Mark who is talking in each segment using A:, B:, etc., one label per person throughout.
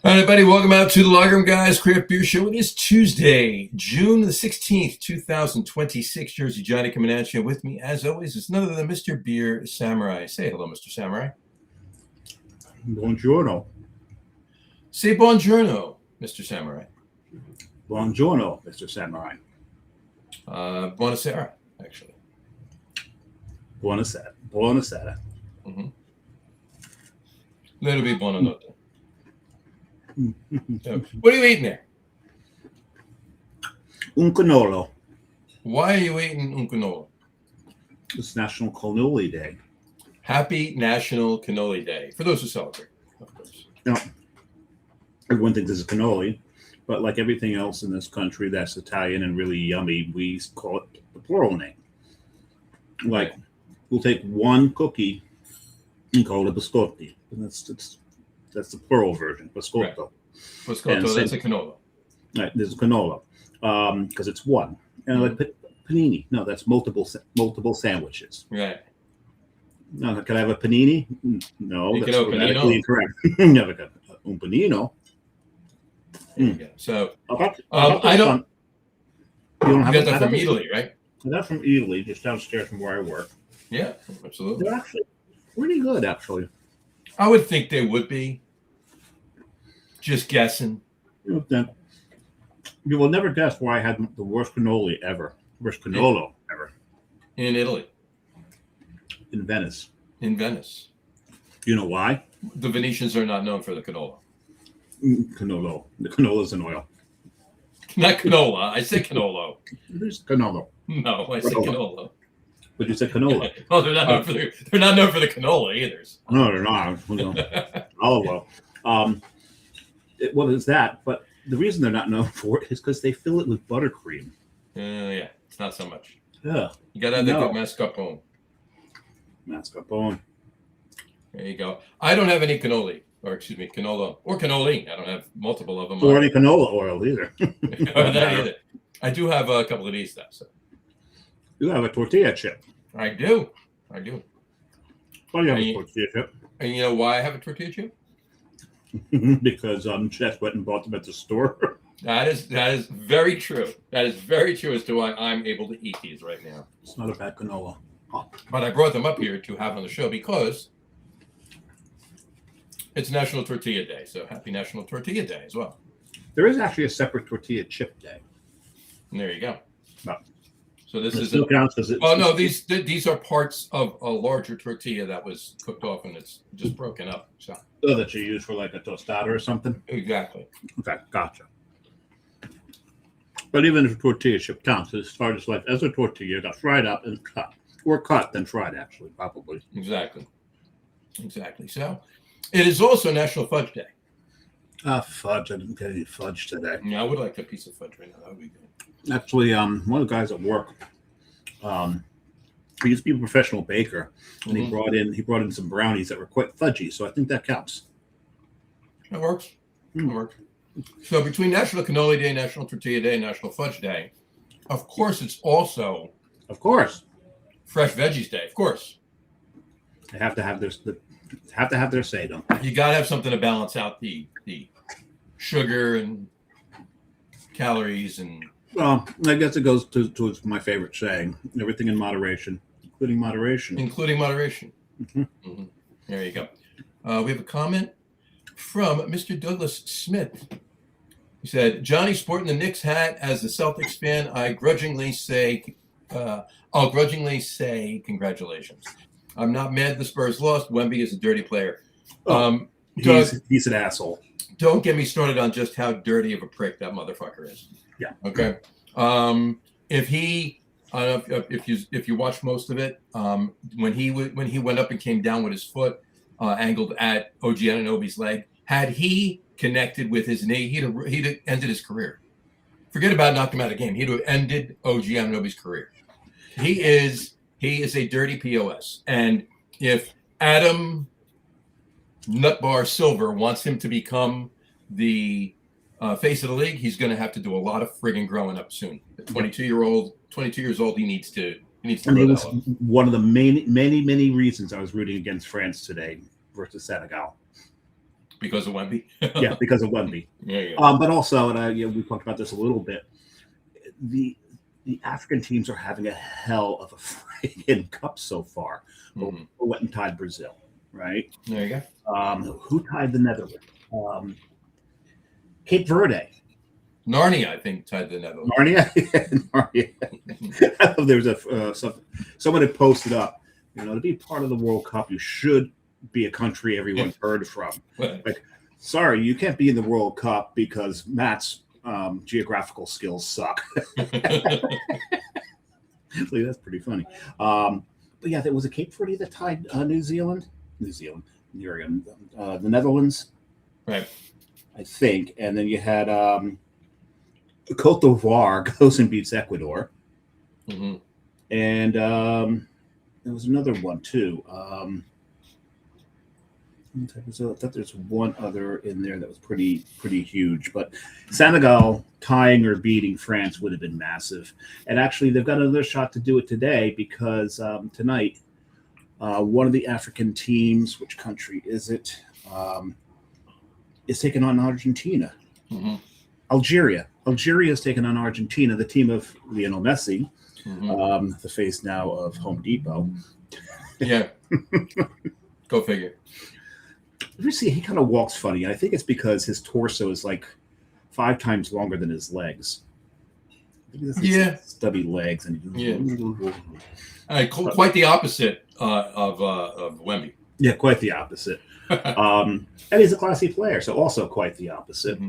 A: Hi, everybody. Welcome out to the Lagerroom Guys Craft Beer Show. It is Tuesday, June the 16th, 2026. Jersey Johnny coming at you. With me, as always, is none other than Mr. Beer Samurai. Say hello, Mr. Samurai.
B: Buongiorno.
A: Say buongiorno, Mr. Samurai.
B: Buongiorno, Mr. Samurai.
A: Buonasera, actually.
B: Buonasera. Buonasera.
A: Little bit buonanotte. So, what are you eating there?
B: Un cannolo.
A: Why are you eating un cannolo?
B: It's National Cannoli Day.
A: Happy National Cannoli Day. For those who celebrate, of course.
B: Now, everyone thinks this is cannoli, but like everything else in this country that's Italian and really yummy, we call it the plural name. Like, we'll take one cookie and call it a biscotti. And that's the plural version, biscotto.
A: Right. Biscotto, that's a canola.
B: Right, there's a canola, because it's one. And like panini, no, that's multiple sandwiches.
A: Right.
B: No, can I have a panini? No,
A: You
B: that's
A: can have a
B: grammatically incorrect. Never got un panino.
A: So,
B: Okay.
A: I don't.
B: You don't have
A: You got that from Italy, right?
B: That's from Italy, just downstairs from where I work.
A: Yeah, absolutely.
B: They're actually pretty good, actually.
A: I would think they would be. Just guessing.
B: You will never guess why I had the worst cannoli ever. Worst cannolo ever.
A: In Italy.
B: In Venice.
A: In Venice.
B: You know why?
A: The Venetians are not known for the canola.
B: Cannolo. The canola's in oil.
A: Not canola. I said canolo.
B: There's cannolo.
A: No, I said canola.
B: But you said canola.
A: Oh, they're not known for the canola either.
B: No, they're not. Olive oil. What is that? But the reason they're not known for it is because they fill it with buttercream.
A: Yeah, it's not so much.
B: Yeah.
A: You got to have that good mascarpone.
B: Mascarpone.
A: There you go. I don't have any cannoli, or excuse me, canola, or cannoli. I don't have multiple of them.
B: Or any canola oil either.
A: Or that either. I do have a couple of these, though. So.
B: You have a tortilla chip.
A: I do.
B: Why do you have a tortilla chip?
A: And you know why I have a tortilla chip?
B: Because Chef went and bought them at the store.
A: That is very true. That is very true as to why I'm able to eat these right now.
B: It's not a bad canola. Oh.
A: But I brought them up here to have on the show because it's National Tortilla Day. So happy National Tortilla Day as well.
B: There is actually a separate tortilla chip day.
A: And there you go.
B: No.
A: So this is
B: still counts as it.
A: Oh no, these are parts of a larger tortilla that was cooked off and it's just broken up. So
B: that you use for like a tostada or something.
A: Exactly.
B: Okay, gotcha. But even if a tortilla chip counts, it started its life as a tortilla, got fried up and cut, or cut then fried actually, probably.
A: Exactly. So it is also National Fudge Day.
B: Fudge! I didn't get any fudge today.
A: Yeah, I would like a piece of fudge right now. That would be good.
B: Actually, one of the guys at work, he used to be a professional baker, and he brought in some brownies that were quite fudgy. So I think that counts.
A: That works. That works. So between National Cannoli Day, National Tortilla Day, and National Fudge Day, of course, it's also Fresh Veggies Day. Of course,
B: they have to have their say, don't they?
A: You got to have something to balance out the sugar and calories and.
B: Well, I guess it goes to my favorite saying: everything in moderation, including moderation.
A: Including moderation. There you go. We have a comment from Mr. Douglas Smith. He said, "Johnny sporting the Knicks hat as a Celtics fan. I'll grudgingly say congratulations. I'm not mad the Spurs lost. Wemby is a dirty player."
B: He's an asshole.
A: Don't get me started on just how dirty of a prick that motherfucker is. Yeah. Okay. If you watch most of it, when he went up and came down with his foot angled at OG Anunoby's leg, had he connected with his knee, he'd have ended his career. Forget about knocking him out of the game. He'd have ended OG Anunoby's career. He is a dirty POS, and if Adam Nutbar Silver wants him to become the face of the league, he's going to have to do a lot of friggin' growing up soon. At 22 years old, he needs to. And
B: it was one of the many reasons I was rooting against France today versus Senegal.
A: because of Wemby.
B: Yeah, because of Wemby.
A: Yeah.
B: But also, and we talked about this a little bit. The African teams are having a hell of a friggin' cup so far.
A: Mm-hmm.
B: Who went and tied Brazil, right?
A: There you go.
B: Who tied the Netherlands? Cape Verde.
A: Narnia, I think, tied the Netherlands.
B: Narnia. There was someone had posted up, to be part of the World Cup, you should be a country everyone's heard from. Like, sorry, you can't be in the World Cup because Matt's geographical skills suck. So that's pretty funny. But yeah, there was a Cape Verde that tied New Zealand. Here again, the Netherlands,
A: right?
B: I think, and then you had Cote d'Ivoire goes and beats Ecuador, and there was another one too. I thought there's one other in there that was pretty huge, but Senegal tying or beating France would have been massive. And actually, they've got another shot to do it today because tonight, one of the African teams, which country is it, is taking on Argentina. Algeria is taking on Argentina, the team of Lionel Messi, the face now of Home Depot.
A: Yeah, go figure.
B: You see, he kind of walks funny. I think it's because his torso is like 5 times longer than his legs.
A: Yeah,
B: stubby legs, and
A: quite the opposite of Wemby.
B: Yeah, quite the opposite. And he's a classy player, so also quite the opposite.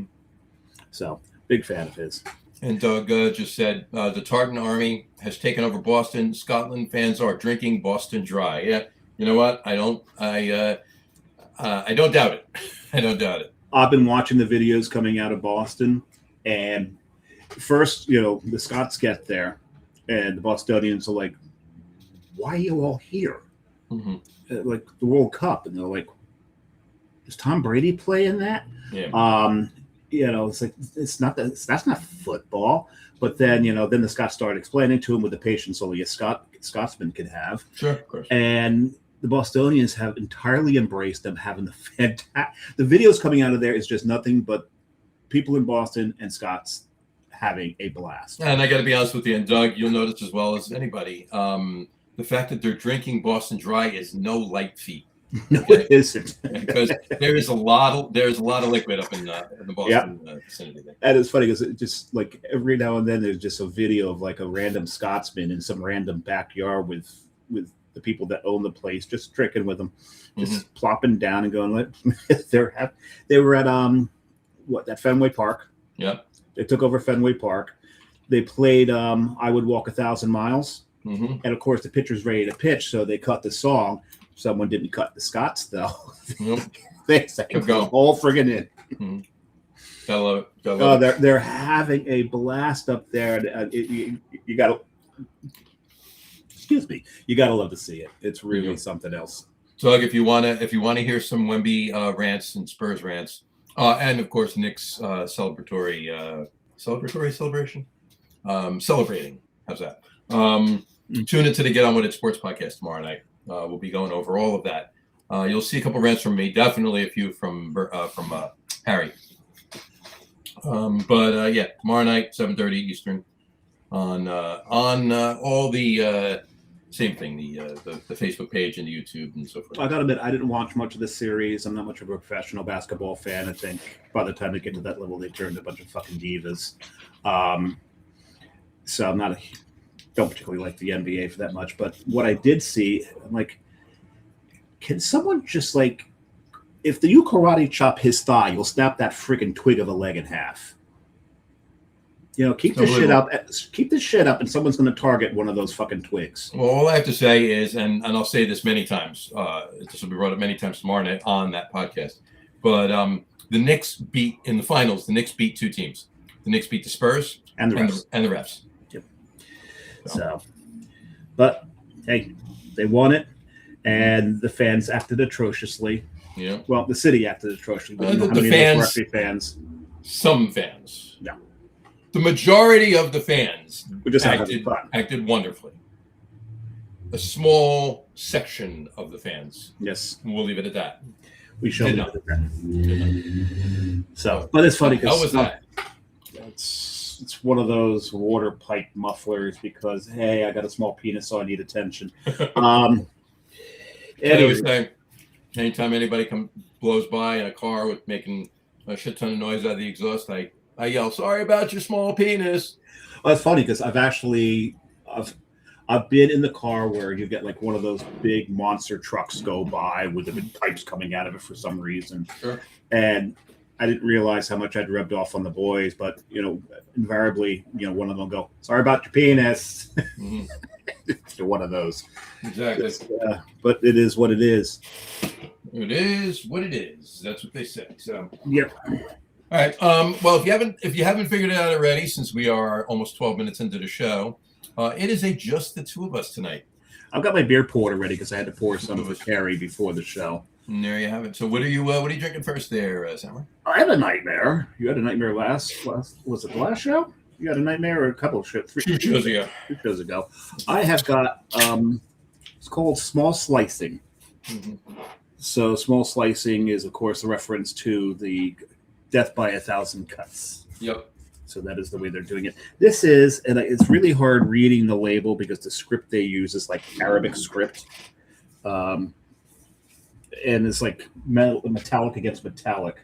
B: So big fan of his.
A: And Doug just said the Tartan Army has taken over Boston. Scotland fans are drinking Boston dry. Yeah, you know what? I don't doubt it. I don't doubt it.
B: I've been watching the videos coming out of Boston, and first, the Scots get there, and the Bostonians are like, "Why are you all here?" Like the World Cup, and they're like, "Does Tom Brady play in that?"
A: Yeah.
B: It's like that's not football. But then, then the Scots started explaining to him with the patience only a Scotsman could have.
A: Sure, of course.
B: And the Bostonians have entirely embraced them having the videos coming out of there is just nothing but people in Boston and Scots having a blast.
A: And I got to be honest with you, and Doug, you'll notice as well as anybody, the fact that they're drinking Boston Dry is no light feat.
B: No, it isn't.
A: Because there's a lot of liquid up in the Boston vicinity there.
B: And it's funny because it just like every now and then there's just a video of like a random Scotsman in some random backyard with the people that own the place, just drinking with them, just plopping down and going like they were at that Fenway Park.
A: Yeah,
B: they took over Fenway Park. They played I Would Walk 1,000 Miles, and of course the pitcher's ready to pitch, so they cut the song. Someone didn't cut the Scots though. They go all friggin' in.
A: Gotta love it.
B: They're having a blast up there. You gotta. Excuse me. You gotta love to see it. It's really something else.
A: So, if you wanna hear some Wemby rants and Spurs rants, and of course Nick's celebratory celebration, celebrating. How's that? Tune into the Get On With It Sports podcast tomorrow night. We'll be going over all of that. You'll see a couple rants from me, definitely a few from Harry. But tomorrow night, 7:30 Eastern, on all the same thing, the Facebook page and the YouTube and so forth.
B: I gotta admit, I didn't watch much of this series. I'm not much of a professional basketball fan. I think by the time they get to that level, they turned a bunch of fucking divas. So I'm not don't particularly like the NBA for that much. But what I did see, I'm like, can someone just like, if you karate chop his thigh, you'll snap that freaking twig of a leg in half. Keep this shit up. Keep this shit up, and someone's going to target one of those fucking twigs.
A: Well, all I have to say is, and I'll say this many times, this will be brought up many times tomorrow night on that podcast, but the Knicks beat in the finals. The Knicks beat 2 teams. The Knicks beat the Spurs
B: and the refs.
A: And the refs.
B: Yep. So, but hey, they won it, and the fans acted atrociously.
A: Yeah.
B: Well, the city acted atrociously.
A: The fans
B: were actually fans.
A: Some fans.
B: Yeah.
A: The majority of the fans
B: acted
A: wonderfully. A small section of the fans.
B: Yes.
A: We'll leave it at that.
B: We shall
A: Did
B: leave
A: not.
B: it at that.
A: Did not.
B: So, but it's funny
A: How
B: because
A: was that?
B: it's one of those water pipe mufflers because hey, I got a small penis, so I need attention.
A: I
B: Anyway,
A: always say, anytime anybody blows by in a car with making a shit ton of noise out of the exhaust, I yell, "Sorry about your small penis."
B: well, it's funny because I've been in the car where you get like one of those big monster trucks go by with the big pipes coming out of it for some reason,
A: Sure.
B: and I didn't realize how much I'd rubbed off on the boys, but invariably, one of them will go, "Sorry about your penis."
A: Mm-hmm.
B: To one of those.
A: Exactly.
B: But it is what it is.
A: It is what it is. That's what they say. So.
B: Yep.
A: All right. Well, if you haven't figured it out already, since we are almost 12 minutes into the show, it is just the two of us tonight.
B: I've got my beer poured already because I had to pour some for Carrie before the show.
A: And there you have it. So what are you drinking first there, Sammer?
B: I had a nightmare. You had a nightmare last was it the last show? You had a nightmare or a couple of shows?
A: 2 shows ago.
B: 2 shows ago. I have got it's called small slicing.
A: Mm-hmm.
B: So small slicing is of course a reference to the death by 1,000 cuts.
A: Yep.
B: So that is the way they're doing it. This is, and it's really hard reading the label because the script they use is like Arabic script. And it's like metallic against metallic.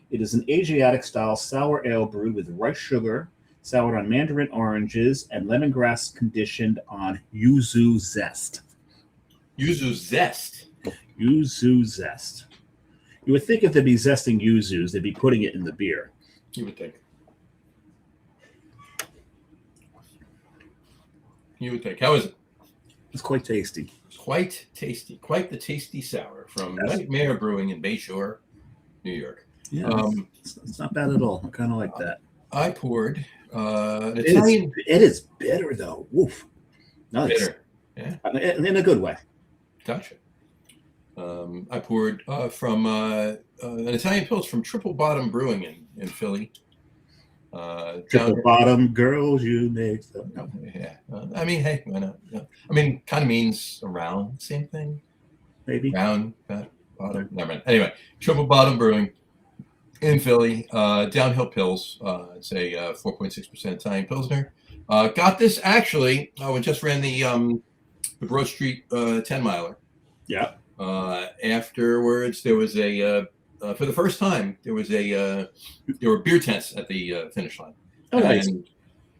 B: It is an Asiatic-style sour ale brewed with rice sugar, soured on mandarin oranges, and lemongrass conditioned on yuzu zest.
A: Yuzu zest.
B: Yuzu zest. You would think if they'd be zesting yuzus, they'd be putting it in the beer.
A: You would think. You would think. How is it?
B: It's quite tasty.
A: Quite tasty. Quite the tasty sour from Nightmare Brewing in Bayshore, New York.
B: Yeah, it's not bad at all. I kind of like that.
A: I poured
B: it is bitter though. Woof. No,
A: bitter. Yeah.
B: In a good way.
A: Gotcha. I poured from an Italian Pils from Triple Bottom Brewing in Philly.
B: Triple bottom girls, you make them.
A: No. Yeah. I mean, hey, why not? No. I mean, kind of means around, same thing.
B: Maybe.
A: Round, bottom. Never mind. Anyway, Triple Bottom Brewing in Philly. Downhill Pils. It's a 4.6% Italian Pilsner. Got this actually. We just ran the Broad Street 10 miler.
B: Yeah.
A: Afterwards, there was for the first time, there were beer tents at the finish line.
B: Oh, nice.
A: And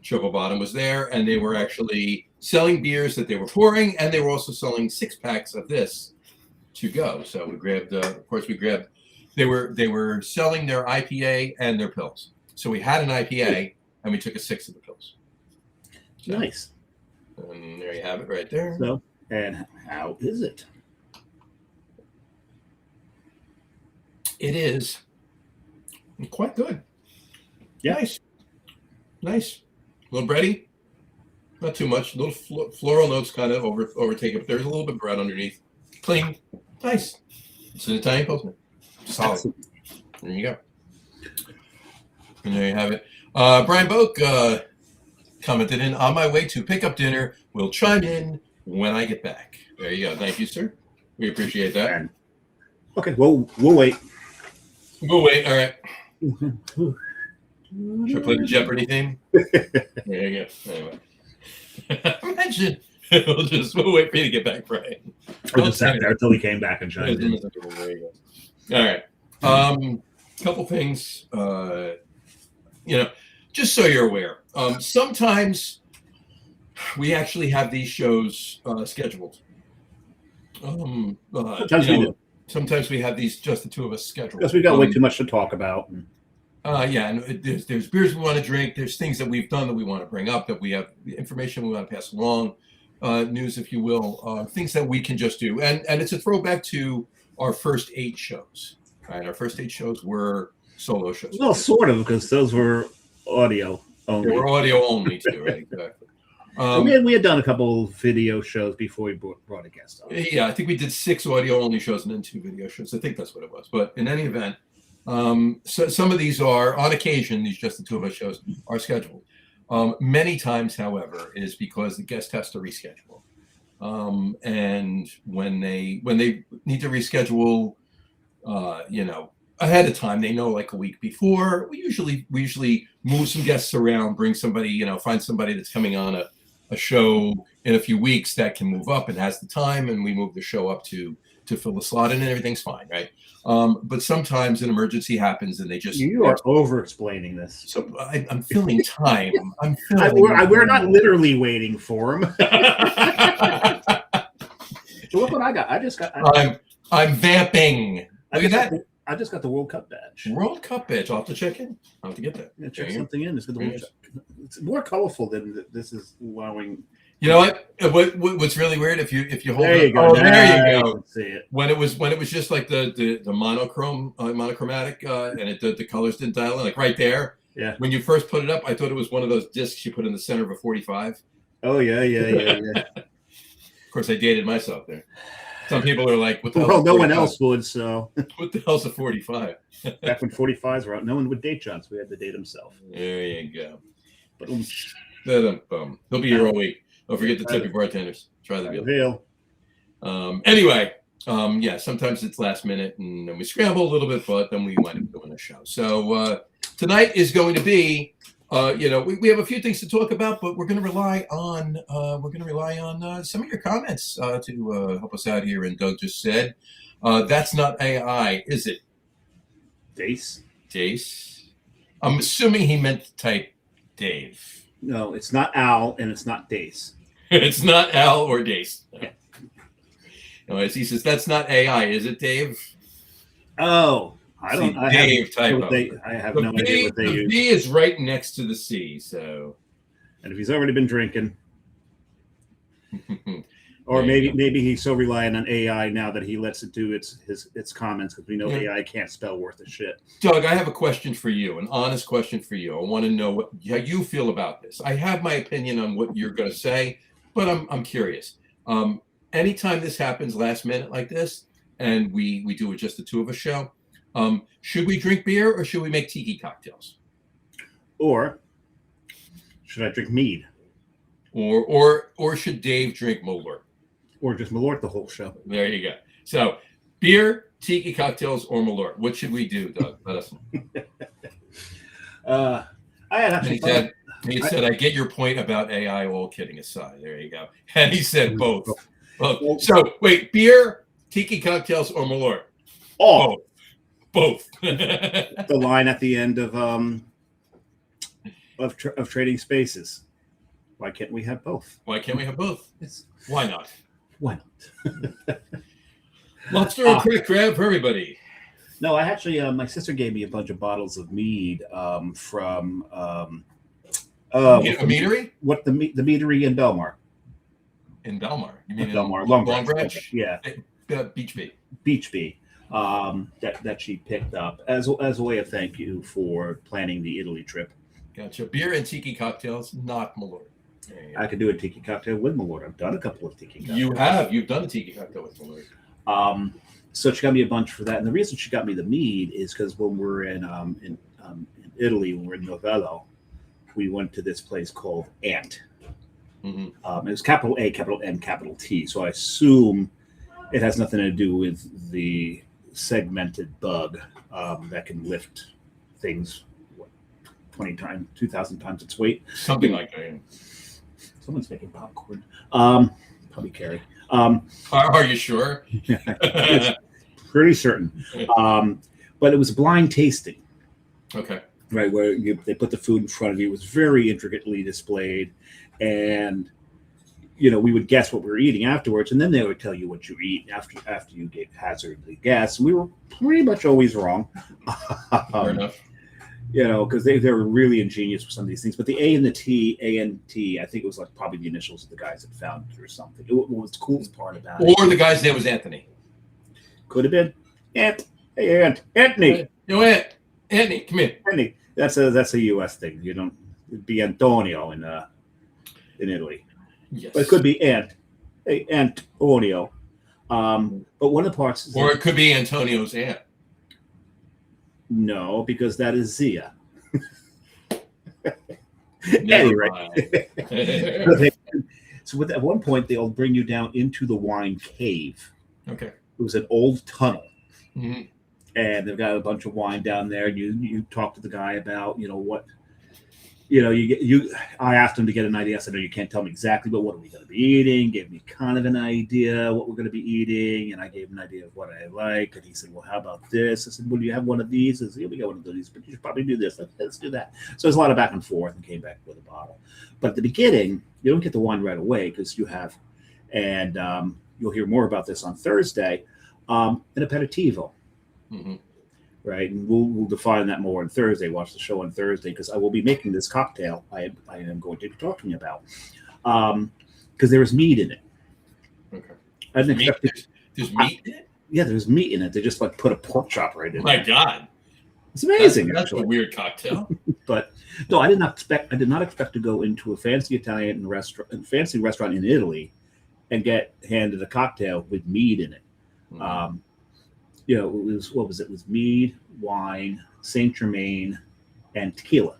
A: Triple Bottom was there, and they were actually selling beers that they were pouring, and they were also selling 6-packs of this to go. So we grabbed, they were selling their IPA and their Pils. So we had an IPA, and we took a 6 of the Pils. So,
B: nice.
A: And there you have it right there.
B: So, and how is it?
A: It is quite good.
B: Yeah.
A: Nice. A little bready. Not too much. A little floral notes kind of overtake it, but there's a little bit of bread underneath. Clean. Nice. It's an Italian Pilsner. Solid.
B: Excellent.
A: There you go. And there you have it. Brian Boak commented in, on my way to pick up dinner. We'll chime in when I get back. There you go. Thank you, sir. We appreciate that.
B: Okay, we'll wait.
A: We'll wait. All right. Should I play the Jeopardy theme? There you go. Anyway. Imagine. We'll wait for you to get back, Brian.
B: I just sat there until he came back and chimed in.
A: There you go. All right. Couple things. Just so you're aware. Sometimes we actually have these shows scheduled.
B: Sometimes we do.
A: Sometimes we have these just the two of us scheduled.
B: Because we got way too much to talk about.
A: And there's beers we want to drink. There's things that we've done that we want to bring up, that we have information we want to pass along, news, if you will, things that we can just do. And it's a throwback to our first 8 shows. Right? Our first 8 shows were solo shows.
B: Well, sort of, because those were audio only.
A: They were audio only too, right? Exactly.
B: We had done a couple video shows before we brought a guest on.
A: Yeah, I think we did 6 audio only shows and then 2 video shows. I think that's what it was. But in any event, so some of these are, on occasion, these just the two of us shows are scheduled. Many times, however, it is because the guest has to reschedule. And when they need to reschedule, ahead of time. They know like a week before. We usually move some guests around, bring somebody, find somebody that's coming on a show in a few weeks that can move up and has the time, and we move the show up to fill the slot, and everything's fine, right? But sometimes an emergency happens, and they just
B: you are over-explaining this.
A: So I'm filling time.
B: We're not literally waiting for him. So look what I got.
A: I'm vamping. Look at that.
B: I just got the World Cup badge.
A: World Cup badge. I'll have to check in. I'll have to get that.
B: Yeah, check something in. It's more colorful than this is allowing.
A: You know what? What's really weird if you hold
B: there
A: it.
B: You go.
A: There you go.
B: See it.
A: When it was just like the monochromatic and the colors didn't dial in, like right there.
B: Yeah.
A: When you first put it up, I thought it was one of those discs you put in the center of a 45.
B: Oh yeah.
A: Of course, I dated myself there. Some people are like, "What the hell?"
B: Well, no one else would. So,
A: what the hell's a 45?
B: Back when 45s were out, no one would date John, so we had to date himself.
A: There you go.
B: But
A: he'll be here all week. Don't forget to tip your bartenders. Try the
B: veal.
A: Anyway, sometimes it's last minute, and then we scramble a little bit, but then we wind up doing a show. So tonight is going to be. We have a few things to talk about, but we're going to rely on some of your comments to help us out here. And Doug just said, "That's not AI, is it?"
B: Dace.
A: I'm assuming he meant to type Dave.
B: No, it's not Al, and it's not Dace.
A: It's not Al or Dace. Anyways, he says, "That's not AI, is it, Dave?"
B: Oh. I have no idea what they use.
A: The V is right next to the C, so.
B: And if he's already been drinking, or maybe he's so reliant on AI now that he lets it do its comments, because we know AI can't spell worth a shit.
A: Doug, I have a question for you, an honest question for you. I want to know how you feel about this. I have my opinion on what you're going to say, but I'm curious. Anytime this happens last minute like this, and we do it just the two of us show. Should we drink beer or should we make tiki cocktails?
B: Or should I drink mead?
A: Or should Dave drink Malort?
B: Or just Malort the whole show.
A: There you go. So beer, tiki cocktails, or Malort. What should we do, Doug? Let us know.
B: I had actually
A: he said, I get your point about AI, all kidding aside. There you go. And he said both. So wait, beer, tiki cocktails, or Malort?
B: Oh.
A: Both.
B: The line at the end of Trading Spaces. Why can't we have both?
A: Why can't we have both? Why not?
B: Why not?
A: Lobster and crab for everybody.
B: No, I actually, my sister gave me a bunch of bottles of mead from
A: a meadery?
B: What the meadery in Belmar?
A: In Belmar? You mean
B: Belmar?
A: Long Branch?
B: Yeah. Beach Bee. That she picked up as a way of thank you for planning the Italy trip.
A: Gotcha. Beer and tiki cocktails, not Malort.
B: I could do a tiki cocktail with Malort. I've done a couple of tiki cocktails.
A: You have. You've done a tiki cocktail with Malort.
B: So she got me a bunch for that. And the reason she got me the mead is because when we're in Italy, when we're in Novello, we went to this place called Ant.
A: Mm-hmm.
B: It was capital A, capital N, capital T. So I assume it has nothing to do with the segmented bug that can lift things 2,000 times its weight.
A: Something like that.
B: Someone's making popcorn. Probably Carrie.
A: Are you sure?
B: Pretty certain. But it was blind tasting.
A: Okay.
B: Right, where they put the food in front of you. It was very intricately displayed. And, we would guess what we were eating afterwards. And then they would tell you what you eat after you get hazardly guess. And we were pretty much always wrong.
A: Fair enough.
B: Because they were really ingenious with some of these things. But the A and the T, I think it was like probably the initials of the guys that found it or something. What was the coolest part about it?
A: Or the guy's name was Anthony.
B: Could have been. Anthony.
A: Anthony, come here.
B: Anthony. That's a U.S. thing. It'd be Antonio in Italy.
A: Yes.
B: But it could be Antonio. But one of the parts
A: or it could be Antonio's aunt.
B: No, because that is Zia.
A: Anyway.
B: So at one point, they'll bring you down into the wine cave.
A: Okay.
B: It was an old tunnel.
A: Mm-hmm.
B: and they've got a bunch of wine down there. And you talk to the guy about what I asked him to get an idea. I said, no, you can't tell me exactly, but what are we going to be eating? Gave me kind of an idea what we're going to be eating, and I gave him an idea of what I like. And he said, well, how about this? I said, well, do you have one of these? I said, yeah, we got one of these, but you should probably do this. Let's do that. So there's a lot of back and forth, and came back with a bottle. But at the beginning, you don't get the wine right away because you have, and you'll hear more about this on Thursday, an aperitivo.
A: Mm-hmm.
B: Right, and we'll define that more on Thursday. Watch the show on Thursday because I will be making this cocktail. I am going to be talking about because there is meat in it.
A: Okay.
B: I didn't expect
A: there's meat in it.
B: Yeah, there's meat in it. They just put a pork chop right in.
A: My God,
B: it's amazing.
A: That's a weird cocktail.
B: But no, I did not expect to go into a fancy Italian restaurant in Italy and get handed a cocktail with meat in it.
A: Mm-hmm.
B: It was what was it? It was mead, wine, Saint Germain, and tequila.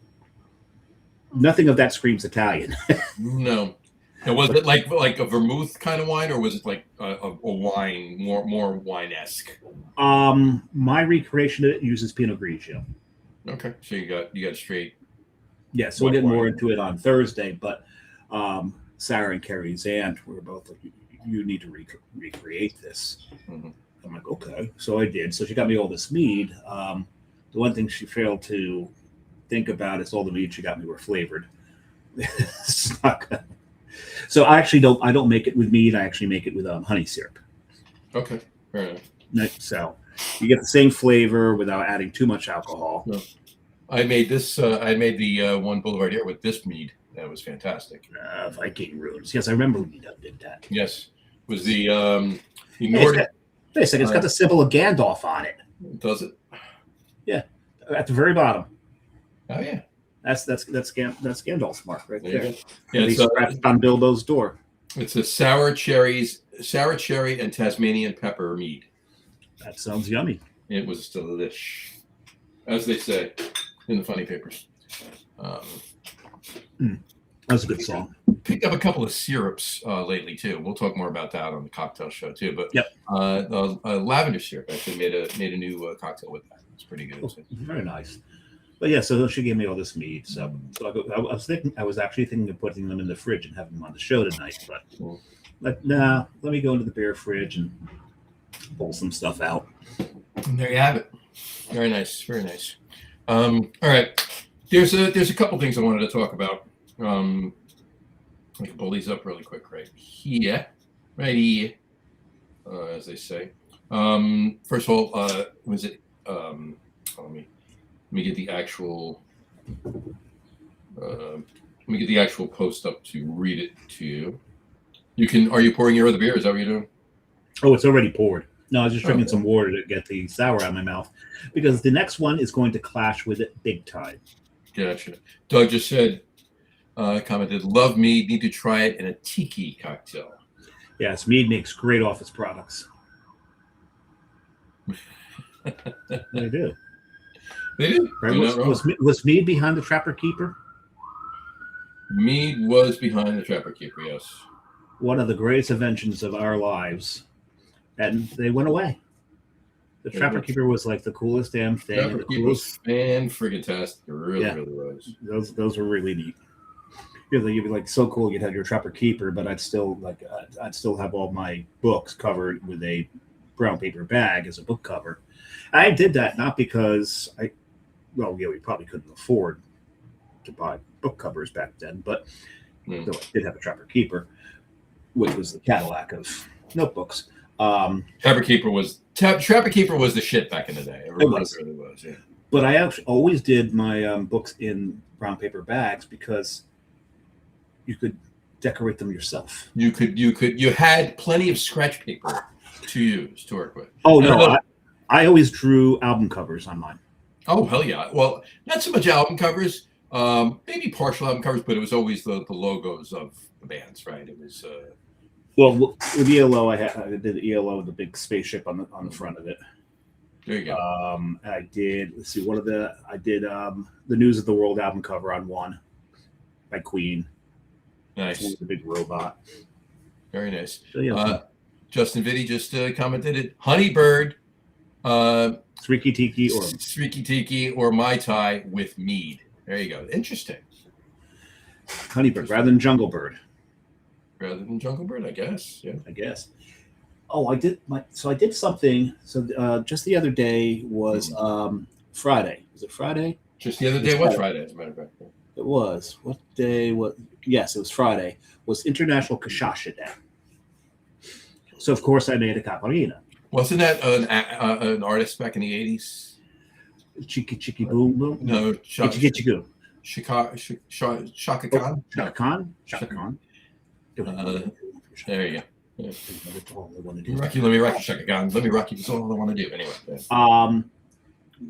B: Nothing of that screams Italian.
A: No. And was it like a vermouth kind of wine, or was it like a wine more wine-esque?
B: My recreation of it uses Pinot Grigio.
A: Okay, so you got straight.
B: Yeah, so we'll get more into it on Thursday. But Sarah and Carrie's aunt were both like, "You need to recreate this."
A: Mm-hmm.
B: I'm like, okay. So I did. So she got me all this mead. The one thing she failed to think about is all the mead she got me were flavored. It's not good. So I don't make it with mead. I actually make it with honey syrup.
A: Okay, fair enough.
B: Right, so you get the same flavor without adding too much alcohol.
A: No. I made this. I made the one Boulevard here with this mead. That was fantastic.
B: Viking Ruins. Yes, I remember we did that.
A: Yes, it was the Nordic.
B: Wait a second, it's got the symbol of Gandalf on it.
A: Does it?
B: Yeah, at the very bottom.
A: Oh yeah,
B: that's Gandalf's mark right there.
A: Yeah,
B: it's scratched on Bilbo's door.
A: It's a sour cherry and Tasmanian pepper mead.
B: That sounds yummy.
A: It was delish, as they say in the funny papers.
B: That's a good song.
A: Picked up a couple of syrups lately too. We'll talk more about that on the cocktail show too. But
B: yep,
A: lavender syrup actually made a new cocktail with that. It's pretty good.
B: Very nice. But yeah, so she gave me all this mead. So I was actually thinking of putting them in the fridge and having them on the show tonight. But nah, let me go into the beer fridge and pull some stuff out.
A: And there you have it. Very nice. Very nice. All right. There's a couple things I wanted to talk about. I can pull these up really quick right here, as they say. First of all, was it? Let me get the actual. Let me get the actual post up to read it to you. Are you pouring your other beer? Is that what you're doing?
B: Oh, it's already poured. No, I was just drinking some water to get the sour out of my mouth because the next one is going to clash with it big time.
A: Gotcha. Doug just said. Commented, love mead, need to try it in a tiki cocktail.
B: Yes, mead makes great office products. They do.
A: They do.
B: Right? Was mead behind the Trapper Keeper?
A: Mead was behind the Trapper Keeper, yes. One
B: of the greatest inventions of our lives. And they went away. The Trapper Keeper was like the coolest damn thing.
A: Trapper Keeper was fan-friggin-tastic. It really was.
B: Those were really neat. You'd be like so cool. You'd have your Trapper Keeper, but I'd still have all my books covered with a brown paper bag as a book cover. I did that not because we probably couldn't afford to buy book covers back then, but I did have a Trapper Keeper, which was the Cadillac of notebooks.
A: Trapper Keeper was the shit back in the day. It really was. Yeah.
B: But I actually always did my books in brown paper bags because you could decorate them yourself. You had plenty of scratch paper to work with. Oh no, I always drew album covers on mine.
A: Oh hell yeah! Well, not so much album covers, maybe partial album covers, but it was always the logos of the bands, right? It was.
B: Well, with ELO, I did ELO with the big spaceship on the front of it.
A: There you go.
B: I did. Let's see. I did the News of the World album cover on one by Queen.
A: Nice.
B: The big robot.
A: Very nice.
B: So, yeah,
A: Justin Vitti just commented it. Honeybird
B: Sriki Tiki or
A: Sriki Tiki or Mai Tai with mead. There you go. Interesting.
B: Honeybird rather than Jungle Bird.
A: Rather than Jungle Bird, I guess. Yeah.
B: I guess. Oh, I did something. So just the other day was Friday. Was it Friday?
A: Just the other day. What Friday? As a matter of fact.
B: It was. What day? What? Yes, it was Friday. Was International Kashasha Day. So of course I made a caparina.
A: Wasn't that an artist back in the 80s?
B: Chiki Chiki Boom Boom?
A: No,
B: Chiki Chiki Boom.
A: Shaka Khan?
B: Shaka Khan? Shaka Khan?
A: There you go. Yeah.
B: That's all I want to do.
A: Let me rock you, Shaka Khan. Let me rock you. That's all I want to do. Anyway.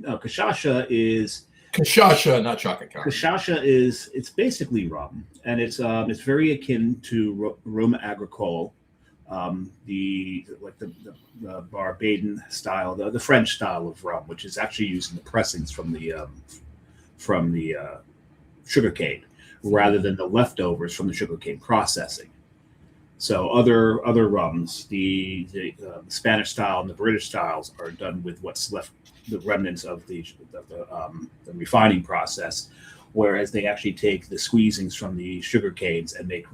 B: No, Kashasha is...
A: Kashasha, not Shaka Khan.
B: Kashasha is, it's basically rum. And it's very akin to rum agricole. The Barbadian style, the French style of rum, which is actually using the pressings from the sugarcane rather than the leftovers from the sugarcane processing. So other rums, the Spanish style and the British styles are done with what's left, the remnants of the refining process, whereas they actually take the squeezings from the sugar canes and make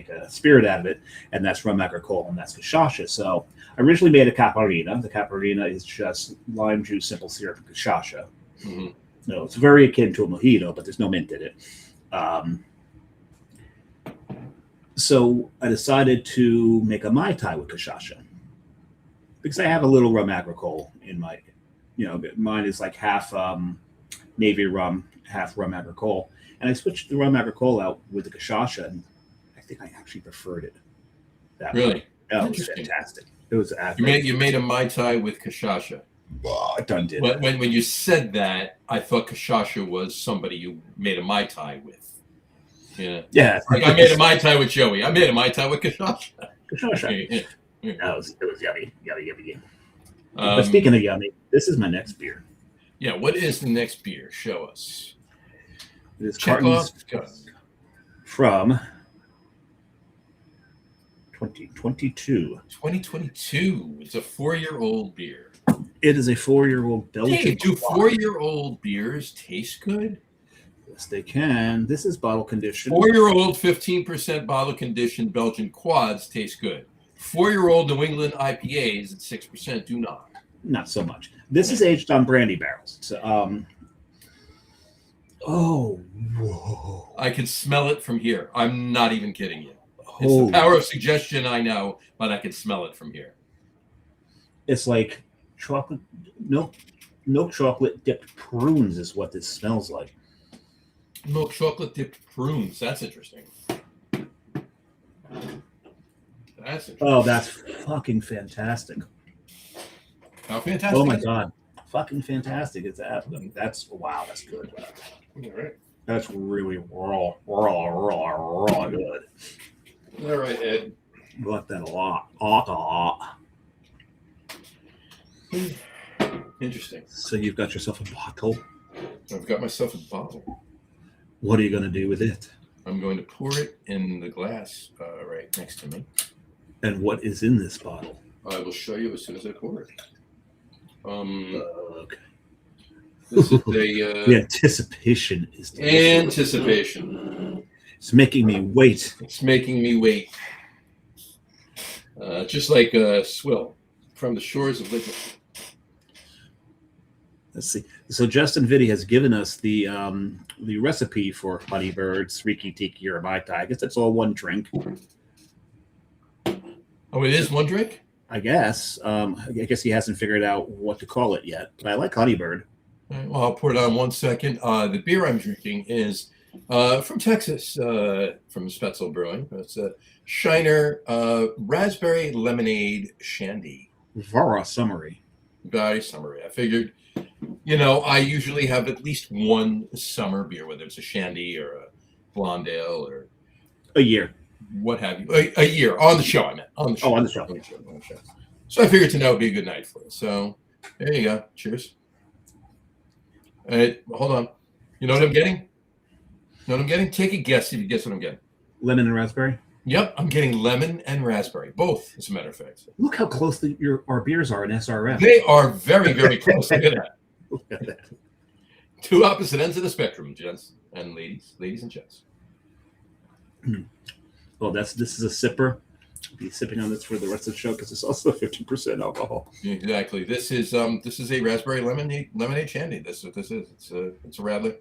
B: a spirit out of it, and that's rum agricole, and that's Kashasha. So I originally made a caparina. The caparina is just lime juice, simple syrup, and Kashasha.
A: Mm-hmm.
B: No, it's very akin to a mojito, but there's no mint in it. So I decided to make a Mai Tai with Kashasha because I have a little rum agricole in my, mine is like half Navy rum, half rum agricole. And I switched the rum agricole out with the Kashasha, and I think I actually preferred it. That
A: really?
B: Way. Oh, it was fantastic. It was.
A: You made a Mai Tai with Kashasha.
B: Oh, I done did.
A: When you said that, I thought Kashasha was somebody you made a Mai Tai with. Yeah.
B: Yeah.
A: Like I made a Mai Tai with Joey. I made a Mai Tai with Kashasha.
B: Kashasha. Yeah. No, it was yummy. Yummy. But speaking of yummy, this is my next beer.
A: Yeah. What is the next beer? Show us.
B: It is cartons from 2022.
A: 2022. It's a 4-year-old beer.
B: It is a 4-year-old Belgian.
A: Hey, do 4-year-old beers taste good?
B: Yes, they can. This is bottle conditioned.
A: 4-year-old 15% bottle conditioned Belgian quads taste good. 4-year-old New England IPAs at 6% do not.
B: Not so much. This is aged on brandy barrels. So, oh, whoa!
A: I can smell it from here. I'm not even kidding you. It's the power of suggestion, I know, but I can smell it from here.
B: It's like chocolate, milk chocolate dipped prunes is what this smells like.
A: Milk chocolate dipped prunes. That's interesting.
B: Oh, that's fucking fantastic.
A: How fantastic.
B: Oh my God. Fucking fantastic. That's wow, that's good.
A: All right.
B: That's really raw good.
A: All right, Ed.
B: I like that a lot.
A: Interesting.
B: So you've got yourself a bottle.
A: I've got myself a bottle.
B: What are you going to do with it?
A: I'm going to pour it in the glass right next to me.
B: And what is in this bottle?
A: I will show you as soon as I pour it.
B: Okay.
A: This is a
B: the anticipation is delicious.
A: Anticipation.
B: It's making me wait.
A: It's making me wait. Just like a swill from the shores of Lake.
B: Let's see. So Justin Vitti has given us the recipe for Honeybird, Sriki Tiki, or Mai Tai. I guess that's all one drink.
A: Oh, it is one drink?
B: I guess. I guess he hasn't figured out what to call it yet. But I like Honeybird.
A: All right, well, I'll pour it on 1 second. The beer I'm drinking is from Texas, from Spetzel Brewing. It's a Shiner Raspberry Lemonade Shandy.
B: Very summery.
A: Very summery. I figured, I usually have at least one summer beer, whether it's a Shandy or a Blonde Ale or
B: a year.
A: What have you? A year on the show. I meant on the show.
B: Oh, on the show.
A: So I figured tonight would be a good night for it. So there you go. Cheers. Hold on. You know what I'm getting? Take a guess if you guess what I'm getting.
B: Lemon and raspberry.
A: Yep, I'm getting lemon and raspberry, both, as a matter of fact.
B: Look how close our beers are in SRM.
A: They are very, very close. Look at that.
B: Look at that.
A: Two opposite ends of the spectrum, gents and ladies and gents.
B: Well, this is a sipper. I'll be sipping on this for the rest of the show because it's also 50% alcohol.
A: Exactly. This is a raspberry lemonade shandy. This is what this is. It's a radler.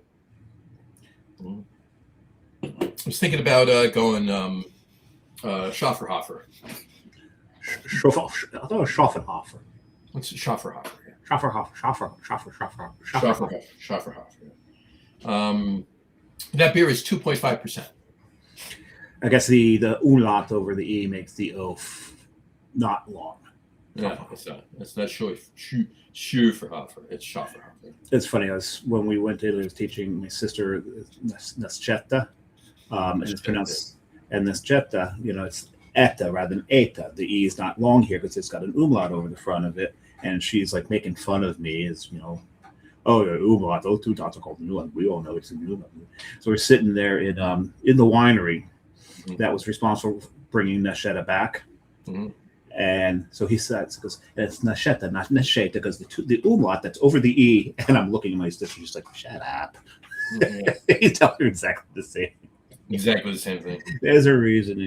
A: I was thinking about going Schafferhofer.
B: I thought it was Schaffenhofer.
A: What's Schafferhofer? Schafferhofer. That beer is 2.5%.
B: I guess the umlaut over the E makes the O not long.
A: Yeah, it's not Schafferhofer. It's Schafferhofer.
B: It's funny. When we went to Italy, I was teaching my sister Naschetta, and it's pronounced and Naschetta. It's Etta rather than Eta. The E is not long here because it's got an umlaut over the front of it. And she's like making fun of me, oh, umlaut, those two dots are called umlaut. We all know it's a umlaut. So we're sitting there in the winery that was responsible for bringing Naschetta back.
A: Mm-hmm.
B: And so he says, it's Naschetta, not Naschetta, because the umlaut that's over the E. And I'm looking at my sister, she's like, shut up. Mm-hmm. He's telling her exactly the same.
A: Exactly the same thing.
B: There's a reason.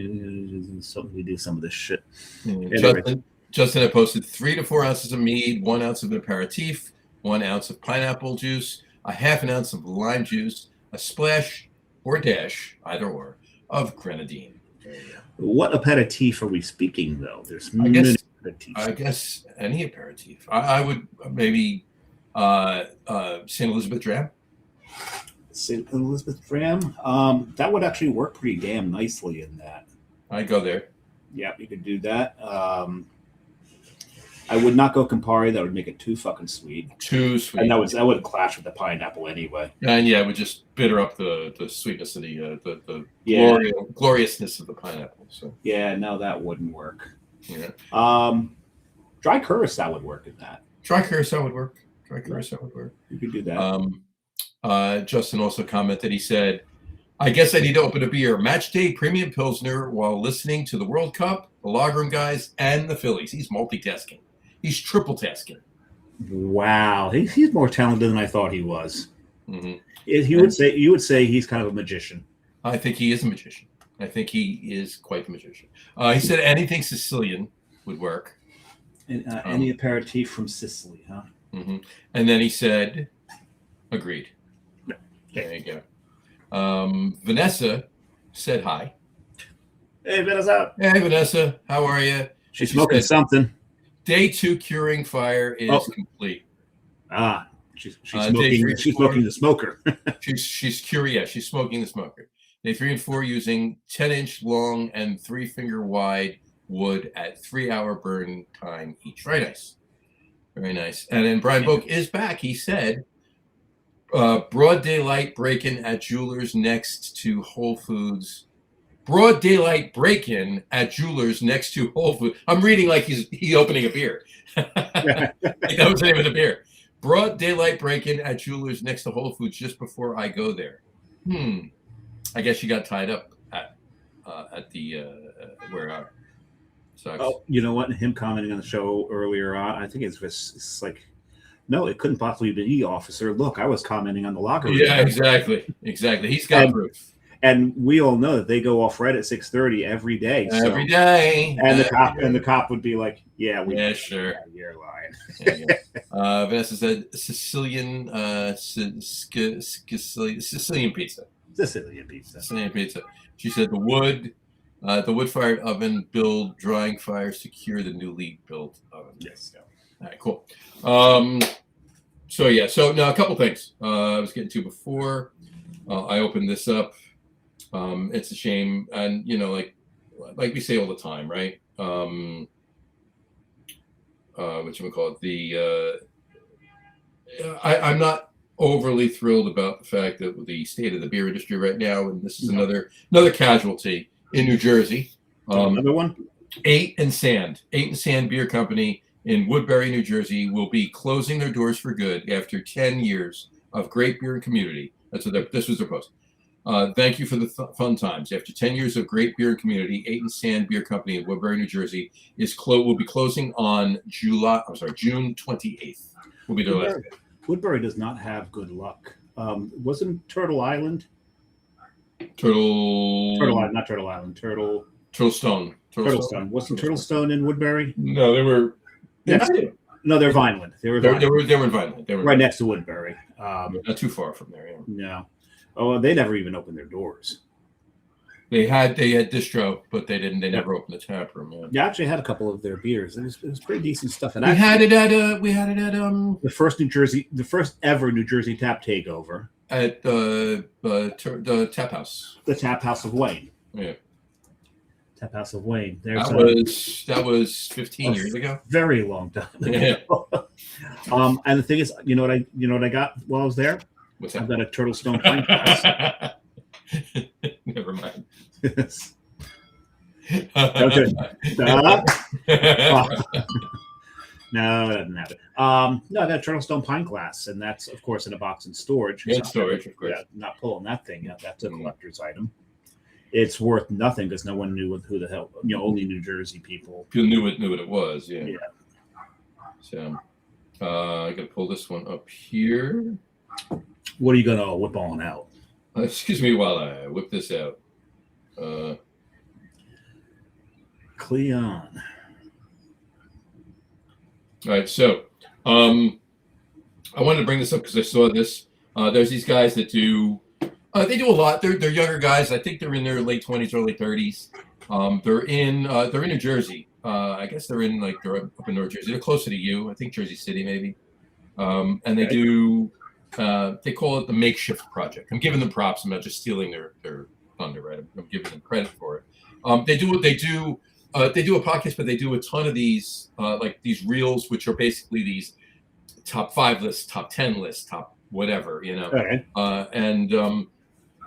B: We do some of this shit.
A: Mm-hmm. Anyway. Justin had posted 3 to 4 ounces of mead, 1 ounce of aperitif, 1 ounce of pineapple juice, a half an ounce of lime juice, a splash or dash, either or, of grenadine.
B: What aperitif are we speaking, though? There's
A: many aperitifs. I guess any aperitif. I would maybe St. Elizabeth Dram.
B: St. Elizabeth Dram? That would actually work pretty damn nicely in that.
A: I'd go there.
B: Yeah, you could do that. I would not go Campari. That would make it too fucking sweet.
A: Too sweet.
B: And that would clash with the pineapple anyway.
A: And it would just bitter up the sweetness of the gloriousness of the pineapple. So
B: no, that wouldn't work.
A: Yeah.
B: Dry curacao would work in that.
A: Dry curacao would work.
B: You could do that.
A: Justin also commented. He said, I guess I need to open a beer. Match day premium Pilsner while listening to the World Cup, the Lagerroom guys, and the Phillies. He's multitasking. He's triple tasking.
B: Wow. He's more talented than I thought he was.
A: Mm-hmm.
B: You would say he's kind of a magician.
A: I think he is a magician. I think he is quite the magician. He said anything Sicilian would work.
B: Any aperitif from Sicily, huh?
A: Mm-hmm. And then he said, agreed.
B: Yeah.
A: There you go. Vanessa said hi.
B: Hey, Vanessa.
A: Hey, Vanessa. How are you?
B: She's smoking something.
A: Day 2 curing fire is complete.
B: She's smoking. She's smoking the smoker.
A: she's curious. She's smoking the smoker. Day 3 and 4 using 10-inch long and 3-finger wide wood at 3-hour burn time each. Very nice. Very nice. And then Brian Boak is back. He said, broad daylight break-in at Jewelers next to Whole Foods. Broad daylight break-in at Jewelers next to Whole Foods. I'm reading like he's opening a beer. That was the name of the beer. Broad daylight break-in at Jewelers next to Whole Foods just before I go there. I guess you got tied up at the where. Sucks.
B: Oh, you know what? Him commenting on the show earlier on, I think it's like, no, it couldn't possibly be officer. Look, I was commenting on the locker room.
A: Yeah, exactly. He's got proof.
B: And we all know that they go off right at 6:30 every day.
A: Every day.
B: And the cop would be like, "Yeah,
A: sure.
B: Yeah, you're lying."
A: Vanessa said Sicilian pizza.
B: Sicilian pizza.
A: She said the wood-fired oven build drying fire secure the newly built oven.
B: Yes.
A: All right, cool. So now a couple things I was getting to before I opened this up. It's a shame, and like we say all the time, right? Whatchamacallit, I'm not overly thrilled about the fact that the state of the beer industry right now, and this is another casualty in New Jersey.
B: Another one.
A: 8 and Sand Beer Company in Woodbury, New Jersey, will be closing their doors for good after 10 years of great beer and community. This was their post. Thank you for the fun times. After 10 years of great beer community, 8 and Sand Beer Company in Woodbury, New Jersey will be closing on June 28th. Will be their last day.
B: Woodbury does not have good luck. Wasn't Turtle Island?
A: Turtle
B: Island, not Turtle Island.
A: Stone.
B: Wasn't Turtle Stone in Woodbury?
A: No, they were.
B: No, they're Vineland. They were
A: in Vineland. They were
B: right next to Woodbury.
A: Not too far from there. Yeah.
B: No. Oh, they never even opened their doors.
A: They had distro, but they didn't. They never opened the tap room. Yeah.
B: Yeah, I actually had a couple of their beers. It was pretty decent stuff. And
A: we had it at
B: the first ever New Jersey tap takeover
A: at the tap house.
B: The Tap House of Wayne.
A: Yeah.
B: Tap House of Wayne.
A: That was 15 years ago.
B: Very long time ago.
A: Yeah.
B: And the thing is, you know what I got while I was there?
A: What's that?
B: I've got a Turtle Stone pint glass.
A: Never mind.
B: Okay. No, it doesn't have it. No, I got a Turtle Stone pint glass, and that's of course in a box in storage.
A: In storage, of course.
B: Yeah, not pulling that thing out. That's a collector's item. It's worth nothing because no one knew who the hell. Only New Jersey people
A: knew what it was. Yeah.
B: Yeah.
A: So, I gotta pull this one up here.
B: What are you gonna whip on out?
A: Excuse me while I whip this out.
B: Cleon.
A: All right, so I wanted to bring this up because I saw this. There's these guys that do. They do a lot. They're younger guys. I think they're in their late 20s, early 30s. They're in New Jersey. I guess they're up in North Jersey. They're closer to you. I think Jersey City maybe. And they do. They call it the Makeshift Project. I'm giving them props. I'm not just stealing their thunder. Right. I'm giving them credit for it. They do what they do. They do a podcast, but they do a ton of these like these reels, which are basically these top 5 lists, top 10 lists, top whatever.
B: Okay.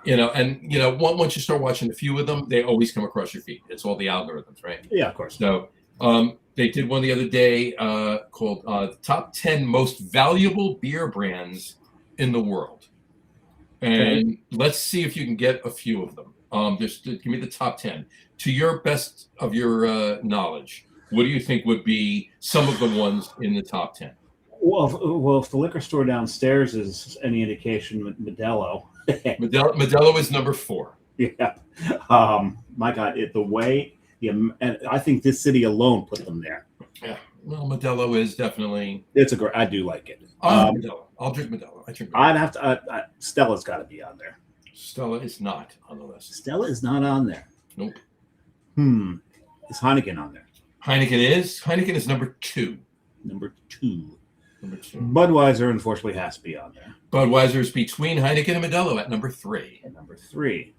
A: Once you start watching a few of them, they always come across your feed. It's all the algorithms, right?
B: Yeah, of course.
A: So they did one the other day called the top 10 most valuable beer brands in the world. And let's see if you can get a few of them. Just give me the top 10. To your best of your knowledge, what do you think would be some of the ones in the top 10?
B: Well, if the liquor store downstairs is any indication, Modelo.
A: Modelo is number 4.
B: Yeah. My God, and I think this city alone put them there.
A: Yeah. Well, Modelo is definitely.
B: It's a great. I do like it.
A: Modelo. I'll drink Modelo.
B: I'd have to. Stella's got to be on there.
A: Stella is not on the list.
B: Stella is not on there.
A: Nope.
B: Is Heineken on there?
A: Heineken is number 2.
B: Number two. Budweiser, unfortunately, has to be on there.
A: Budweiser is between Heineken and Modelo at number 3.
B: At number 3.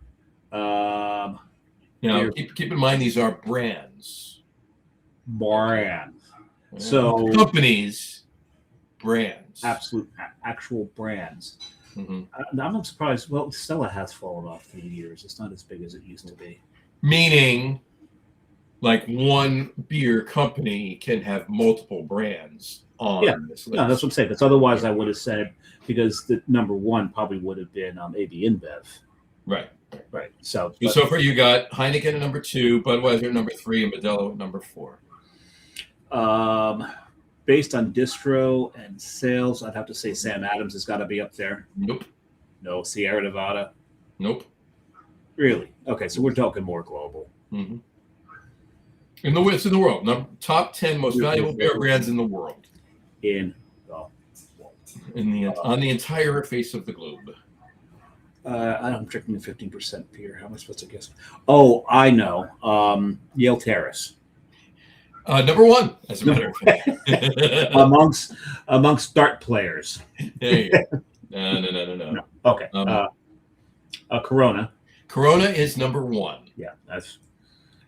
A: Keep in mind these are brands.
B: So
A: companies, brands.
B: Actual brands.
A: Mm-hmm.
B: I'm not surprised. Well, Stella has fallen off through the years. It's not as big as it used to be.
A: Meaning, like one beer company can have multiple brands on this list.
B: No, that's what I'm saying. Because otherwise, I would have said because the number 1 probably would have been AB InBev.
A: Right.
B: So
A: far, you got Heineken at number 2, Budweiser at number 3, and Modelo at number 4.
B: Based on distro and sales, I'd have to say Sam Adams has got to be up there.
A: Nope.
B: No, Sierra Nevada.
A: Nope.
B: Really? Okay, so we're talking more global.
A: Mm-hmm. It's in the world. Top 10 most valuable beer brands in the world. On the entire face of the globe.
B: I'm drinking a 15% beer. How am I supposed to guess? Oh, I know. Yale Terrace.
A: Number 1, as a matter of fact.
B: amongst dart players.
A: There you go. No.
B: Okay. Corona.
A: Corona is number 1.
B: Yeah, that's.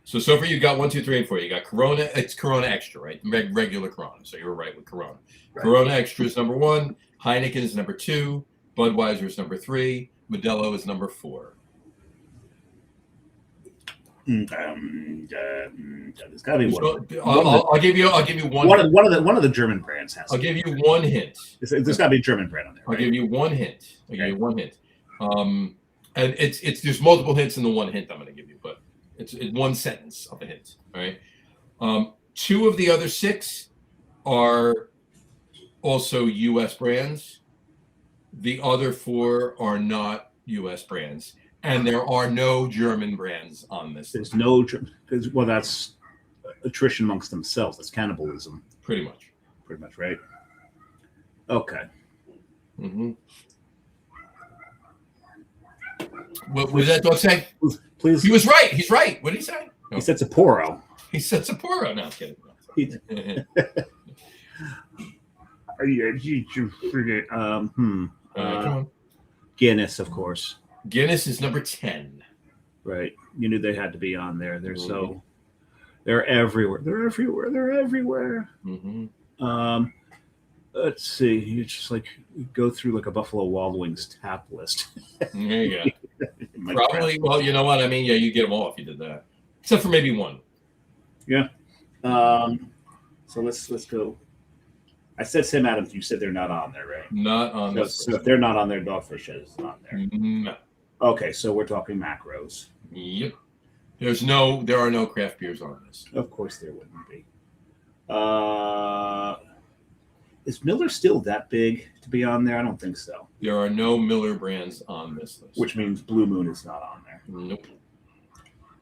A: So far you got 1, 2, 3, and 4. You got Corona. It's Corona Extra, right? Regular Corona. So you were right with Corona. Right. Corona Extra is number 1. Heineken is number 2. Budweiser is number 3. Modelo is number 4.
B: There's got to be one.
A: I'll give you one.
B: One of the German brands has.
A: I'll give you one hint.
B: There's got to be a German brand on there.
A: Right? I'll give you one hint. and it's there's multiple hints in the one hint I'm going to give you, but it's one sentence of a hint. All right. 2 of the other 6 are also U.S. brands. The other 4 are not U.S. brands, and there are no German brands on this.
B: There's no because well, that's attrition amongst themselves. That's cannibalism.
A: Pretty much.
B: Pretty much, right? Okay.
A: Mm-hmm. What was that dog say?
B: Please.
A: He was right. He's right. What did he say? No.
B: He said Sapporo.
A: He said Sapporo. No, I'm kidding.
B: Come on. Guinness, of course.
A: Guinness is number 10.
B: Right. You knew they had to be on there. They're so they're everywhere. They're everywhere. They're everywhere.
A: Mm-hmm.
B: Let's see. You just like go through like a Buffalo Wild Wings tap list.
A: There you go. Probably. Well, you know what I mean. Yeah, you get them all if you did that, except for maybe one.
B: Yeah. So let's go. I said Sam Adams. You said they're not on there, right?
A: Not on this.
B: So if they're not on there, Dogfish Head is on there.
A: No.
B: Okay, so we're talking macros.
A: Yep. There are no craft beers on this.
B: Of course there wouldn't be. Is Miller still that big to be on there? I don't think so.
A: There are no Miller brands on this list.
B: Which means Blue Moon is not on there.
A: Nope.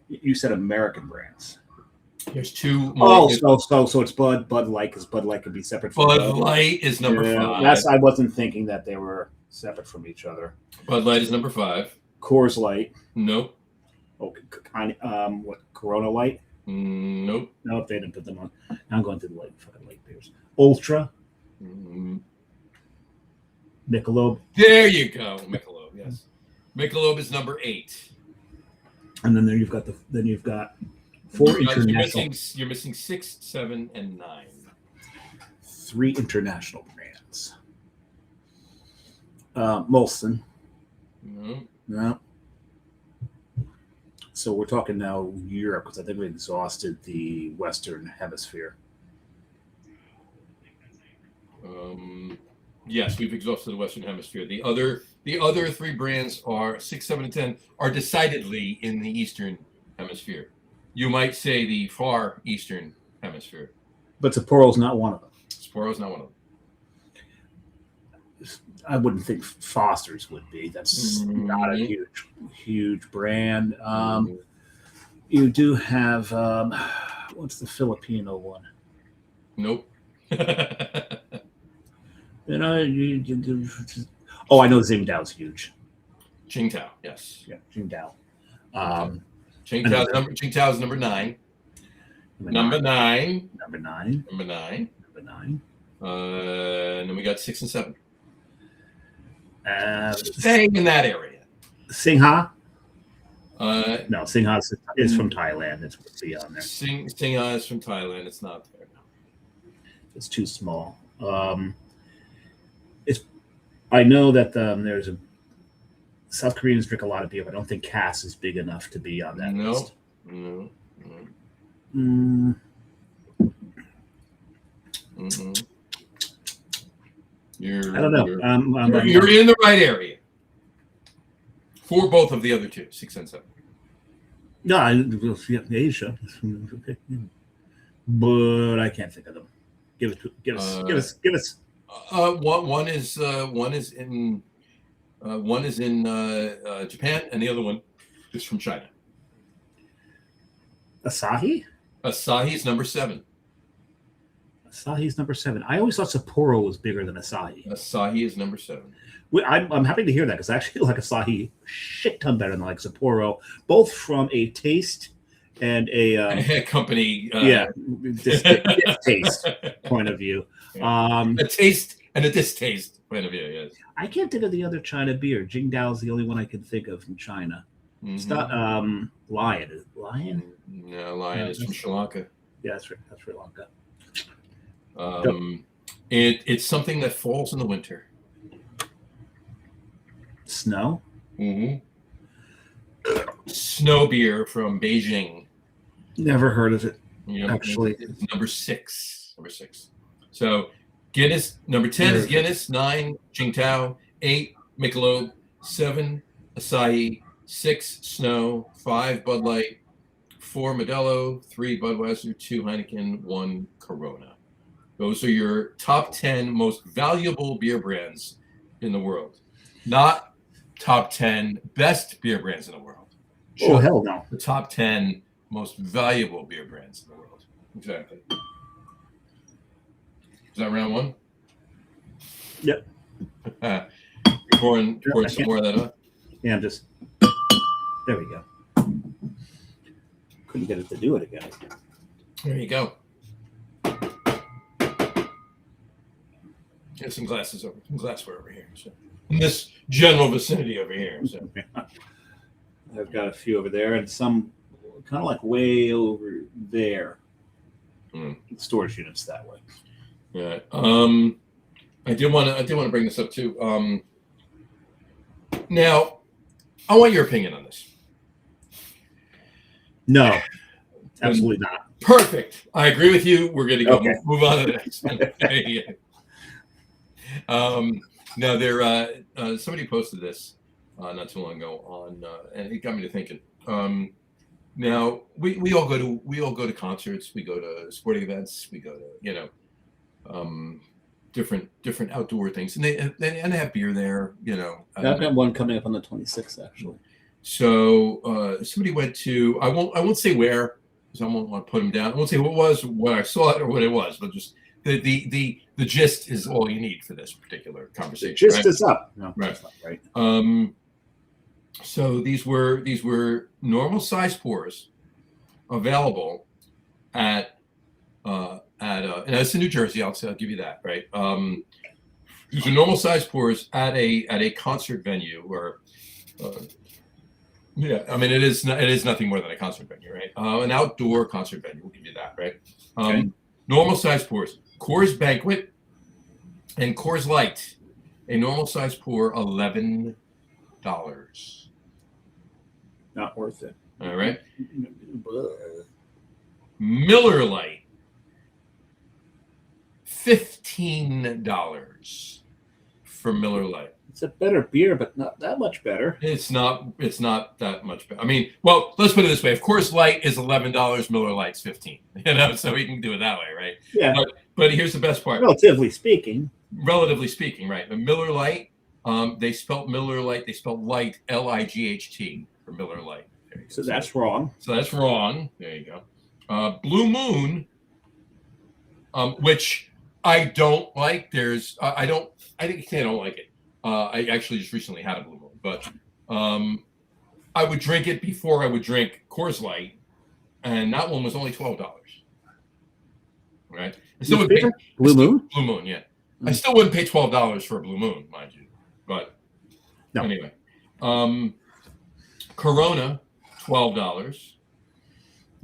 B: You said American brands.
A: There's 2 more.
B: So it's Bud Light, because Bud Light could be separate from
A: Bud Light is number 5.
B: I wasn't thinking that they were separate from each other.
A: Bud Light is number 5.
B: Coors Light.
A: Nope.
B: Okay. What? Corona Light.
A: Nope.
B: Nope. They didn't put them on. Now I'm going to the fucking light beers. Ultra. Michelob.
A: There you go. Michelob. Yes. Michelob is number 8.
B: And then you've got 4 international.
A: You're missing 6, 7, and 9.
B: 3 international brands. Molson. No. So we're talking now Europe, because I think we exhausted the Western Hemisphere.
A: Yes, we've exhausted the Western Hemisphere. The other 3 brands are 6, 7, and 10 are decidedly in the Eastern Hemisphere. You might say the far Eastern Hemisphere.
B: But Sapporo's not one of them.
A: Sapporo's not one of them.
B: I wouldn't think Foster's would be. That's not a huge brand. You do have what's the Filipino one?
A: Nope.
B: I know Tsingtao's huge.
A: Qingdao, yes.
B: Yeah, Qingdao.
A: Qingdao is number 9. Number 9. And then we got 6 and 7. Staying in that area.
B: Singha? No, Singha is from Thailand. It's supposed to be on there.
A: Singha is from Thailand. It's not there.
B: It's too small. I know that there's a South Koreans drink a lot of beer, but I don't think Cass is big enough to be on that list.
A: No.
B: I don't know.
A: You're in the right area for both of the other 2, 6 and 7.
B: No, Asia, but I can't think of them. Give us.
A: One is in Japan, and the other one is from China.
B: Asahi?
A: Asahi's number 7.
B: Asahi's number 7. I always thought Sapporo was bigger than Asahi.
A: Asahi is number 7.
B: I'm happy to hear that, because I actually like Asahi shit ton better than like Sapporo, both from a taste and a
A: company.
B: Taste point of view.
A: A taste and a distaste point of view. Yes.
B: I can't think of the other China beer. Jingdao is the only one I can think of from China. Mm-hmm. It's not Lion. Is it Lion?
A: No, Lion is from Sri Lanka.
B: Yeah, that's right. That's Sri Lanka.
A: It's something that falls in the winter.
B: Snow?
A: Mm-hmm. Snow beer from Beijing.
B: Never heard of it.
A: Actually, it's number 6. So Guinness, number 10 is Guinness, 9 Qingdao, 8 Michelob, 7 Asahi, 6 Snow, 5 Bud Light, 4 Modelo, 3 Budweiser, 2 Heineken, 1 Corona. Those are your top 10 most valuable beer brands in the world. Not top 10 best beer brands in the world.
B: Oh, hell no.
A: The top 10 most valuable beer brands in the world. Exactly. Is that round one?
B: Yep.
A: pouring some more of that up?
B: Yeah, I'm just... There we go. Couldn't get it to do it again.
A: There you go. Get some glassware over here. So. In this general vicinity over here. So.
B: I've got a few over there and some kind of like way over there. Storage units that way.
A: Yeah. I did want to bring this up too. Now, I want your opinion on this.
B: No, absolutely not.
A: Perfect. I agree with you. We're going to go move on to the next. Now, somebody posted this not too long ago on, and it got me to thinking. Now we all go to concerts, we go to sporting events, we go to different outdoor things, and they have beer there.
C: I've got one coming up on the 26th actually.
A: So somebody went to, I won't say where, because I won't want to put them down. I won't say what it was, what I saw it, or what it was, but just the gist is all you need for this particular conversation.
B: The gist is up. No,
A: right.
B: That's not right.
A: So these were normal size pours available at and it's in New Jersey. I'll give you that, right? These are normal size pours at a concert venue, or yeah, I mean it is nothing more than a concert venue, right? An outdoor concert venue. We'll give you that, right?
B: Okay.
A: Normal size pours. Coors Banquet and Coors Light. A normal size pour, $11.
B: Not worth it.
A: All right. Miller Lite, $15 for Miller Lite.
C: It's a better beer, but not that much better.
A: It's not that much better. I mean, well, let's put it this way: if Coors Light is $11, Miller Lite's $15. So we can do it that way, right?
B: Yeah.
A: But here's the best part.
B: Relatively speaking,
A: right? The Miller Lite, they spelled Miller Lite. They spelled light Light for Miller Lite.
B: So that's wrong.
A: So that's wrong. There you go. Blue Moon, which I don't like. I don't like it. I actually just recently had a Blue Moon, but I would drink it before I would drink Coors Light, and that one was only $12. Right? I still would pay,
C: Blue Moon?
A: Blue Moon, yeah. I still wouldn't pay $12 for a Blue Moon, mind you. But
B: no.
A: Anyway, Corona, $12.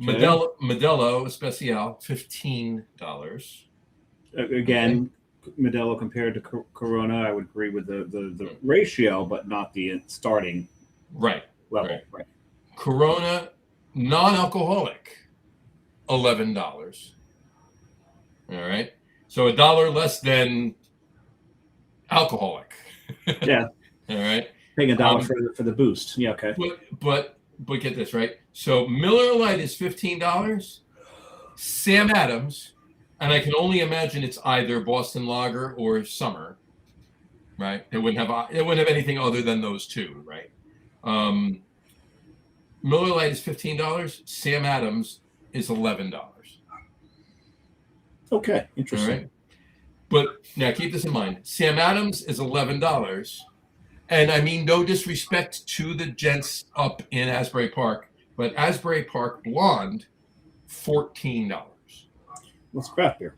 A: Okay. Modelo Especial, $15.
B: Again, okay. Modelo compared to Corona, I would agree with the ratio, but not the starting
A: level.
B: Right.
A: Corona, non-alcoholic, $11. All right. So $1 less than alcoholic.
B: Yeah.
A: All right.
B: Paying $1 for the boost. Yeah. Okay.
A: But get this right. So Miller Lite is $15. Sam Adams, and I can only imagine it's either Boston Lager or Summer, right? It wouldn't have anything other than those two, right? Miller Lite is $15. Sam Adams is $11.
B: Okay, interesting.
A: All right? But now keep this in mind. Sam Adams is $11. And I mean, no disrespect to the gents up in Asbury Park, but Asbury Park Blonde, $14.
B: Well, it's craft beer.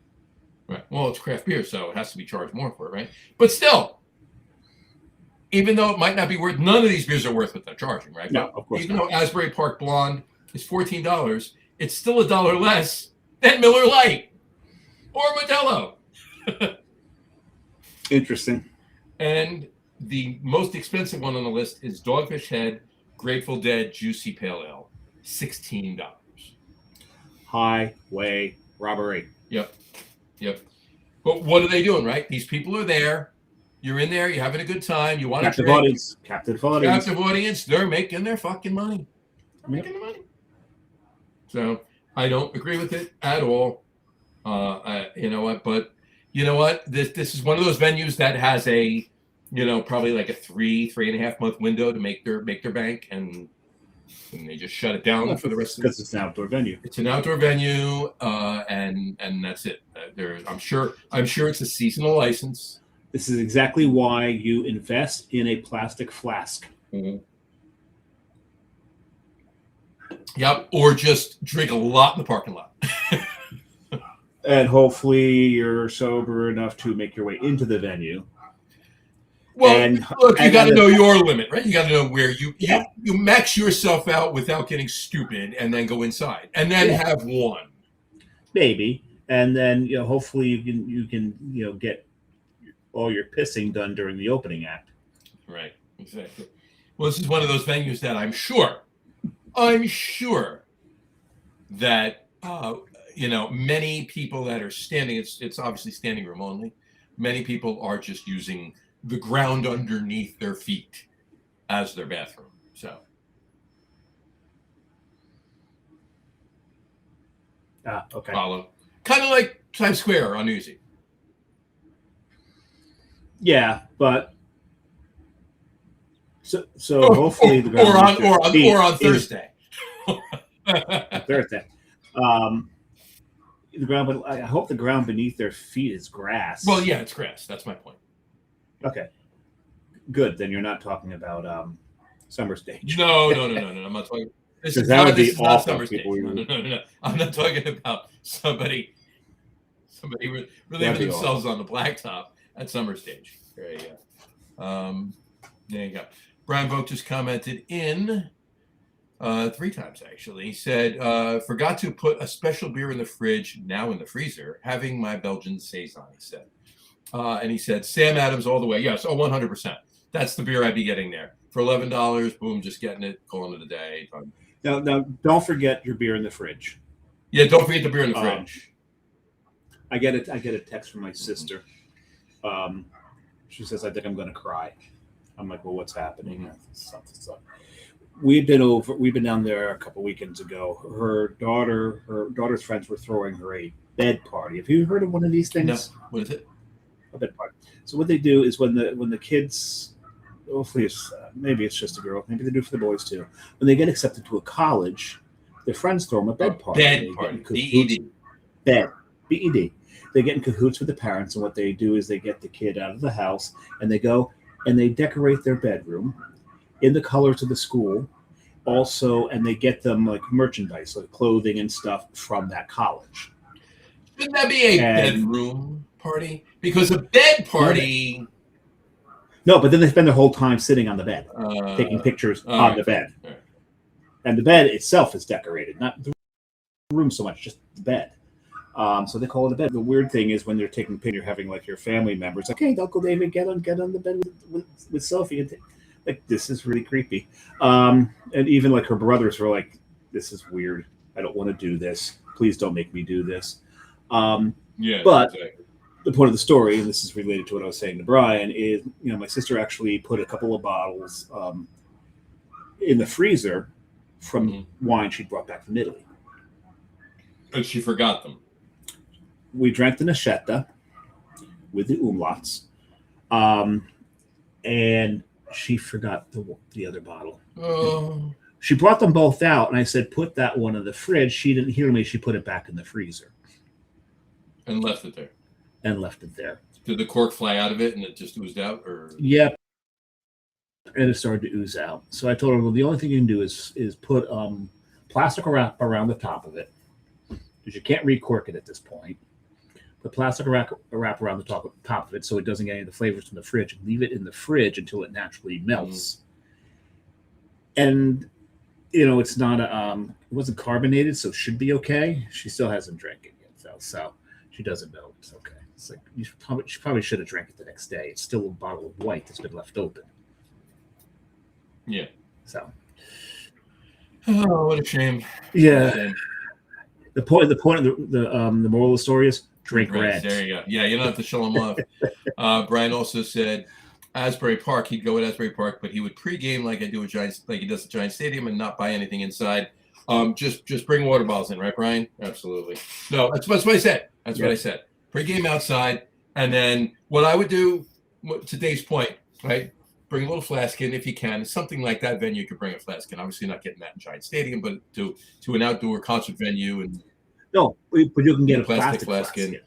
A: Right. Well, it's craft beer, so it has to be charged more for it, right? But still, even though it might not be worth, none of these beers are worth what they're charging, right?
B: No, of course
A: even
B: not.
A: Though Asbury Park Blonde is $14, it's still $1 less than Miller Lite or Modelo.
B: Interesting.
A: And the most expensive one on the list is Dogfish Head Grateful Dead Juicy Pale Ale, $16.
B: Highway robbery.
A: Yep. But what are they doing, right? These people are there. You're in there. You're having a good time. You want to
B: Captive
A: drink.
B: audience. Captive audience.
A: Captive audience. They're making their fucking money. They're making their money. So I don't agree with it at all. You know what? But you know what? This is one of those venues that has a, probably like a 3.5 month window to make their bank, and they just shut it down for the rest of
B: because it's an outdoor venue.
A: It's an outdoor venue, and that's it. I'm sure it's a seasonal license.
B: This is exactly why you invest in a plastic flask.
A: Mm-hmm. Yep, or just drink a lot in the parking lot.
B: And hopefully you're sober enough to make your way into the venue.
A: Well, look, you got to know your limit, right? You got to know where you max yourself out without getting stupid, and then go inside, and then have one.
B: Maybe, and then hopefully you can get all your pissing done during the opening act.
A: Right, exactly. Well, this is one of those venues that I'm sure that many people that are standing. It's obviously standing room only. Many people are just using the ground underneath their feet as their bathroom. So.
B: Okay.
A: Follow. Kind of like Times Square on Newsy.
B: Yeah, but so hopefully the ground
A: or on Thursday.
B: Thursday. The ground, I hope the ground beneath their feet is grass.
A: Well, yeah, it's grass. That's my point.
B: Okay. Good. Then you're not talking about Summer Stage.
A: No. I'm not talking. This is
B: that would be
A: not
B: awful.
A: Summer Stage. No. I'm not talking about somebody relieving themselves on the blacktop at Summer Stage. There you go. There you go. Brian Vogt just commented in 3 times, actually. He said, forgot to put a special beer in the fridge, now in the freezer, having my Belgian Saison, he said. And he said, Sam Adams all the way. Yes, 100%. That's the beer I'd be getting there. For $11, boom, just getting it, calling it a day.
B: Now, don't forget your beer in the fridge.
A: Yeah, don't forget the beer in the fridge.
B: I get a text from my sister. She says, I think I'm going to cry. I'm like, well, what's happening?
A: Mm-hmm.
B: Something's up. We've been down there a couple weekends ago. Her daughter's friends were throwing her a bed party. Have you heard of one of these things?
A: No. What is it?
B: A bed party. So what they do is when the kids, hopefully maybe it's just a girl, maybe they do it for the boys too. When they get accepted to a college, their friends throw them a bed party.
A: Bed party. B-E-D.
B: Bed. B-E-D. They get in cahoots with the parents, and what they do is they get the kid out of the house, and they go and they decorate their bedroom in the colors of the school. Also, and they get them like merchandise, like clothing and stuff from that college.
A: Shouldn't that be a bedroom party? Because a bed party.
B: No, but then they spend their whole time sitting on the bed, taking pictures on the bed. Right. And the bed itself is decorated, not the room so much, just the bed. So they call it a bed. The weird thing is when they're taking pictures, having like your family members, like, hey, Uncle David, get on the bed with Sophie. And like, this is really creepy. And even like her brothers were like, this is weird. I don't want to do this. Please don't make me do this. But exactly. The point of the story, and this is related to what I was saying to Brian, is my sister actually put a couple of bottles in the freezer from wine she brought back from Italy.
A: And she forgot them.
B: We drank the Nascetta with the umlauts, and she forgot the other bottle.
A: Oh.
B: She brought them both out, and I said, put that one in the fridge. She didn't hear me. She put it back in the freezer.
A: And left it there. Did the cork fly out of it and it just oozed out? Or
B: Yep. And it started to ooze out. So I told her, well, the only thing you can do is put plastic wrap around the top of it, because you can't recork it at this point. Put plastic wrap around the top of it so it doesn't get any of the flavors from the fridge. And leave it in the fridge until it naturally melts. And it's not it wasn't carbonated, so it should be okay. She still hasn't drank it yet, though, so she doesn't know it's okay. It's like she probably should have drank it the next day. It's still a bottle of white that's been left open.
A: Yeah.
B: So.
A: Oh, what a shame.
B: Yeah. The point of the moral of the story is Drink Reds.
A: There you go. Yeah, you don't have to show them off. Brian also said Asbury Park. He'd go at Asbury Park, but he would pregame like he does at Giant Stadium, and not buy anything inside. Just bring water bottles in, right, Brian? Absolutely. No, that's what I said. That's what I said. Pregame outside, and then what I would do, to Dave's point, right? Bring a little flask in if you can. Something like that venue, you could bring a flask in. Obviously, not getting that in Giant Stadium, but to an outdoor concert venue and.
B: No, but you can get a
A: plastic flask in.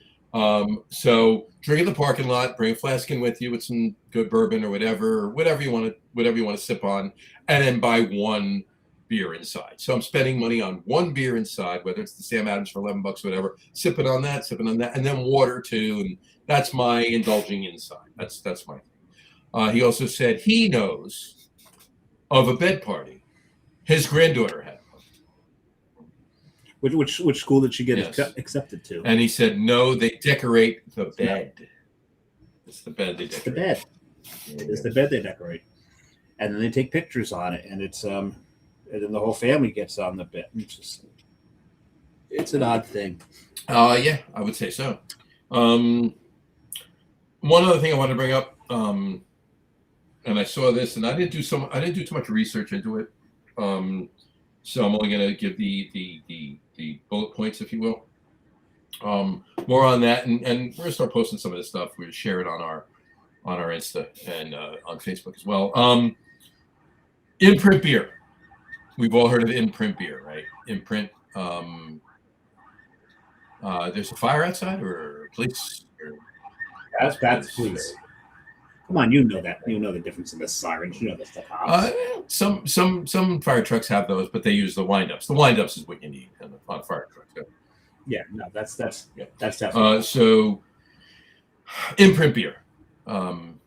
A: So drink in the parking lot, bring a flask in with you with some good bourbon or whatever you want to sip on, and then buy one beer inside. So I'm spending money on one beer inside, whether it's the Sam Adams for $11, whatever, sipping on that, and then water too. And that's my indulging inside. That's my thing. He also said he knows of a bed party his granddaughter had.
B: Which school did she get accepted to?
A: And he said, no, they decorate the bed. It's the bed they decorate.
B: It's the bed. It's the bed they decorate. And then they take pictures on it, and it's and then the whole family gets on the bed. It's an odd thing.
A: Yeah, I would say so. One other thing I want to bring up, and I saw this, and I didn't do too much research into it. So I'm only going to give the bullet points, if you will. More on that, and we're going to start posting some of this stuff. We're going to share it on our Insta and on Facebook as well. Imprint beer. We've all heard of Imprint beer, right? Imprint. There's a fire outside, or police?
B: That's police. Come on, you know that. You know the difference in the sirens. You know the stuff.
A: Some fire trucks have those, but they use the windups. The windups is what you need on fire trucks.
B: Yeah, no, that's definitely.
A: So, Imprint beer, in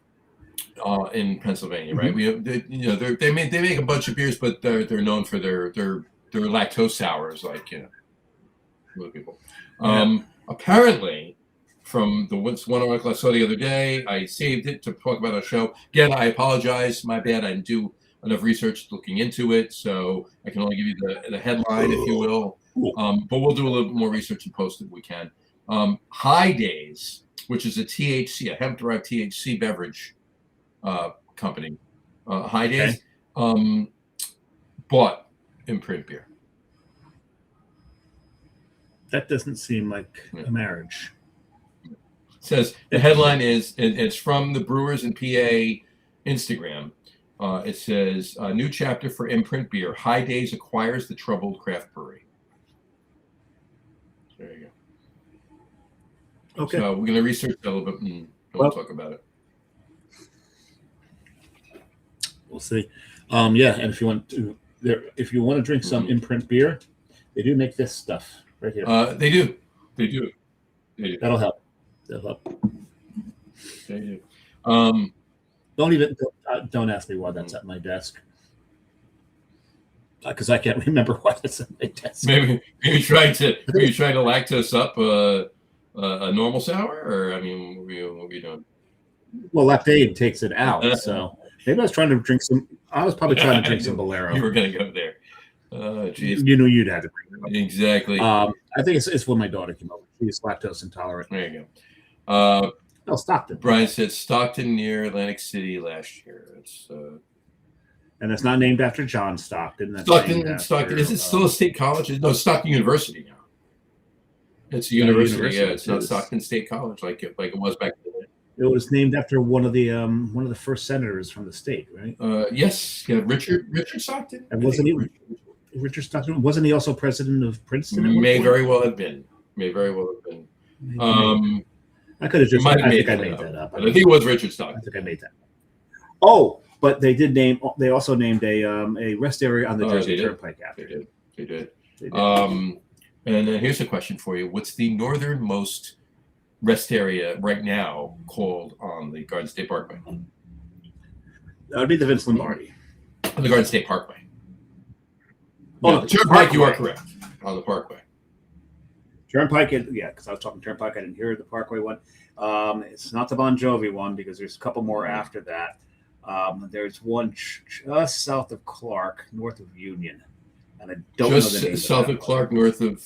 A: Pennsylvania, right? We have, they make a bunch of beers, but they're known for their lactose sours, like other people. Apparently. From the one article I saw the other day, I saved it to talk about our show. Again, I apologize. My bad. I didn't do enough research looking into it, so I can only give you the headline, if you will. But we'll do a little bit more research and post it if we can. High Days, which is a hemp-derived THC beverage company. High Days bought Imprint beer.
B: That doesn't seem like a marriage.
A: Says the headline is, it's from the Brewers and PA Instagram. It says, a new chapter for Imprint beer. High Days acquires the troubled craft brewery. There you go. Okay. So we're going to research that a little bit and we'll talk about it.
B: We'll see. And if you want to drink some Imprint beer, they do make this stuff right here.
A: They do.
B: That'll help.
A: They do.
B: Don't ask me why that's at my desk, because I can't remember why that's at my desk.
A: Maybe trying to lactose up a normal sour, or I mean, what are you doing?
B: Well, Lactaid takes it out, so maybe I was trying to drink some. I was probably trying to drink some Bolero.
A: You were going to go there. Geez.
B: You knew you'd have to bring it up.
A: Exactly.
B: I think it's when my daughter came over. She's lactose intolerant.
A: There you go.
B: No, Stockton.
A: Brian said Stockton near Atlantic City last year. It's
B: and it's not named after John Stockton. That's
A: Stockton. Is it still a state college? No, Stockton University now. It's a university. Yeah, it's not Stockton State College like it was back then.
B: It was named after one of the first senators from the state, right?
A: Yes, yeah, Richard Stockton.
B: And wasn't he Richard Stockton? Wasn't he also president of Princeton?
A: May very well have been.
B: I could have just. I think I made that up.
A: I think it was Richard Stockton.
B: I think I made that. Oh, but they did name. They also named a rest area on the Jersey Turnpike after.
A: They did. And then here's a question for you: what's the northernmost rest area right now called on the Garden State Parkway?
B: That would be the Vince Lombardi.
A: On the Garden State Parkway.
B: Oh,
A: the Turnpike. You are correct. On the Parkway.
B: Turnpike, because I was talking Turnpike. I didn't hear the Parkway one. It's not the Bon Jovi one because there's a couple more after that. There's one just south of Clark, north of Union, and I don't know the name.
A: Just south of Clark, north of.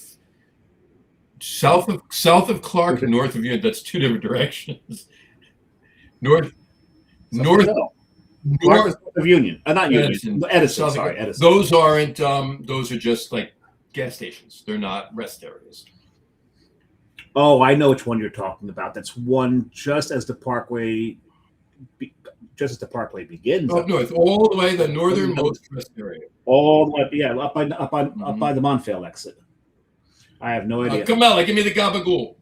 A: south of Clark, north of Union. That's two different directions. North north
B: Clark is north of Union. Not Union. Edison.
A: South
B: Sorry, Edison.
A: Those aren't. Those are just like gas stations. They're not rest areas.
B: Oh, I know which one you're talking about. That's one just as the Parkway begins.
A: Up north, all the way the northernmost rest area.
B: All the way, yeah, up by the Montvale exit. I have no idea.
A: Kamala, give me the gabagool.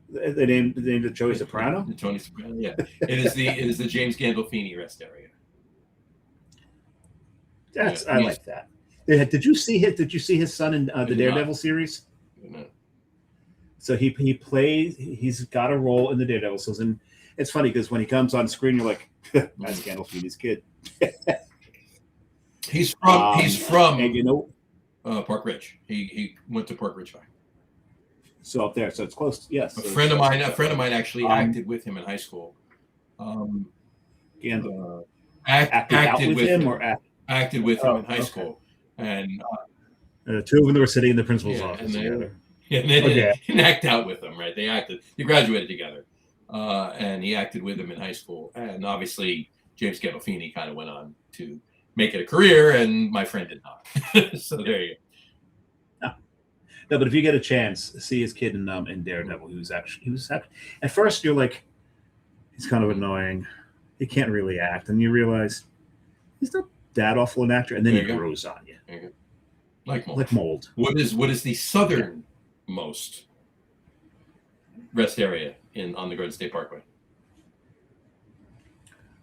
B: The name of Joey Soprano.
A: Tony Soprano. Yeah, it is the James Gandolfini rest area.
B: I like that. Did you see his son in the Daredevil series?
A: No.
B: So he plays. He's got a role in the Daredevil. So it's funny because when he comes on screen, you're like, "That's Gandolfini's kid."
A: He's from
B: and
A: Park Ridge. He went to Park Ridge High.
B: So up there, so it's close. Yes,
A: A friend of mine actually acted with him in high school.
B: Acted with him
A: in high school, and
B: two of them were sitting in the principal's office together.
A: And they didn't act out with him, right? They acted. They graduated together, and he acted with him in high school. And obviously, James Gandolfini kind of went on to make it a career, and my friend did not. So there you go.
B: No, but if you get a chance, see his kid in Daredevil. He was at first you're like, he's kind of annoying. He can't really act, and you realize he's not that awful an actor, and then he grows on you.
A: Like mold.
B: Like mold.
A: What is the southernmost rest area on the Garden State Parkway?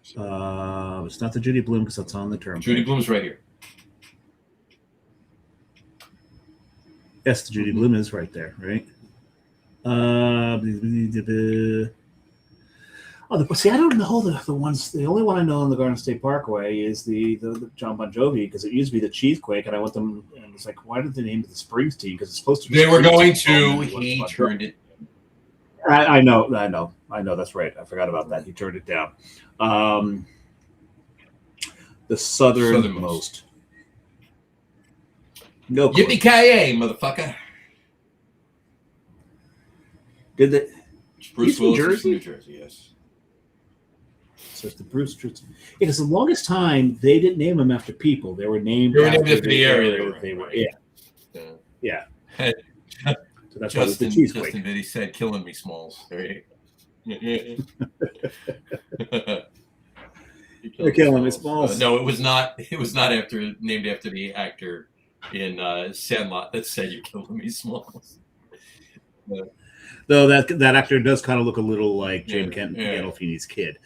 B: It's not the Judy Blume because that's on the term.
A: Judy Blume's right here.
B: Yes, the Judy Blume is right there, right? See, I don't know the ones. The only one I know on the Garden State Parkway is the John Bon Jovi, because it used to be the Cheesequake, and I went them, and it's like, why did they name it the Springsteen? Because it's supposed to be.
A: They were going to. He turned it.
B: I know. That's right. I forgot about that. He turned it down. The southernmost. No.
A: Yippee-ki-yay, motherfucker!
B: Did they?
A: Bruce Willis
B: Jersey?
A: is from New Jersey, yes.
B: So it's the Bruce. Because the longest time they didn't name them after people; they were named
A: after the area
B: they were.
A: Right.
B: Yeah.
A: So
B: that's
A: Justin,
B: why it's the
A: Justin Vitti said, "Killing me, Smalls." Right?
B: They're killing me, Smalls.
A: No, it was not. It was not named after the actor in Sandlot that said, "You're killing me, Smalls."
B: Though that actor does kind of look a little like James Gandolfini's kid.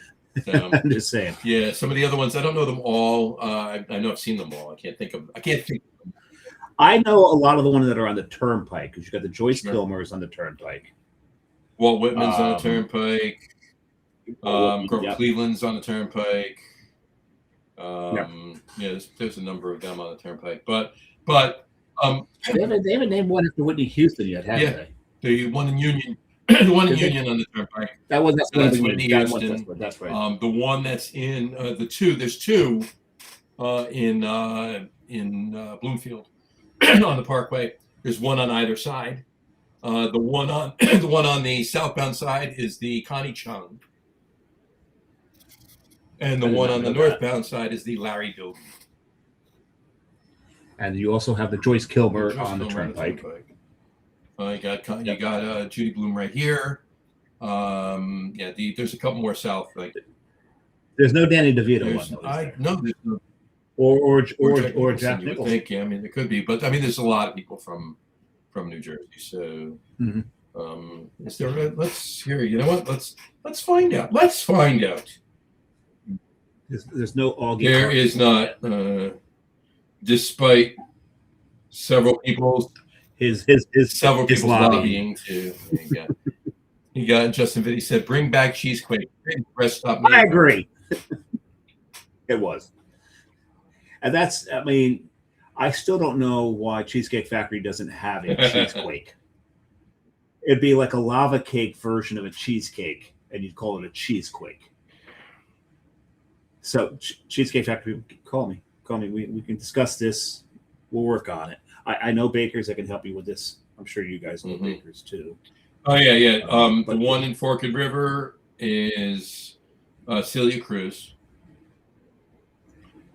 B: I'm just saying.
A: Yeah, some of the other ones I don't know them all. I know I've seen them all. I can't think.
B: I know a lot of the ones that are on the Turnpike, because you got the Joyce Kilmers on the Turnpike.
A: Walt Whitman's on the Turnpike. Grover Cleveland's on the Turnpike. There's a number of them on the Turnpike, but
B: they haven't named one after Whitney Houston yet, have they?
A: The one in Union, the one in Union on the Turnpike.
B: That's
A: Whitney Houston.
B: That's right.
A: The one that's in there's two in Bloomfield on the Parkway. There's one on either side. The one on the southbound side is the Connie Chung, and the one on the northbound side is the Larry Dilton.
B: And you also have the Joyce Kilmer on the Turnpike.
A: You got Judy Blume right here. There's a couple more south. Like
B: there's no Danny DeVito
A: there's no.
B: Or Jack Nicholson.
A: Think, yeah, I mean, it could be, but I mean, there's a lot of people from New Jersey. So, is there? Let's hear. You know what? Let's find out. Let's find out.
B: There's no Augie.
A: There is not, despite several people's lobbying to. You got Justin Vitti said, "Bring back Cheesequake." Rest stop.
B: I agree. It was. And that's, I mean, I still don't know why Cheesecake Factory doesn't have a cheesequake. It'd be like a lava cake version of a cheesecake, and you'd call it a cheesequake. So, Cheesecake Factory, call me. We can discuss this. We'll work on it. I know bakers that can help you with this. I'm sure you guys know bakers too.
A: Oh yeah.
B: But
A: the one in Forked River is Celia Cruz.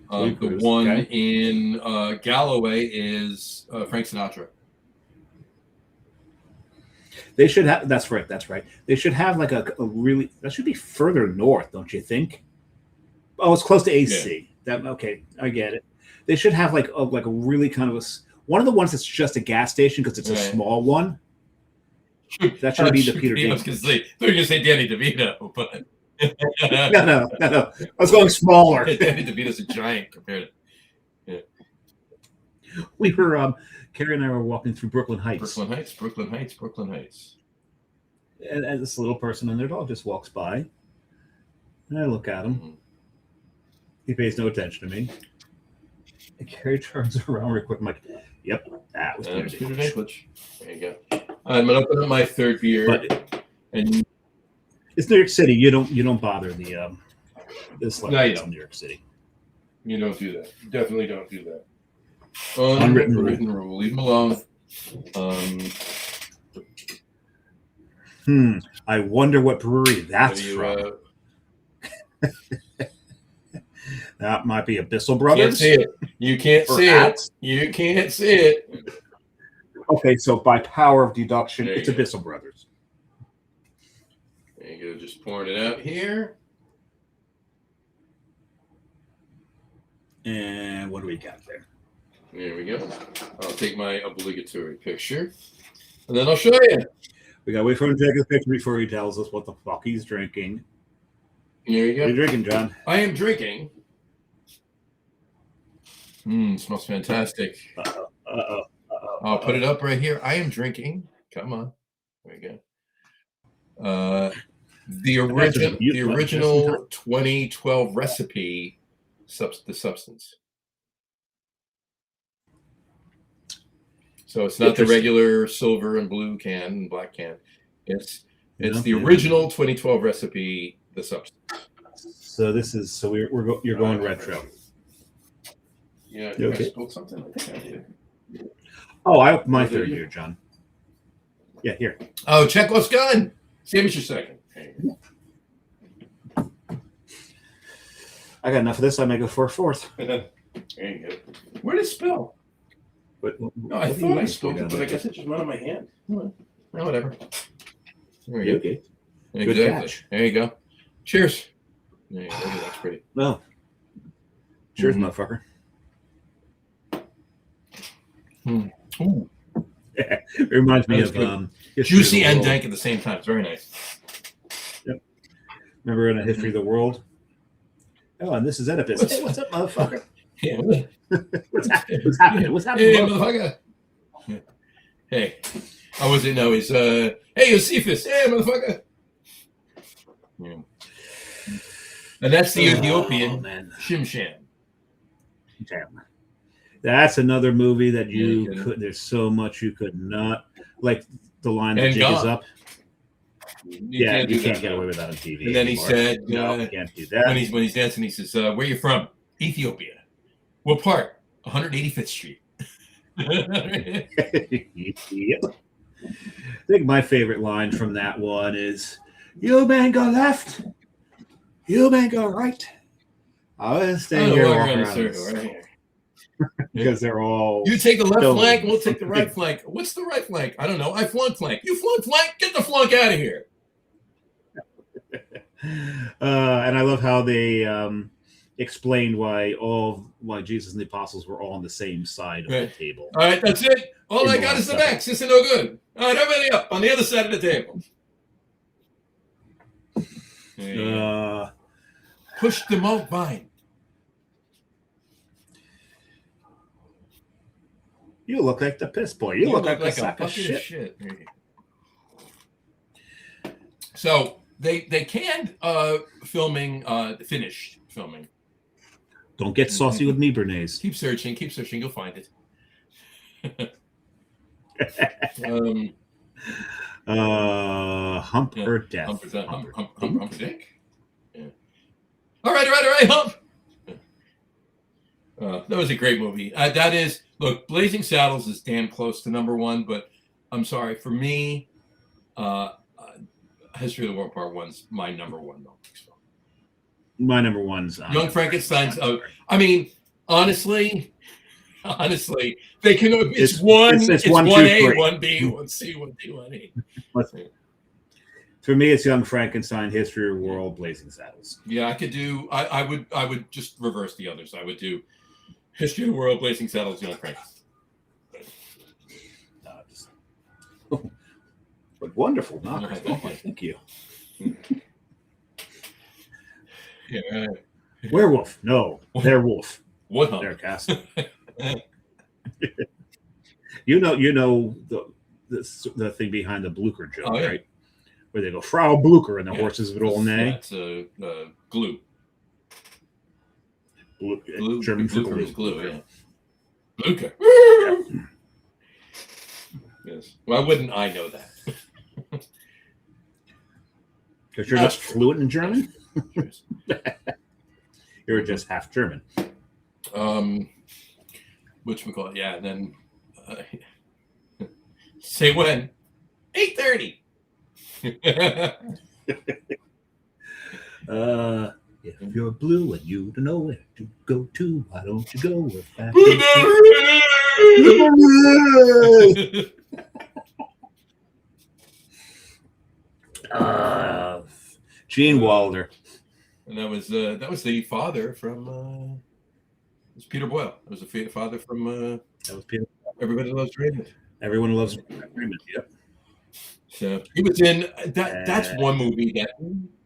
A: The one in Galloway is Frank Sinatra.
B: They should have. That's right. That's right. They should have like a really. That should be further north, don't you think? Oh, it's close to AC. Yeah. That okay? I get it. They should have like a really kind of one of the ones that's just a gas station because it's a small one. That should be the Peter Dinklage.
A: They're going to say Danny DeVito, but
B: no. I was going smaller.
A: Danny DeVito's a giant compared to.
B: Yeah. We were Carrie and I were walking through Brooklyn Heights.
A: Brooklyn Heights.
B: And this little person and their dog just walks by. And I look at him. Mm-hmm. He pays no attention to me. And Carrie turns around real quick. I'm like, yep, that was Peter
A: Dinklage. There you go. I'm going to open up my third beer. And
B: it's New York City. You don't bother the celebrities in New York City.
A: You don't do that. You definitely don't do that. Unwritten rule. Leave them alone.
B: I wonder what brewery that's from. That might be a Bissell Brothers.
A: You can't see it. You can't see it.
B: Okay, so by power of deduction, it's a Bissell Brothers.
A: There you go. Just pouring it out here.
B: And what do we got there?
A: There we go. I'll take my obligatory picture, and then I'll show you.
B: We got to wait for him to take a picture before he tells us what the fuck he's drinking.
A: There you go.
B: What are you drinking, John?
A: I am drinking. Smells fantastic. I'll put it up right here. I am drinking. Come on. There you go. The original 2012 recipe, the substance. So it's not the regular silver and blue can and black can. It's the original 2012 recipe, the substance.
B: So this is you're going retro.
A: Yeah, I think I spilled something. I think I did.
B: Oh, I opened my third beer, John. Yeah, here.
A: Oh, check what's gone. Save us your second.
B: I got enough of this. I may go for a fourth.
A: There you go. Where did it spill? No, I thought I spilled it, but I guess it just went on my hand. No, whatever. There we go.
B: Okay.
A: Exactly. There you go. Cheers. There you go. That's pretty.
B: Well, cheers, motherfucker.
A: Ooh.
B: Yeah, it reminds me of
A: juicy and dank at the same time. It's very nice.
B: Yep. Remember in a History of the World? Oh, and this is Oedipus. Hey, what's up, motherfucker?
A: Yeah.
B: What's happening? What's happening?
A: Hey, motherfucker. Hey. I wasn't know. He's hey, Josephus. Hey, motherfucker. Yeah. And that's the Ethiopian Shimsham.
B: Damn. That's another movie that you could. There's so much you could not like. The line that jig is up. You can't get away with that on TV.
A: And then he said,
B: "No, you can't do that."
A: When he's dancing, he says, "Where are you from? Ethiopia. What part? 185th Street."
B: Yep. I think my favorite line from that one is, "You man go left, you man go right. I will stay here around the circle right here." Because they're all.
A: You take the left flank, we'll take the right flank. What's the right flank? I don't know. I flunk flank. You flunk flank? Get the flunk out of here.
B: And I love how they explained why Jesus and the apostles were all on the same side of the table.
A: All right, that's it. All I got is the X. This is no good. All right, everybody up on the other side of the table. Push the malt vine.
B: You look like the piss boy. You look like a sack of shit.
A: So they canned filming, finished filming.
B: Don't get saucy with me, Bernays.
A: Keep searching, you'll find it.
B: Hump or death?
A: Hump dick? Yeah. All right, Hump. That was a great movie. Look, Blazing Saddles is damn close to number one, but I'm sorry. For me, History of the World Part One's my number one Mel Brooks film.
B: My number one's
A: Young Frankenstein's. I mean, honestly, they can. It's one. It's one A, one B, one C, one D, one E.
B: For me, it's Young Frankenstein, History of the World, Blazing Saddles.
A: Yeah, I could do. I would just reverse the others. I would do History of the World, Blazing Saddles, Young Frankenstein.
B: But wonderful knockers. Thank you.
A: Yeah.
B: Werewolf? No, they're wolf.
A: What?
B: They're castle. you know the thing behind the Blucher joke, right? Where they go Frau Blucher and the horses would all neigh.
A: That's glue.
B: German for
A: Blucher is glue. Yeah. Blucher. Yes. Why wouldn't I know that?
B: Because you're not fluent in German. You're just half German.
A: Which we call it, yeah. And then say when 8:30.
B: If you're blue and you don't know where to go to, why don't you go with that? Gene Wilder.
A: And that was the father from it was Peter Boyle. It was the father from
B: that was Peter.
A: Everybody Loves Raymond.
B: Everyone Loves Raymond. Yep.
A: So he was in that. That's one movie that.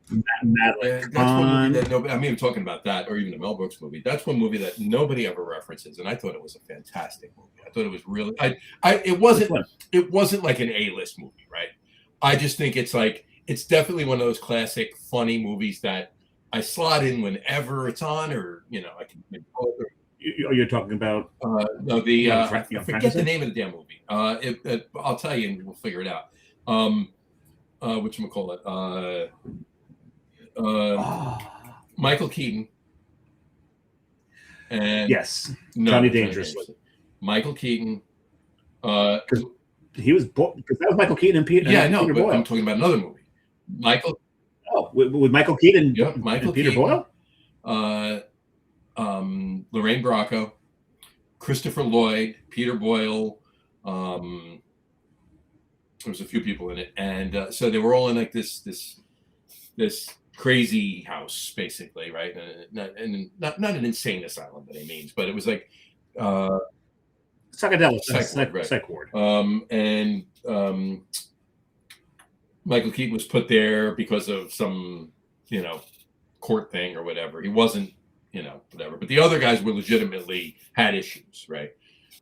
A: That's one movie that nobody. I'm even talking about that, or even the Mel Brooks movie. That's one movie that nobody ever references, and I thought it was a fantastic movie. I thought it was really. It wasn't like an A-list movie, right? I just think it's definitely one of those classic funny movies that I slot in whenever it's on, or I can.
B: You're talking about
A: no, I forget the name of the damn movie. I'll tell you, and we'll figure it out. Whatchamacallit? Michael Keaton. And
B: yes, Johnny Dangerously.
A: Michael Keaton.
B: Because he was because that was Michael Keaton and Peter.
A: Yeah, no,
B: Peter
A: but
B: Boyle.
A: I'm talking about another movie. Michael.
B: Oh, with Michael Keaton.
A: Yep, Michael
B: and Peter
A: Keaton,
B: Boyle.
A: Lorraine Bracco, Christopher Lloyd, Peter Boyle. There was a few people in it, and so they were all in like this crazy house, basically, right? Not an insane asylum by any means, but it was like
B: psychedelic
A: psych
B: ward.
A: And Michael Keaton was put there because of some court thing or whatever. He wasn't whatever, but the other guys were legitimately had issues, right?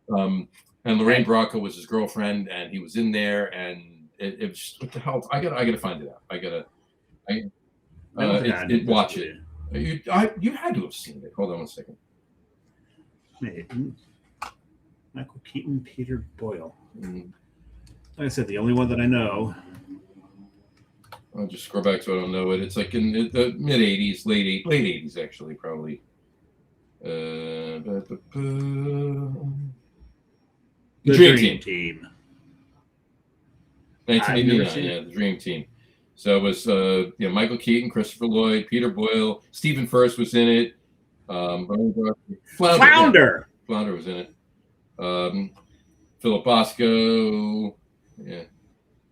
A: And Lorraine Bracco was his girlfriend, and he was in there, and it was what the hell? I gotta find it out. Watch it. You had to have seen it. Hold on one second.
B: Michael Keaton, Peter Boyle. Like I said, the only one that I know.
A: I'll just scroll back so I don't know it. It's like in the mid '80s, late '80s, actually, probably. The Dream Team. 1989, yeah, the Dream Team. So it was Michael Keaton, Christopher Lloyd, Peter Boyle, Stephen Furst was in it.
B: Flounder.
A: Yeah. Flounder was in it. Philip Bosco. Yeah.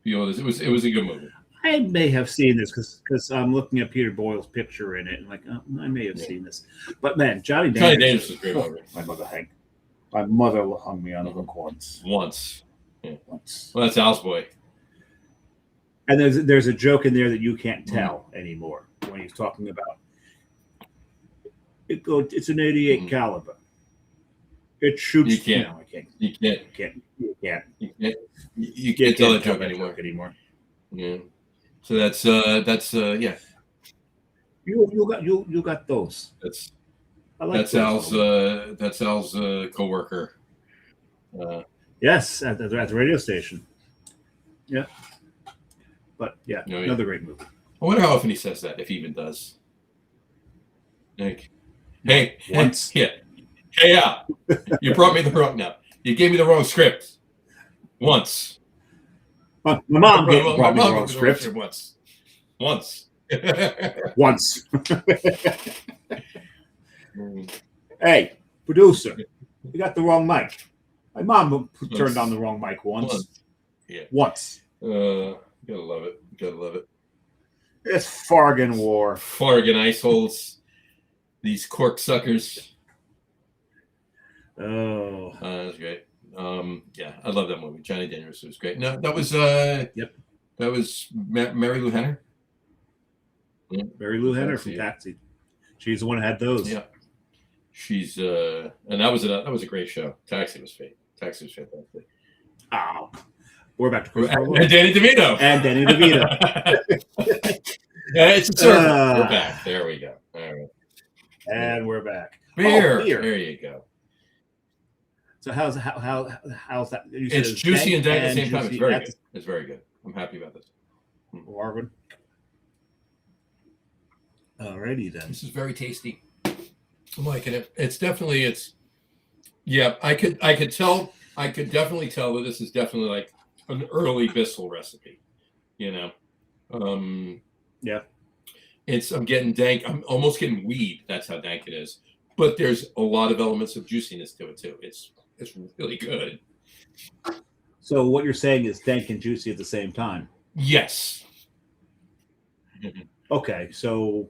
A: It was a good movie.
B: I may have seen this because I'm looking at Peter Boyle's picture in it, and I may have seen this. But man, Johnny Dangerous
A: was great movie.
B: My mother hung me on a hook once.
A: Yeah.
B: Once.
A: Well, that's Al's boy.
B: And there's a joke in there that you can't tell anymore when he's talking about it. It's an 88 caliber. It shoots.
A: You can't.
B: No, I can't.
A: You can't.
B: You can't.
A: You can't tell that joke anymore. Yeah. So that's yeah.
B: You got those.
A: That's Al's coworker.
B: Yes, at the radio station. Yeah. But yeah, another great movie.
A: I wonder how often he says that, if he even does. Like, hey,
B: once.
A: Yeah. Hey, Al, you brought me the wrong. No, You gave me the wrong script once.
B: My mom
A: My
B: brought me the
A: mom
B: wrong
A: gave me
B: script
A: once.
B: once. Hey, producer, you got the wrong mic. My mom turned on the wrong mic once.
A: Yeah.
B: Once.
A: Gotta love it. Gotta love it.
B: It's Fargan War.
A: Fargan ice holes. These cork suckers.
B: Oh.
A: That's great. Yeah, I love that movie. Johnny Daniels was great. No, that was
B: Yep.
A: That was Mary Lou Henner.
B: Mary Lou Henner from Taxi. She's the one who had those.
A: Yeah. She's and that was a great show. Taxi was fantastic.
B: Oh. We're back to
A: And Danny DeVito. It's a server. We're back. There we go. All right.
B: And we're back.
A: Beer.
B: Oh, beer.
A: There you go.
B: So how's that? You said
A: It's juicy and dank at the same time. It's very
B: juicy
A: good. It's very good. I'm happy about this.
B: Marvin. Alrighty then.
A: This is very tasty. I'm liking it. It's definitely yeah, I could definitely tell that this is definitely like an early Bissell recipe, you know.
B: Yeah.
A: I'm getting dank. I'm almost getting weed. That's how dank it is. But there's a lot of elements of juiciness to it too. It's really good.
B: So what you're saying is dank and juicy at the same time.
A: Yes.
B: Okay, so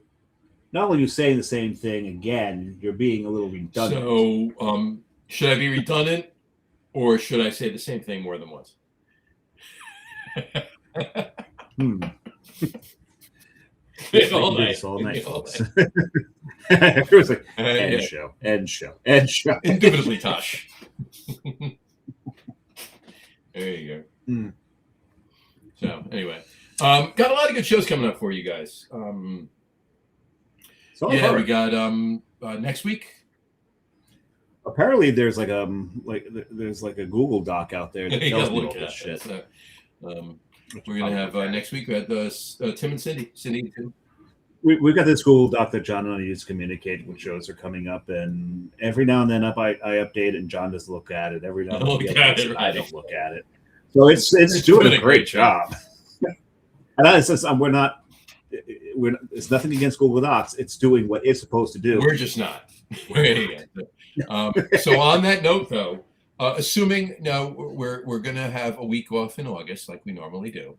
B: not only are you saying the same thing again, you're being a little redundant.
A: So should I be redundant or should I say the same thing more than once? All night.
B: It was like end show.
A: Indubitably, Tosh. There you go. So anyway, got a lot of good shows coming up for you guys. We got next week.
B: Apparently, there's like a Google Doc out there that tells me all this shit.
A: So, we're gonna have next week. We had Tim and Cindy. Too.
B: We've got this Google Doc that John and I use to communicate when shows are coming up, and every now and then I update it, and John doesn't look at it. Every now and then I don't look at it. So it's doing a great job. And it's nothing against Google Docs. It's doing what it's supposed to do.
A: We're just not. So on that note, though, assuming now we're gonna have a week off in August like we normally do.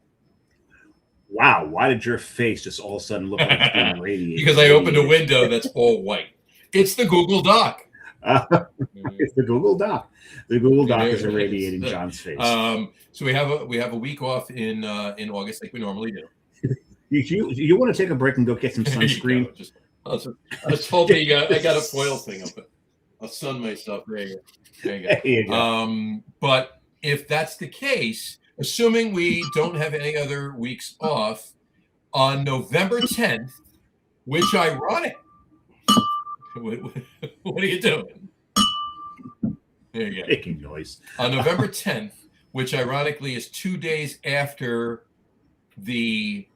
B: Wow, why did your face just all of a sudden look like it's being radiated?
A: Because I opened a window that's all white. It's the Google Doc.
B: It's the Google Doc. The Google Doc is irradiating John's face.
A: So we have a week off in August like we normally do.
B: You want to take a break and go get some sunscreen?
A: I was hoping I got a foil thing up. I'll sun myself. There you go. But if that's the case, assuming we don't have any other weeks off, on November 10th, which ironic. What are you doing? There you go.
B: Making noise.
A: On November 10th, which ironically is 2 days after the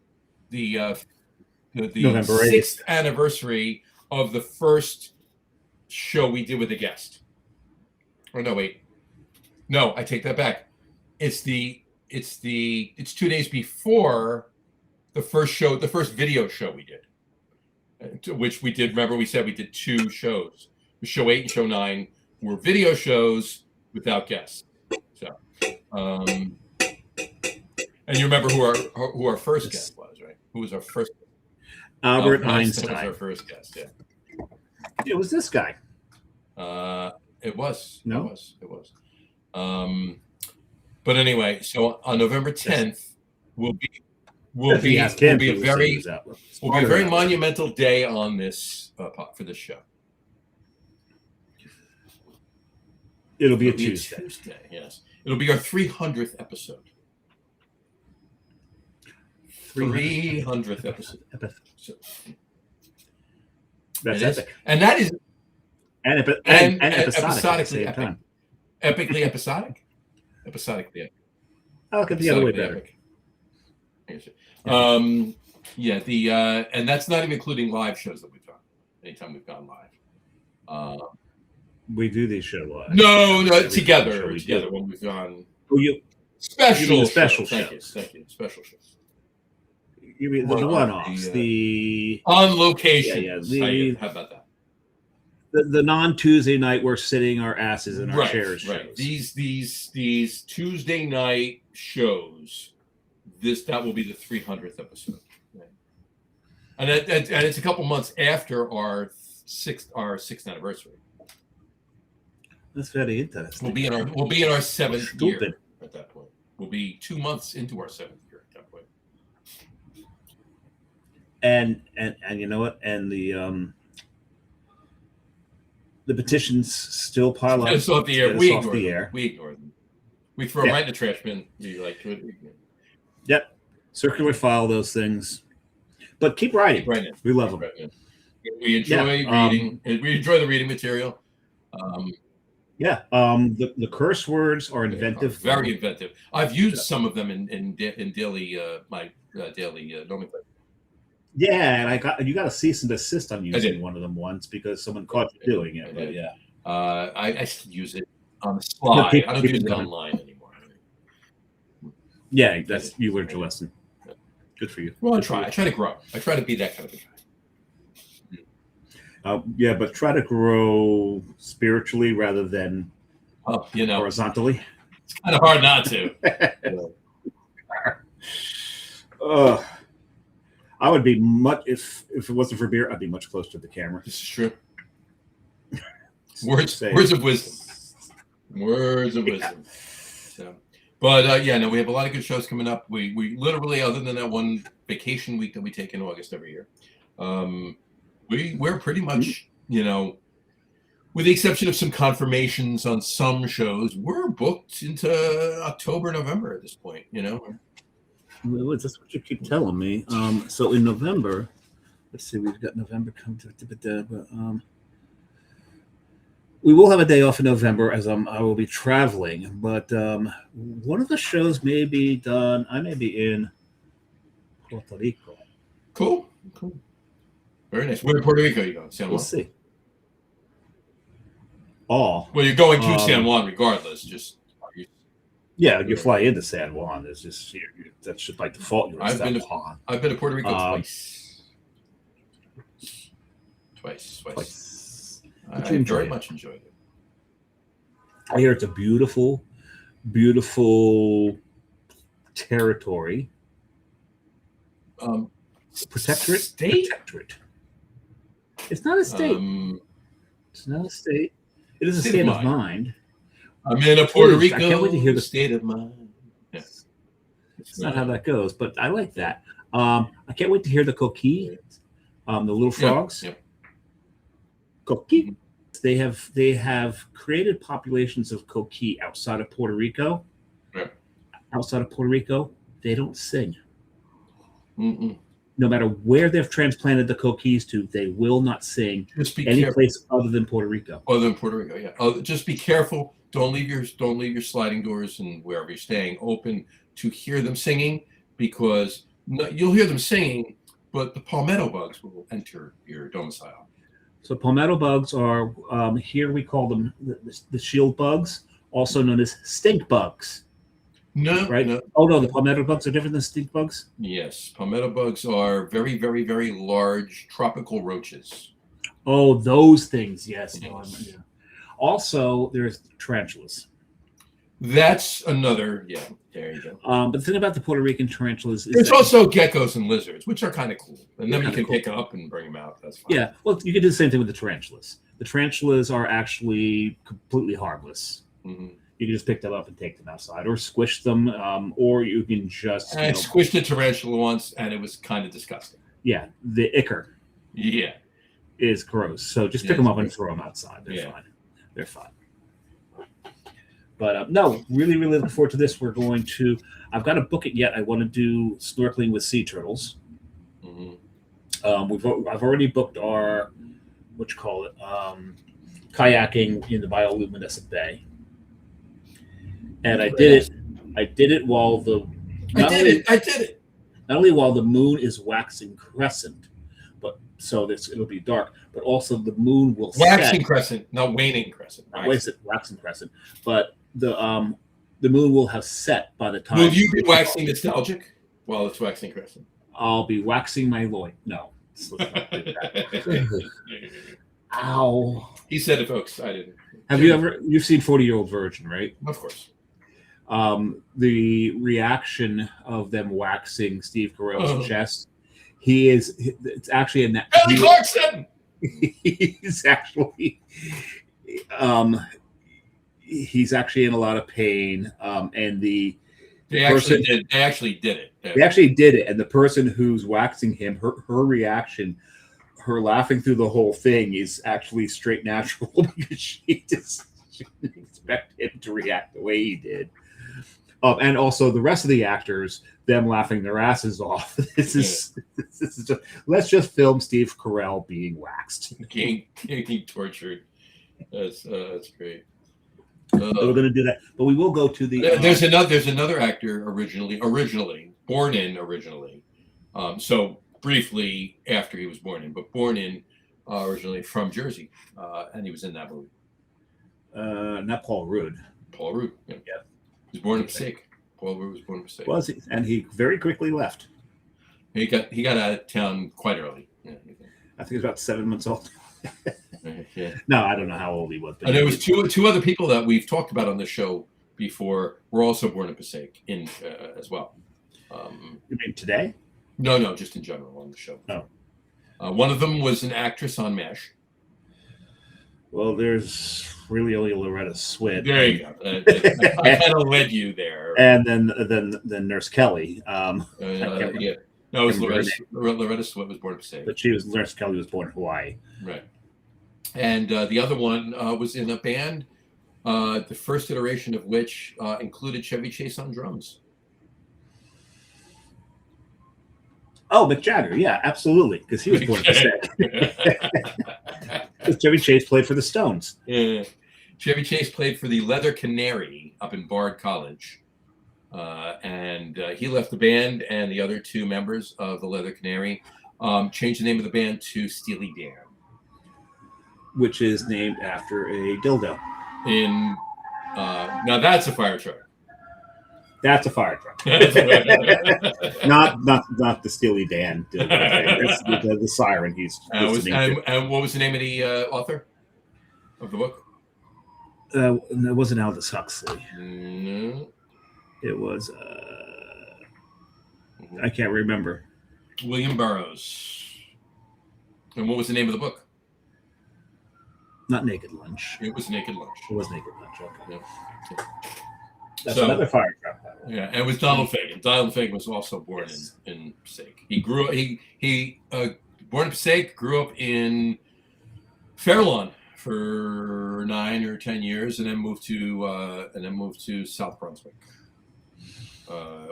B: November
A: 6th anniversary of the first show we did with a guest. Oh no, wait. No, I take that back. It's 2 days before the first show, the first video show we did. Which we did, remember we said we did 2 shows. Show 8 and show 9 were video shows without guests. So and you remember who our first guest was, right? Who was our first guest?
B: Albert Einstein
A: was our first guest, yeah.
B: It was this guy.
A: It was.
B: No?
A: It was. But anyway, so on November 10th will be a very monumental day on this for this show.
B: It'll be a Tuesday.
A: Yes. It'll be our 300th episode. 300th episode. So,
B: that's epic.
A: And that is
B: and
A: episodically epic. Epically episodic? Episodically epic.
B: I'll get the other way better.
A: And that's not even including live shows that we've done. Anytime we've gone live.
B: We do these show live.
A: No,
B: Every
A: together.
B: show we
A: Together
B: do.
A: when we've gone
B: Oh, you
A: special
B: mean the special
A: shows.
B: shows.
A: Thank you. Special shows.
B: You mean the
A: One-off,
B: one-offs,
A: on location.
B: yeah,
A: How about that?
B: the non-Tuesday night we're sitting our asses in our chairs
A: Right.
B: shows.
A: These Tuesday night shows. That will be the 300th episode. Right. And it's a couple months after our sixth anniversary.
B: That's very interesting.
A: We'll be in our seventh year
B: Stupid.
A: at that point. We'll be 2 months into our 7th year at that point.
B: And you know what? And the petitions still pile up.
A: It's off the air.
B: Get us
A: We
B: off
A: ignore
B: the
A: them.
B: air.
A: We ignore them. We throw them right in the trash bin. We like to ignore.
B: Yep. Circular file those things. But keep writing.
A: Right in.
B: We love them.
A: Right in. We enjoy reading. We enjoy the reading material.
B: The curse words are inventive.
A: Very inventive. I've used some of them in daily my daily nomenclature.
B: Yeah, and you got a cease and desist on using one of them once because someone caught you doing it. But yeah,
A: I still use it on the slide. I don't use it online anymore.
B: Yeah, you learned your lesson. Good for you.
A: Well, I try to grow. I try to be that kind of a guy.
B: But try to grow spiritually rather than horizontally.
A: It's kind of hard not to.
B: I would be much if it wasn't for beer. I'd be much closer to the camera.
A: This is true. Words of wisdom. Words of wisdom. So, but we have a lot of good shows coming up. We literally, other than that one vacation week that we take in August every year, we're pretty much, with the exception of some confirmations on some shows, we're booked into October, November at this point.
B: Well, that's what you keep telling me. So in November, let's see, we've got November come to, but we will have a day off in November as I will be traveling. But one of the shows may be done. I may be in Puerto Rico.
A: Cool. Very nice. Where in Puerto Rico are you going? San Juan?
B: We'll see. Well,
A: you're going to San Juan regardless.
B: You fly into San Juan. It's just that's just by default.
A: I've been to Puerto Rico twice. I very much enjoyed it.
B: I hear it's a beautiful, beautiful territory. Protectorate?
A: State?
B: Protectorate. It's not a state. It's not a state. It is a state of mind.
A: I'm in a Puerto Rico.
B: I can't wait to hear the
A: state of mind.
B: Yes. It's not how that goes, but I like that. I can't wait to hear the coquille, the little frogs.
A: Yep.
B: Coquille. They have created populations of coquille outside of Puerto Rico.
A: Yep.
B: Outside of Puerto Rico, they don't sing.
A: Mm-mm.
B: No matter where they've transplanted the coquilles to, they will not sing any place other than Puerto Rico.
A: Other than Puerto Rico, yeah. Just be careful. Don't leave your sliding doors and wherever you're staying open to hear them singing, because you'll hear them singing, but the palmetto bugs will enter your domicile.
B: So palmetto bugs are here we call them the shield bugs, also known as stink bugs.
A: No,
B: right?
A: No.
B: Oh no, the palmetto bugs are different than stink bugs.
A: Yes, palmetto bugs are very, very, very large tropical roaches.
B: Oh, those things. Yes. Yeah. Also, there's tarantulas.
A: That's another. Yeah, there you go.
B: But the thing about the Puerto Rican tarantulas is
A: there's also geckos and lizards, which are kind of cool, and then you can pick up and bring them out. That's fine.
B: Yeah, well, you can do the same thing with the tarantulas. The tarantulas are actually completely harmless.
A: Mm-hmm.
B: You can just pick them up and take them outside, or squish them, or you can just.
A: I squished a tarantula once, and it was kind of disgusting.
B: Yeah, the ichor.
A: Yeah,
B: is gross. So just pick them up and throw them outside. They're fine. They're fine. But no, really, really looking forward to this. I've got to book it yet. I want to do snorkeling with sea turtles.
A: Mm-hmm.
B: I've already booked our, kayaking in the bioluminescent bay. And I did it while I did it. Not only while the moon is waxing crescent, but so this it'll be dark. But also the moon will
A: Waxing
B: set.
A: crescent, not waning crescent.
B: Waxing crescent. But the moon will have set by the time.
A: Will you be waxing nostalgic while it's waxing crescent?
B: I'll be waxing my loin. No, let's not do that. Ow!
A: He said it, folks. I didn't.
B: You've seen 40-Year-Old Virgin, right?
A: Of course.
B: The reaction of them waxing Steve Carell's chest. It's actually in that.
A: Kelly Clarkson.
B: He's actually, he's actually in a lot of pain. And they actually did it. They actually did it. And the person who's waxing him, her reaction, her laughing through the whole thing is actually straight natural because she didn't expect him to react the way he did. And also the rest of the actors, them laughing their asses off. This is just, let's just film Steve Carell being waxed.
A: Getting tortured. That's great.
B: We're going to do that, but we will go to the.
A: There's another actor originally born in. So briefly after he was born in, but born in originally from Jersey, and he was in that movie.
B: Not Paul Rudd.
A: Paul Rudd. Yeah. He was born in Passaic. Paul Rudd was born in Passaic.
B: Was he? And he very quickly left.
A: He got out of town quite early. Yeah.
B: I think he was about 7 months old.
A: Yeah.
B: No, I don't know how old he was.
A: And there was two other people that we've talked about on the show before were also born in Passaic as well.
B: You mean today?
A: No, just in general on the show.
B: Oh.
A: One of them was an actress on MASH.
B: Well, there's really only Loretta Swit.
A: There you go. I kind of led you there.
B: And then Nurse Kelly.
A: Yeah. No, it was Loretta Swit was born in Passaic.
B: But Nurse Kelly was born in Hawaii.
A: Right. And the other one was in a band, the first iteration of which included Chevy Chase on drums.
B: Oh, Mick Jagger. Yeah, absolutely. Because he was born in Passaic. Chevy Chase played for the Stones.
A: Yeah. Chevy Chase played for the Leather Canary up in Bard College. And he left the band, and the other two members of the Leather Canary changed the name of the band to Steely Dan.
B: Which is named after a dildo.
A: Now that's a fire truck.
B: That's a fire truck. not the Steely Dan dildo. That's the siren he's listening to.
A: And what was the name of the author of the book?
B: It wasn't Aldous Huxley.
A: No.
B: It was I can't remember.
A: William Burroughs. And what was the name of the book?
B: Not Naked Lunch.
A: It was Naked Lunch.
B: It was Naked Lunch. Okay.
A: Yeah.
B: That's another fire truck.
A: Yeah, and it was Donald Fagen. Donald Fagen was also born in Passaic. He grew up. He born in Passaic. Grew up in Fairlawn for 9 or 10 years, and then moved to South Brunswick.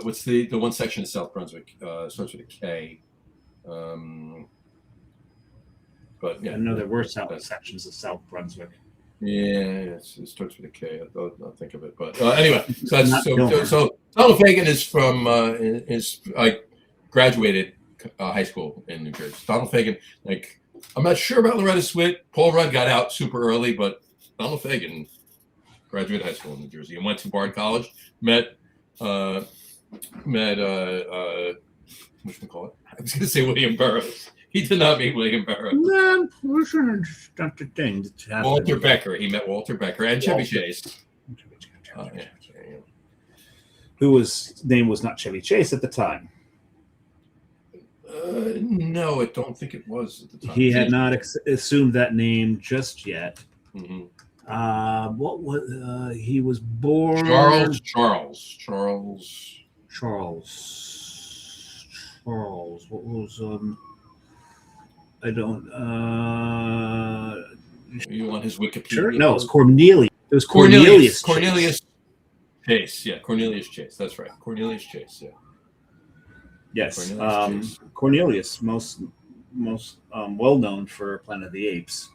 A: What's the one section of South Brunswick? Starts with a K. But yeah,
B: I know there were sections of South Brunswick.
A: Yeah, it starts with a K. I'll think of it. But anyway, so Donald Fagen is from I graduated high school in New Jersey. Donald Fagen, I'm not sure about Loretta Swit. Paul Rudd got out super early, but Donald Fagen graduated high school in New Jersey and went to Bard College. Met whatchamacallit? I was going to say William Burroughs. He did not meet William Burroughs.
B: No,
A: Walter Becker. He met Walter Becker and Chevy Chase.
B: Whose name was not Chevy Chase at the time.
A: No, I don't think it was at the time.
B: He had not assumed that name just yet.
A: Mm-hmm.
B: What was he was born?
A: Charles.
B: What was I don't.
A: You want his Wikipedia?
B: Sure. No, it was Cornelius. It was Cornelius
A: Chase. Yeah, Cornelius Chase. That's right. Cornelius Chase. Yeah.
B: Yes. Cornelius, most well known for Planet of the Apes.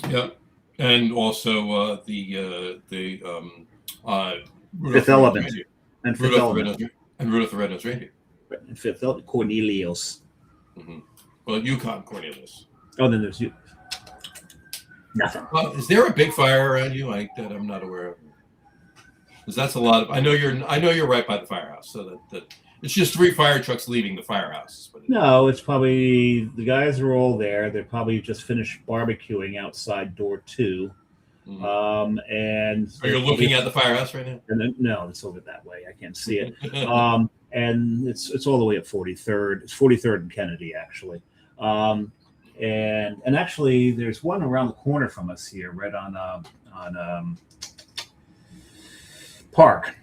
A: Yeah, and also the
B: Fifth Element and Fifth
A: Rudolph the Red-Nosed Reindeer.
B: And Fifth Element, Cornelius.
A: Mm-hmm. Well, Yukon, Cornelius.
B: Oh, then there's you. Nothing.
A: Is there a big fire around you that I'm not aware of? Because that's a lot of. I know you're right by the firehouse, so that it's just 3 fire trucks leaving the firehouse.
B: No, it's probably the guys are all there. They're probably just finished barbecuing outside door 2.
A: Mm-hmm.
B: And
A: are you looking at the firehouse right now?
B: And then, no, it's over that way. I can't see it. And it's all the way at 43rd. It's 43rd and Kennedy, actually. And actually, there's one around the corner from us here, right on Park.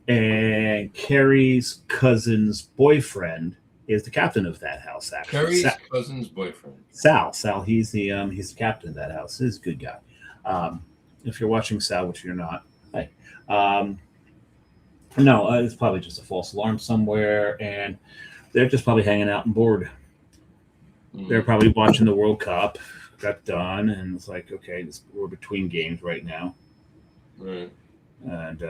B: And Carrie's cousin's boyfriend is the captain of that house. Actually,
A: Carrie's cousin's boyfriend.
B: Sal. He's the captain of that house. He's a good guy. If you're watching, Sal, which you're not, hey. No, it's probably just a false alarm somewhere, and they're just probably hanging out and bored. They're probably watching the World Cup. Got done, and it's like, okay, we're between games right now.
A: Right.
B: And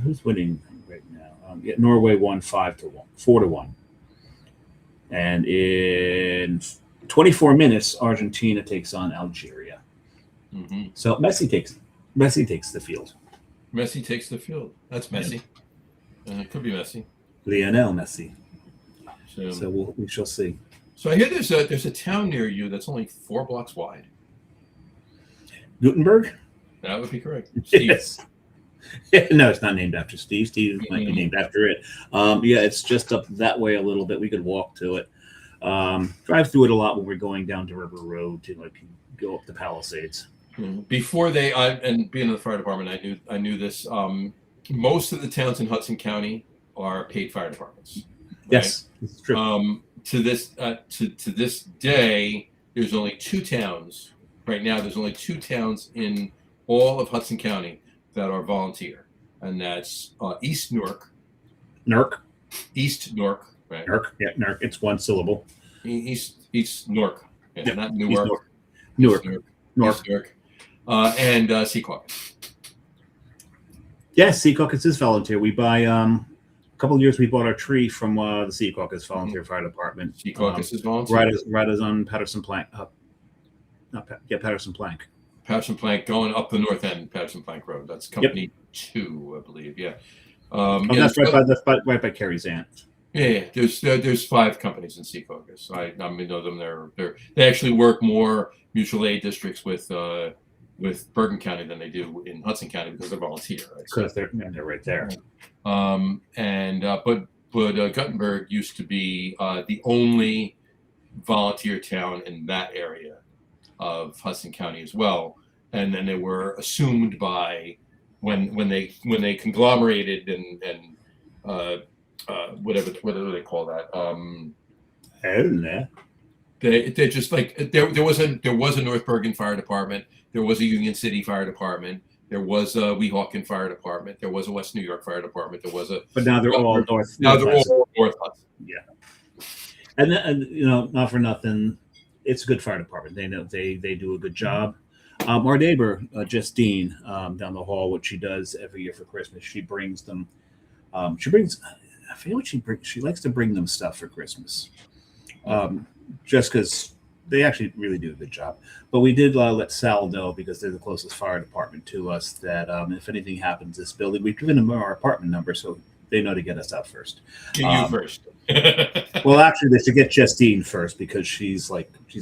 B: who's winning right now? Norway won 4-1. And in 24 minutes, Argentina takes on Algeria.
A: Mm-hmm.
B: So Messi takes the field.
A: Messi takes the field. That's Messi. It could be Messi.
B: Lionel Messi.
A: So
B: we shall see.
A: So I hear there's a town near you that's only 4 blocks wide.
B: Gutenberg?
A: That would be correct.
B: Steve. Yes. No, it's not named after Steve. Steve might be named after it. Yeah, it's just up that way a little bit. We could walk to it. Drive through it a lot when we're going down to River Road to go up the Palisades.
A: Before and being in the fire department, I knew this. Most of the towns in Hudson County are paid fire departments. Right?
B: Yes, it's true.
A: To this day, there's only 2 towns. Right now, there's only 2 towns in all of Hudson County that are volunteer, and that's East Newark. East Newark, right?
B: Newark. It's 1 syllable.
A: East Newark, not Newark.
B: Newark.
A: And Secaucus.
B: Yes, Secaucus is volunteer. We buy a couple of years. We bought our tree from the Secaucus Volunteer Fire Department.
A: Secaucus is volunteer.
B: Right as on Patterson Plank. Patterson Plank.
A: Patterson Plank going up the north end, Patterson Plank Road. That's Company 2, I believe. Yeah.
B: That's right by Carrie's aunt.
A: Yeah. There's 5 companies in Secaucus. I know them. They actually work more mutual aid districts with Bergen County than they do in Hudson County because they're volunteer.
B: Because they're right there.
A: But Gutenberg used to be the only volunteer town in that area of Hudson County as well, and then they were assumed by when they conglomerated and whatever they call that.
B: I don't know.
A: They just like there was a North Bergen Fire Department, there was a Union City Fire Department, there was a Weehawken Fire Department, there was a West New York Fire Department,
B: but now they're all North.
A: Now they're all North Hudson.
B: Yeah, and not for nothing, it's a good fire department. They know they do a good job. Our neighbor Justine down the hall, what she does every year for Christmas, she brings them. She brings. I feel what she brings. She likes to bring them stuff for Christmas, just because they actually really do a good job. But we did let Sal know, because they're the closest fire department to us, that if anything happens to this building, we've given them our apartment number, so they know to get us out first.
A: You first.
B: Well, actually, they should get Justine first, because she's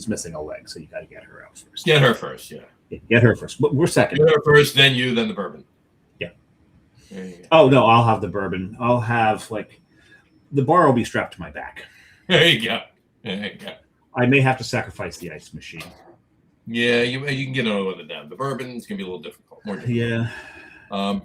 B: missing a leg, so you got to get her out first.
A: Get her first, yeah.
B: Get her first. But we're second.
A: Get her first, then you, then the bourbon.
B: Yeah.
A: There you go.
B: Oh no, I'll have the bourbon. I'll have the bar will be strapped to my back.
A: There you go. There you go.
B: I may have to sacrifice the ice machine.
A: Yeah, you can get another one down. The bourbon's gonna be a little difficult. More difficult.
B: Yeah.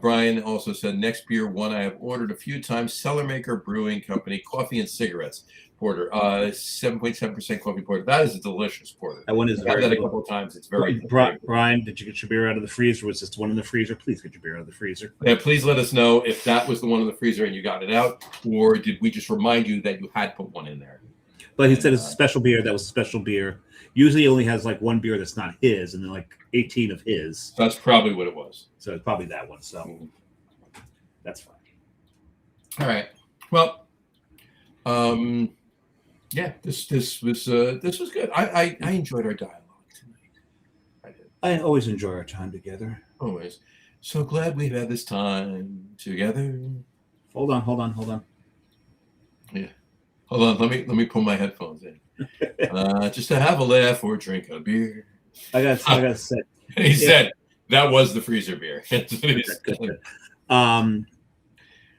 A: Brian also said, next beer, one I have ordered a few times, Cellarmaker Brewing Company, coffee and cigarettes porter, 7.7% coffee porter. That is a delicious porter.
B: That one is
A: I've had that a couple of times. It's very
B: Brian, did you get your beer out of the freezer? Was this one in the freezer? Please get your beer out of the freezer.
A: Yeah, please let us know if that was the one in the freezer and you got it out, or did we just remind you that you had put one in there?
B: But he said it's a special beer. That was a special beer. Usually he only has one beer that's not his, and then 18 of his.
A: That's probably what it was.
B: So it's probably that one. So that's fine.
A: All right. Well, Yeah, this was good. I enjoyed our dialogue tonight. I did.
B: I always enjoy our time together.
A: Always. So glad we've had this time together.
B: Hold on.
A: Yeah. Hold on. Let me pull my headphones in. Just to have a laugh or drink a beer.
B: I got say.
A: He said that was the freezer beer.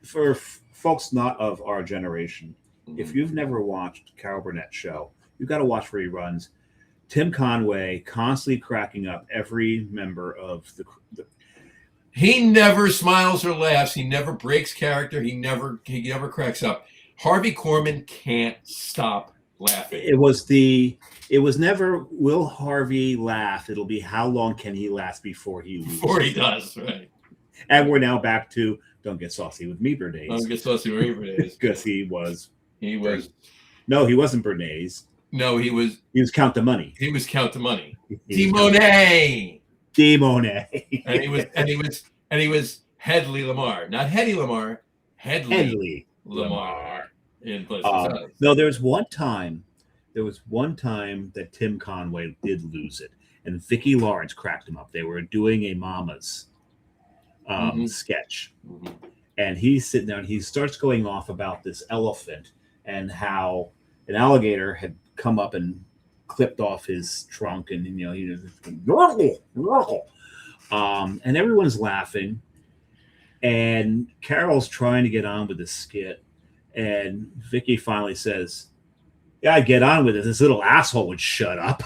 B: For folks not of our generation, if you've never watched Carol Burnett show, you've got to watch reruns. Tim Conway constantly cracking up every member of the
A: He never smiles or laughs. He never breaks character. He never cracks up. Harvey Korman can't stop laughing.
B: It was never will Harvey laugh. It'll be how long can he last before he loses.
A: Before he does, right.
B: And we're now back to don't get saucy with me, Bernays.
A: Don't get saucy with me, Bernays.
B: Because he was.
A: No,
B: he wasn't Bernays.
A: No, he was
B: Count the Money.
A: He was Count the Money. Demonet. And he was Headley Lamar. Not Hedy Lamar. Headley Lamar. In Pleasant.
B: No, there was one time that Tim Conway did lose it. And Vicki Lawrence cracked him up. They were doing a Mama's sketch.
A: Mm-hmm.
B: And he's sitting there and he starts going off about this elephant and how an alligator had come up and clipped off his trunk, and he was and everyone's laughing, and Carol's trying to get on with the skit, and Vicky finally says, "Yeah, I get on with it. This little asshole would shut up."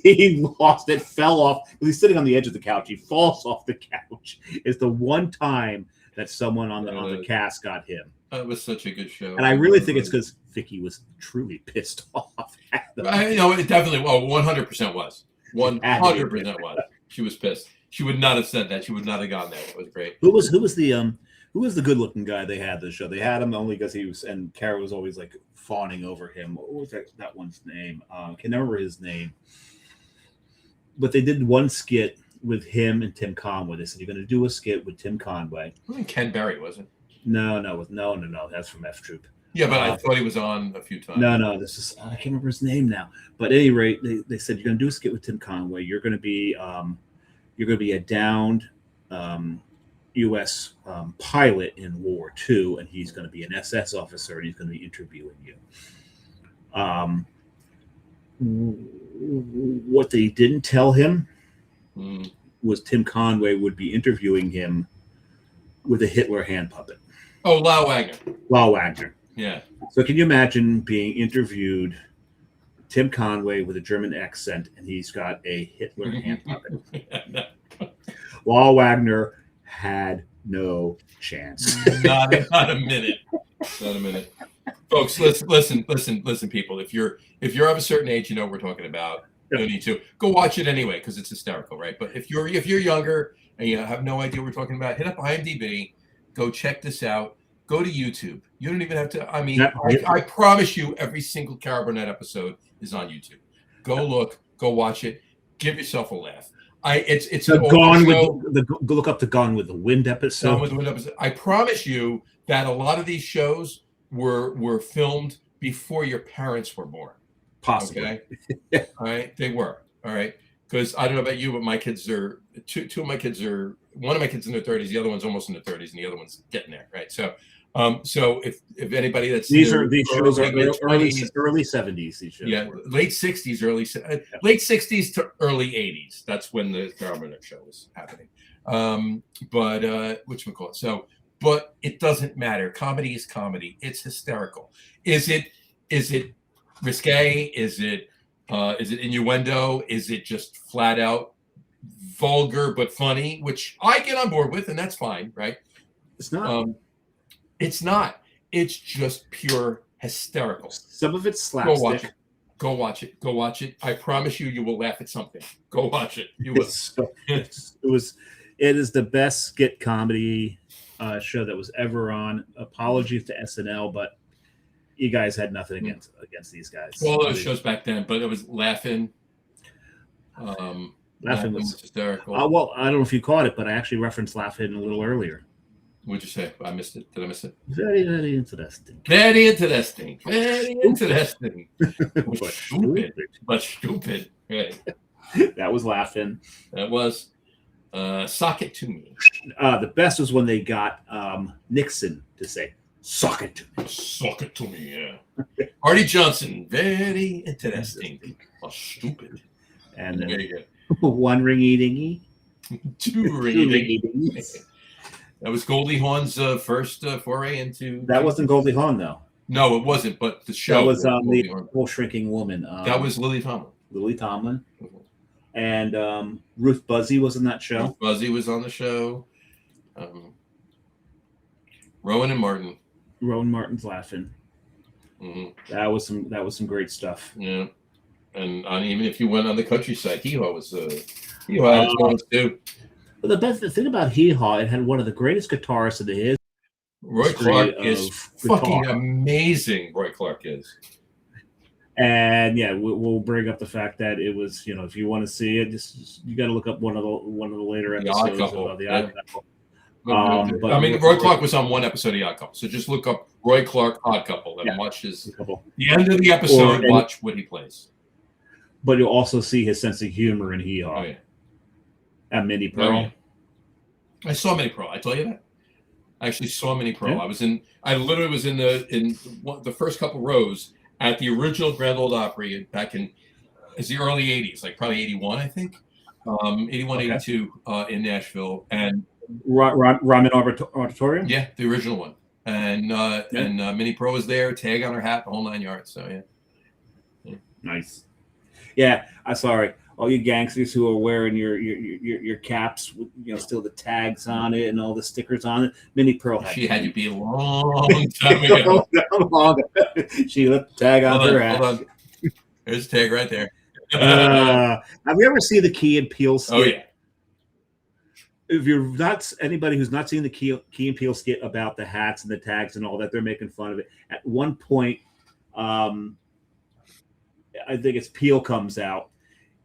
B: he lost it, fell off. He's sitting on the edge of the couch. He falls off the couch. It's the one time that someone on the cast got him.
A: That was such a good show.
B: And I really think it's because Vicky was truly pissed off at them.
A: It definitely, 100% was. 100% was. She was pissed. She would not have said that. She would not have gone there. It was great.
B: Who was the good-looking guy they had this show? They had him only because he was, and Kara was always like fawning over him. What was that one's name? I can never remember his name. But they did one skit with him and Tim Conway. They said, "You're going to do a skit with Tim Conway."
A: I think Ken Berry, wasn't it?
B: No. That's from F Troop.
A: Yeah, but I thought he was on a few times.
B: No. This is I can't remember his name now. But at any rate, they said you're going to do a skit with Tim Conway. You're going to be a downed U.S. Pilot in World War II, and he's going to be an SS officer, and he's going to be interviewing you. What they didn't tell him was Tim Conway would be interviewing him with a Hitler hand puppet.
A: Oh, Lau Wagner. Yeah.
B: So can you imagine being interviewed, Tim Conway with a German accent, and he's got a Hitler hand puppet? Lau Wagner had no chance.
A: Not a minute. Not a minute. Folks, listen, people. If you're of a certain age, you know what we're talking about. You don't need to go watch it anyway because it's hysterical, right? But if you're younger and you have no idea what we're talking about, hit up IMDb, go check this out. Go to YouTube. You don't even have to. I mean, I promise you, every single Carol Burnett episode is on YouTube. Go look, go watch it, give yourself a laugh. It's
B: the Gone with the look up the Gone with the Wind episode.
A: Gone with the Wind episode. I promise you that a lot of these shows were filmed before your parents were born.
B: Possibly.
A: Okay? All right, they were. All right, because I don't know about you, but my kids are two of my kids are. One of my kids in their 30s, the other one's almost in their 30s, and the other one's getting there. Right, so if anybody that's
B: these shows are early 70s. These shows,
A: late 60s, late 60s to early 80s. That's when the Carol Burnett show was happening. But whatchamacallit? So, but it doesn't matter. Comedy is comedy. It's hysterical. Is it risque? Is it innuendo? Is it just flat out vulgar but funny, which I get on board with, and that's fine, right?
B: It's not.
A: It's not. It's just pure hysterical.
B: Some of it's slapstick.
A: Go watch it. I promise you will laugh at something. Go watch it. You will.
B: It is the best skit comedy show that was ever on. Apologies to SNL, but you guys had nothing against these guys.
A: Well, those shows back then, but it was Laughing.
B: Laughing was
A: hysterical.
B: Well, I don't know if you caught it, but I actually referenced Laughing a little earlier.
A: What'd you say? I missed it. Did I miss it?
B: Very, very interesting.
A: Very interesting. Very interesting.
B: But
A: Stupid. But stupid. Right.
B: That was laughing.
A: That was sock it to me.
B: The best was when they got Nixon to say, "Sock it to me."
A: Sock it to me, yeah. Artie Johnson, very interesting. But stupid.
B: And
A: There
B: then
A: you
B: one ringy dingy.
A: go. Two ringy. That was Goldie Hawn's first foray into.
B: That wasn't Goldie Hawn though.
A: No, it wasn't. But the show
B: That was
A: Goldie
B: the
A: Hawn.
B: whole shrinking woman.
A: That was Lily Tomlin.
B: Lily Tomlin. And Ruth Buzzy was in that show.
A: Ruth Buzzy was on the show. Rowan and Martin.
B: Rowan Martin's laughing.
A: Mm-hmm.
B: That was some great stuff.
A: Yeah, and even if you went on the countryside, Hee-Haw was Hee-Haw had its moments too.
B: But the thing about Hee-Haw, it had one of the greatest guitarists in the history.
A: Roy Clark is
B: guitar.
A: fucking amazing. Roy Clark is.
B: And yeah, we'll bring up the fact that it was, if you want to see it, just you got to look up one of the later episodes of the Odd Couple.
A: But I mean, Roy Clark was on one episode of Odd Couple, so just look up Roy Clark Odd Couple and watch the end of the episode. Watch what he plays.
B: But you'll also see his sense of humor in Hee-Haw.
A: Oh yeah.
B: At Mini Pearl.
A: Oh, yeah. I saw Mini Pearl. I tell you that. I actually saw Mini Pearl.
B: Yeah.
A: I literally was in the first couple rows at the original Grand Ole Opry back in the early 80s, like probably 81, I think. 81, okay. 82 in Nashville. And
B: Ryman Auditorium?
A: Yeah, the original one. And Mini Pearl was there, tag on her hat, the whole 9 yards. So yeah.
B: Nice. Yeah, I'm sorry. All you gangsters who are wearing your caps with still the tags on it and all the stickers on it. Mini Pearl
A: had to be a long time ago.
B: She left the tag on her hat.
A: Hold on. There's a tag right there.
B: Have you ever seen the Key and Peele skit?
A: Oh yeah.
B: If you're not anybody who's not seen the Key and Peele skit about the hats and the tags and all that, they're making fun of it. At one point, I think it's Peele comes out.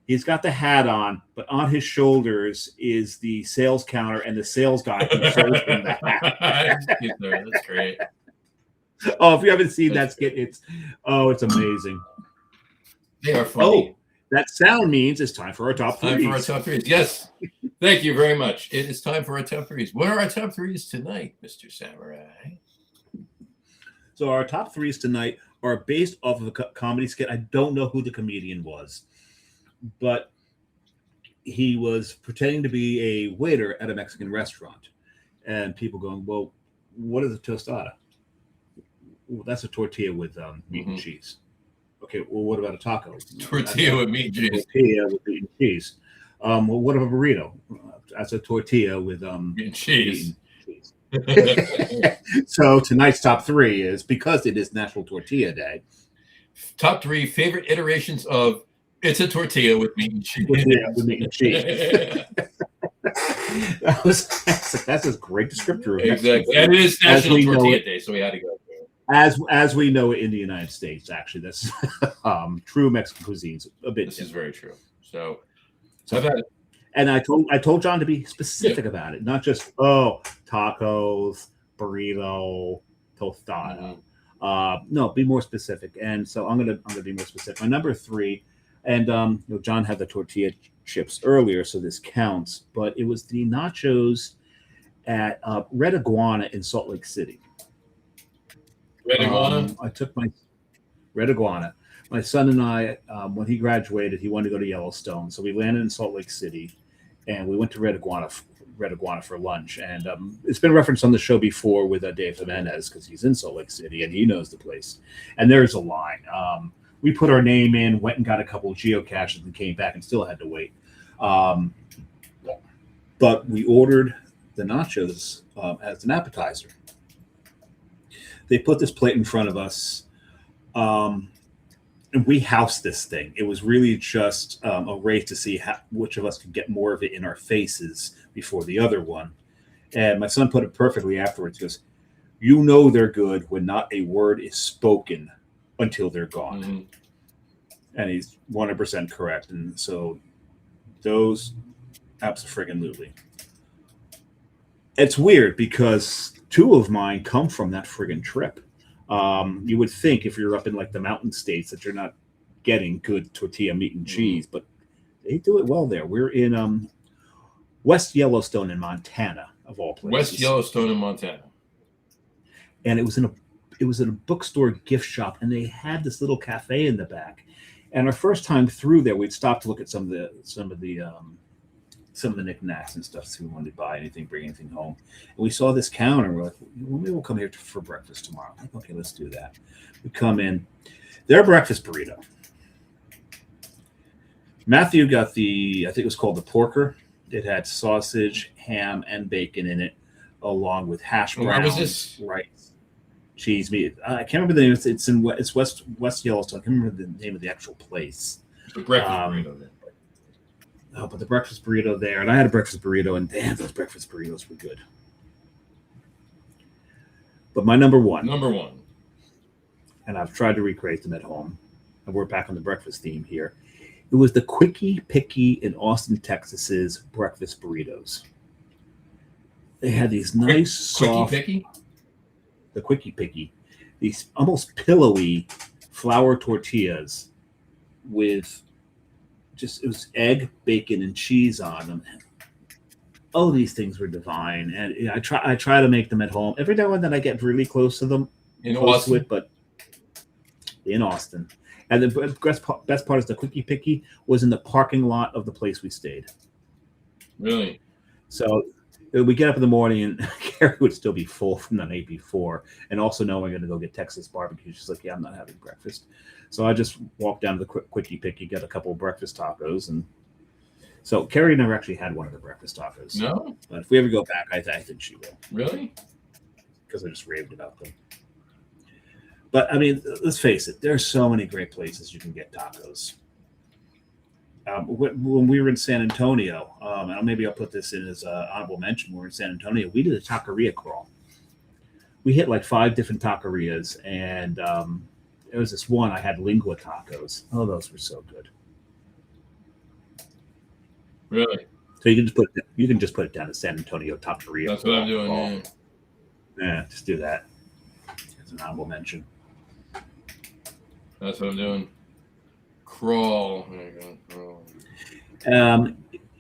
B: He's got the hat on, but on his shoulders is the sales counter and the sales guy who shows him the hat.
A: That's great.
B: Oh, if you haven't seen that skit, it's amazing.
A: They are funny.
B: Oh, that sound means it's time for our top threes.
A: Time for our top threes. Yes. Thank you very much. It is time for our top threes. What are our top threes tonight, Mr. Samurai?
B: So our top threes tonight are based off of a comedy skit. I don't know who the comedian was, but he was pretending to be a waiter at a Mexican restaurant. And people going, well, what is a tostada? Well, that's a tortilla with meat and cheese. Okay, well, what about a taco?
A: Tortilla with meat and cheese.
B: Tortilla with meat and cheese. Well, what about a burrito? That's a tortilla with
A: meat and cheese.
B: So tonight's top three is, because it is National Tortilla Day.
A: Top three favorite iterations of it's a tortilla with meat and cheese.
B: With meat and cheese. That's a great descriptor.
A: Exactly. And it is National Tortilla Day, so we had to go.
B: As we know it in the United States, actually, that's true Mexican cuisines a bit.
A: This is very true. So
B: I've had it. And I told John to be specific about it, not just tacos, burrito, tostada. No, be more specific. And so I'm gonna be more specific. My number three, and John had the tortilla chips earlier, so this counts. But it was the nachos at Red Iguana in Salt Lake City.
A: Red Iguana?
B: I took my Red Iguana. My son and I, when he graduated, he wanted to go to Yellowstone. So we landed in Salt Lake City, and we went to Red Iguana for lunch. And it's been referenced on the show before with Dave Jimenez, because he's in Salt Lake City, and he knows the place. And there's a line. We put our name in, went and got a couple of geocaches, and came back and still had to wait. But we ordered the nachos as an appetizer. They put this plate in front of us, and we housed this thing. It was really just a race to see which of us could get more of it in our faces before the other one. And my son put it perfectly afterwards. He goes, they're good when not a word is spoken until they're gone. Mm-hmm. And he's 100% correct. And so those, absolutely. It's weird because two of mine come from that friggin' trip. You would think if you're up in like the mountain states that you're not getting good tortilla meat and cheese, but they do it well there. We're in West Yellowstone in Montana, of all places.
A: West Yellowstone in Montana.
B: And it was in a bookstore gift shop, and they had this little cafe in the back. And our first time through there, we'd stop to look at some of the knickknacks and stuff, so we wanted to buy anything, bring anything home. And we saw this counter. We're like, well, maybe we'll come here for breakfast tomorrow. I'm like, okay, let's do that. We come in. Their breakfast burrito. Matthew got I think it was called the porker. It had sausage, ham, and bacon in it, along with hash browns,
A: Where was this?
B: rice, cheese, meat. I can't remember the name. It's West Yellowstone. I can't remember the name of the actual place.
A: The breakfast burrito there.
B: Oh, but the breakfast burrito there, and I had a breakfast burrito, and damn, those breakfast burritos were good. But my number one, and I've tried to recreate them at home, and we're back on the breakfast theme here. It was the Quickie Picky in Austin, Texas's breakfast burritos. They had these nice, soft, the Quickie Picky, these almost pillowy flour tortillas with it was egg, bacon, and cheese on them. Oh, these things were divine. And I try to make them at home. Every now and then I get really close to them.
A: In Austin?
B: But in Austin. And the best part is the Quickie Picky was in the parking lot of the place we stayed.
A: Really?
B: So we get up in the morning and Carrie would still be full from the night before. And also knowing we're going to go get Texas barbecue. She's like, yeah, I'm not having breakfast. So I just walked down to the Quickie Picky, got a couple of breakfast tacos. And so Carrie never actually had one of the breakfast tacos.
A: No?
B: But if we ever go back, I think she will.
A: Really?
B: Because I just raved about them. But, I mean, let's face it. There's so many great places you can get tacos. When we were in San Antonio, and maybe I'll put this in as an honorable mention, when we were in San Antonio, we did a taqueria crawl. We hit like 5 different taquerias, and there was this one I had lingua tacos. Oh, those were so good.
A: Really?
B: So you can just put it down to San Antonio taqueria.
A: That's what I'm doing.
B: Yeah, just do that. It's an honorable mention.
A: That's what I'm doing. Crawl. There you go. Crawl.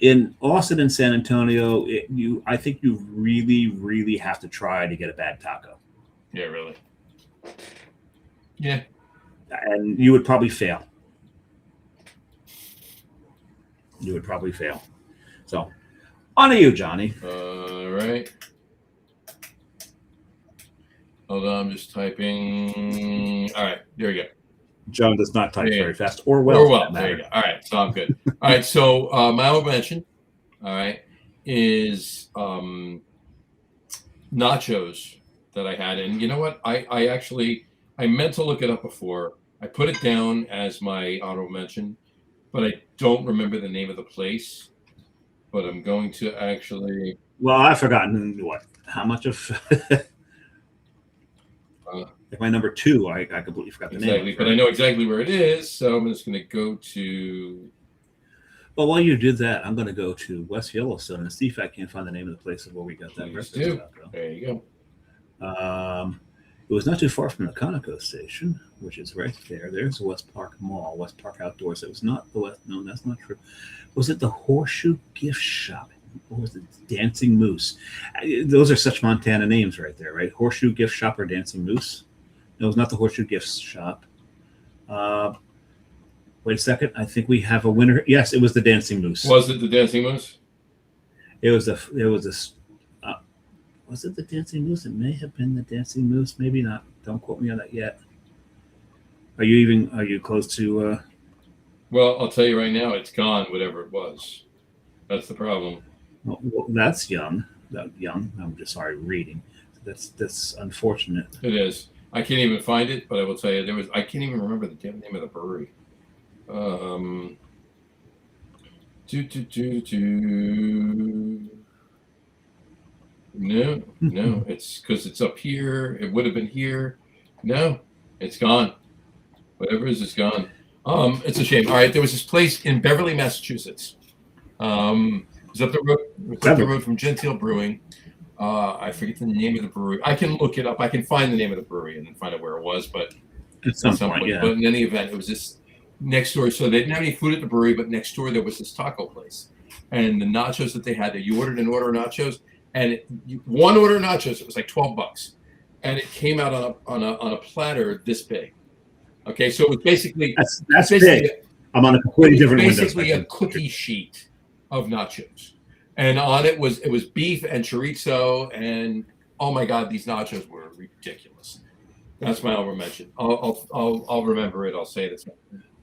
B: In Austin and San Antonio, I think you really, really have to try to get a bad taco.
A: Yeah, really. Yeah.
B: And you would probably fail. So, on to you, Johnny.
A: All right. Hold on, I'm just typing. All right, there we go.
B: John does not type very fast or well.
A: There you go. All right, so I'm good. All right, so my honorable mention, all right, is nachos that I had. And you know what? I actually meant to look it up before. I put it down as my honorable mention, but I don't remember the name of the place. But I'm going to actually.
B: Well, I've forgotten how much of. If my number 2, I completely forgot the name.
A: But I know exactly where it is, so I'm just going to go to.
B: Well, while you did that, I'm going to go to West Yellowstone and see if I can find the name of the place where we got that breakfast taco.
A: There you go.
B: It was not too far from the Conoco station, which is right there. There's the West Park Mall, West Park Outdoors. It was not the West. No, that's not true. Was it the Horseshoe Gift Shop? Or was it Dancing Moose? Those are such Montana names right there, right? Horseshoe Gift Shop or Dancing Moose? No, it's not the Horseshoe Gift Shop. Wait a second. I think we have a winner. Yes, it was the Dancing Moose.
A: Was it the Dancing Moose?
B: Was it the Dancing Moose? It may have been the Dancing Moose. Maybe not. Don't quote me on that yet. Are you close to?
A: Well, I'll tell you right now, it's gone. Whatever it was, that's the problem.
B: Well, that's young. I'm just sorry, reading. That's unfortunate.
A: It is. I can't even find it, but I will tell you I can't even remember the damn name of the brewery. No, it's because it's up here. It would have been here. No, it's gone. Whatever it is, it's gone. It's a shame. All right, there was this place in Beverly, Massachusetts. It was up the road from Gentile Brewing. I forget the name of the brewery. I can look it up. I can find the name of the brewery and then find out where it was. But
B: At some point, yeah.
A: But in any event, it was this next door. So they didn't have any food at the brewery, but next door there was this taco place, and the nachos that they had there. You ordered an order of nachos, and one order of nachos, it was like $12, and it came out on a platter this big. Okay, so it was basically
B: That's
A: basically
B: big. I'm on a completely different window.
A: basically a cookie sheet of nachos, and on it was beef and chorizo, and oh my god, these nachos were ridiculous. That's my honorable mention. I'll remember it. I'll say this.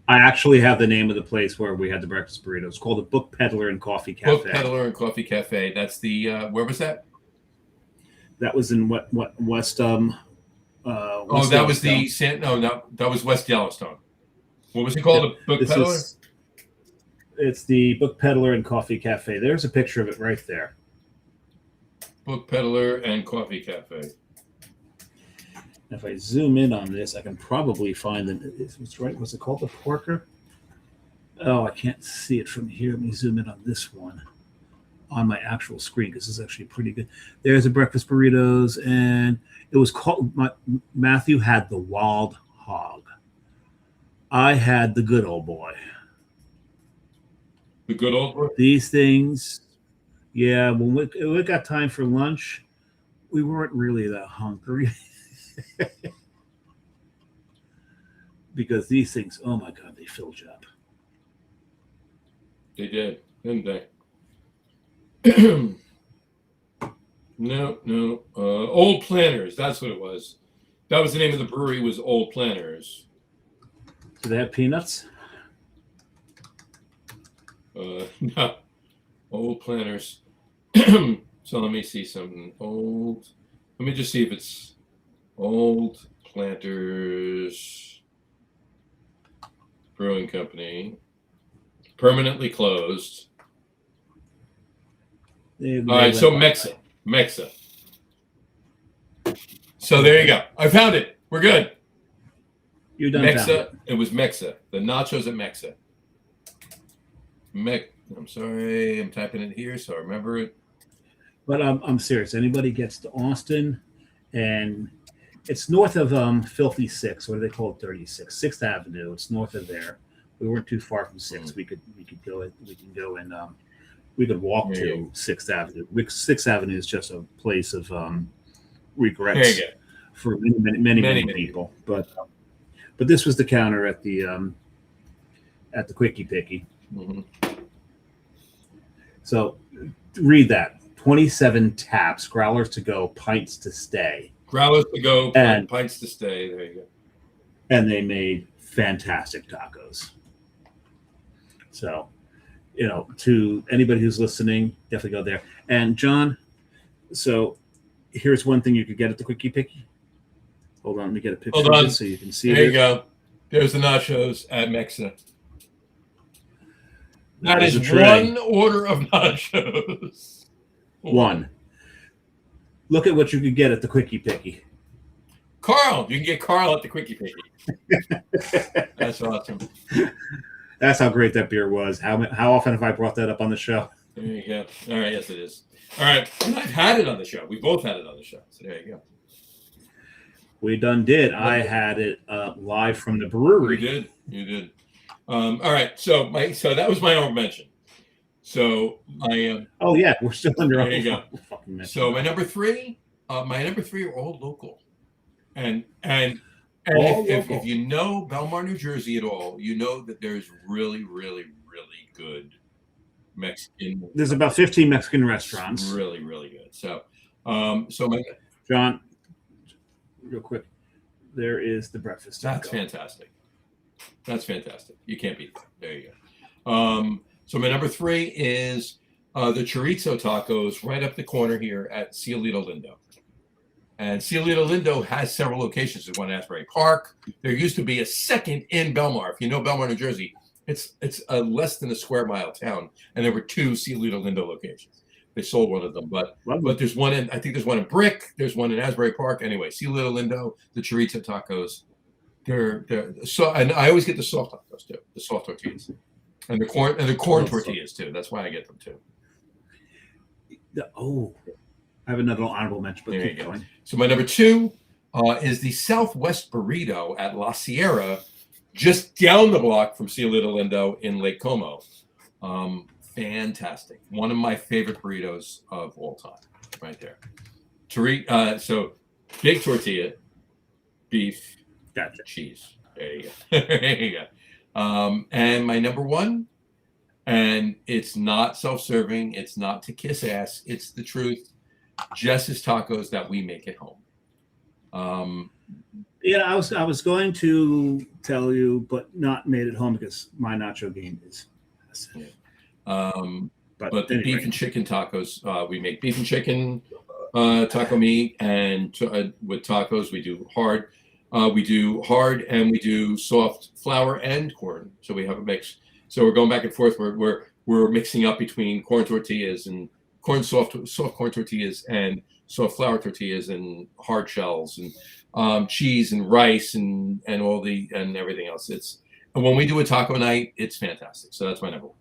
B: I actually have the name of the place where we had the breakfast burrito. It's called the Book Peddler and Coffee Cafe.
A: Book Peddler and Coffee Cafe. That's the where was that?
B: That was in what West
A: Oh, that was the that was West Yellowstone. What was it called? The Book Peddler?
B: It's the Book Peddler and Coffee Cafe. There's a picture of it right there.
A: Book Peddler and Coffee Cafe.
B: If I zoom in on this, I can probably find it's right. What's it called? The Porker? Oh, I can't see it from here. Let me zoom in on this one on my actual screen because this is actually pretty good. There's the breakfast burritos, and it was called. Matthew had the Wild Hog. I had the Good Old Boy.
A: The Good Old Boy.
B: These things, yeah. When we got time for lunch, we weren't really that hungry. Because these things, oh my god, they filled you up.
A: They did, didn't they? No. Old Planners. That's what it was. That was the name of the brewery. Was Old Planners.
B: Do they have peanuts?
A: No. Old Planners. So let me see something. Let me just see if it's Old Planters Brewing Company. Permanently closed. All right, so Mexa. So there you go. I found it. We're good.
B: You done
A: Mexa. It was Mexa. The nachos at Mexa. I'm sorry. I'm typing it here, so I remember it.
B: But I'm serious. Anybody gets to Austin, and it's north of Filthy Six. What do they call it? 36, 6th Avenue. It's north of there. We weren't too far from 6. We could go and we could walk to 6th Avenue. 6th Avenue is just a place of regrets for many people. But this was the counter at the Quickie Picky.
A: Mm-hmm.
B: So read that. 27 taps, growlers to go, pints to stay.
A: Growlers to go,
B: and
A: pints to stay. There you go.
B: And they made fantastic tacos. So, to anybody who's listening, definitely go there. And John, so here's one thing you could get at the Quickie Picky. Hold on, let me get a picture of this so you can see it.
A: There you go. There's the nachos at Mexa. That is one order of nachos.
B: One. Look at what you could get at the Quickie Picky.
A: Carl, you can get Carl at the Quickie Picky. That's awesome.
B: That's how great that beer was. How often have I brought that up on the show?
A: There you go. All right, yes, it is. All right, and I've had it on the show. We both had it on the show. So there you go.
B: We done did. I had it live from the brewery.
A: You did. All right, so that was my honorable mention. So I am.
B: Oh yeah, we're still under.
A: There you go. So my number three are all local, and if you know Belmar, New Jersey at all, you know that there's really, really, really good Mexican.
B: There's about 15 Mexican restaurants.
A: Really, really good. So,
B: John, real quick, there is the breakfast taco.
A: That's fantastic. You can't beat that. There you go. So my number 3 is the chorizo tacos right up the corner here at Cielito Lindo. And Cielito Lindo has several locations. There's one in Asbury Park. There used to be a second in Belmar. If you know Belmar, New Jersey, it's a less than a square mile town, and there were 2 Cielito Lindo locations. They sold one of them, but there's one in. I think there's one in Brick. There's one in Asbury Park. Anyway, Cielito Lindo, the chorizo tacos. They're so, and I always get the soft tacos too, the soft tortillas, and the corn tortillas too. That's why I get them too.
B: I have another honorable mention, but
A: There
B: keep
A: you go.
B: going.
A: So my number 2 is the Southwest Burrito at La Sierra, just down the block from Cielito Lindo in Lake Como. Fantastic. One of my favorite burritos of all time, right there. So big tortilla, beef,
B: Gotcha.
A: cheese. There you go. There you go. And my number 1, and it's not self-serving. It's not to kiss ass. It's the truth. Jess's Tacos that we make at home.
B: Yeah, I was going to tell you, but not made it home because my nacho game is massive.
A: But the
B: anyway.
A: beef and chicken tacos, we make beef and chicken taco meat, and with tacos we do hard. We do hard and we do soft flour and corn. So we have a mix. So we're going back and forth. We're mixing up between corn tortillas and soft corn tortillas and soft flour tortillas and hard shells and cheese and rice and everything else. And when we do a taco night, it's fantastic. So that's my number 1.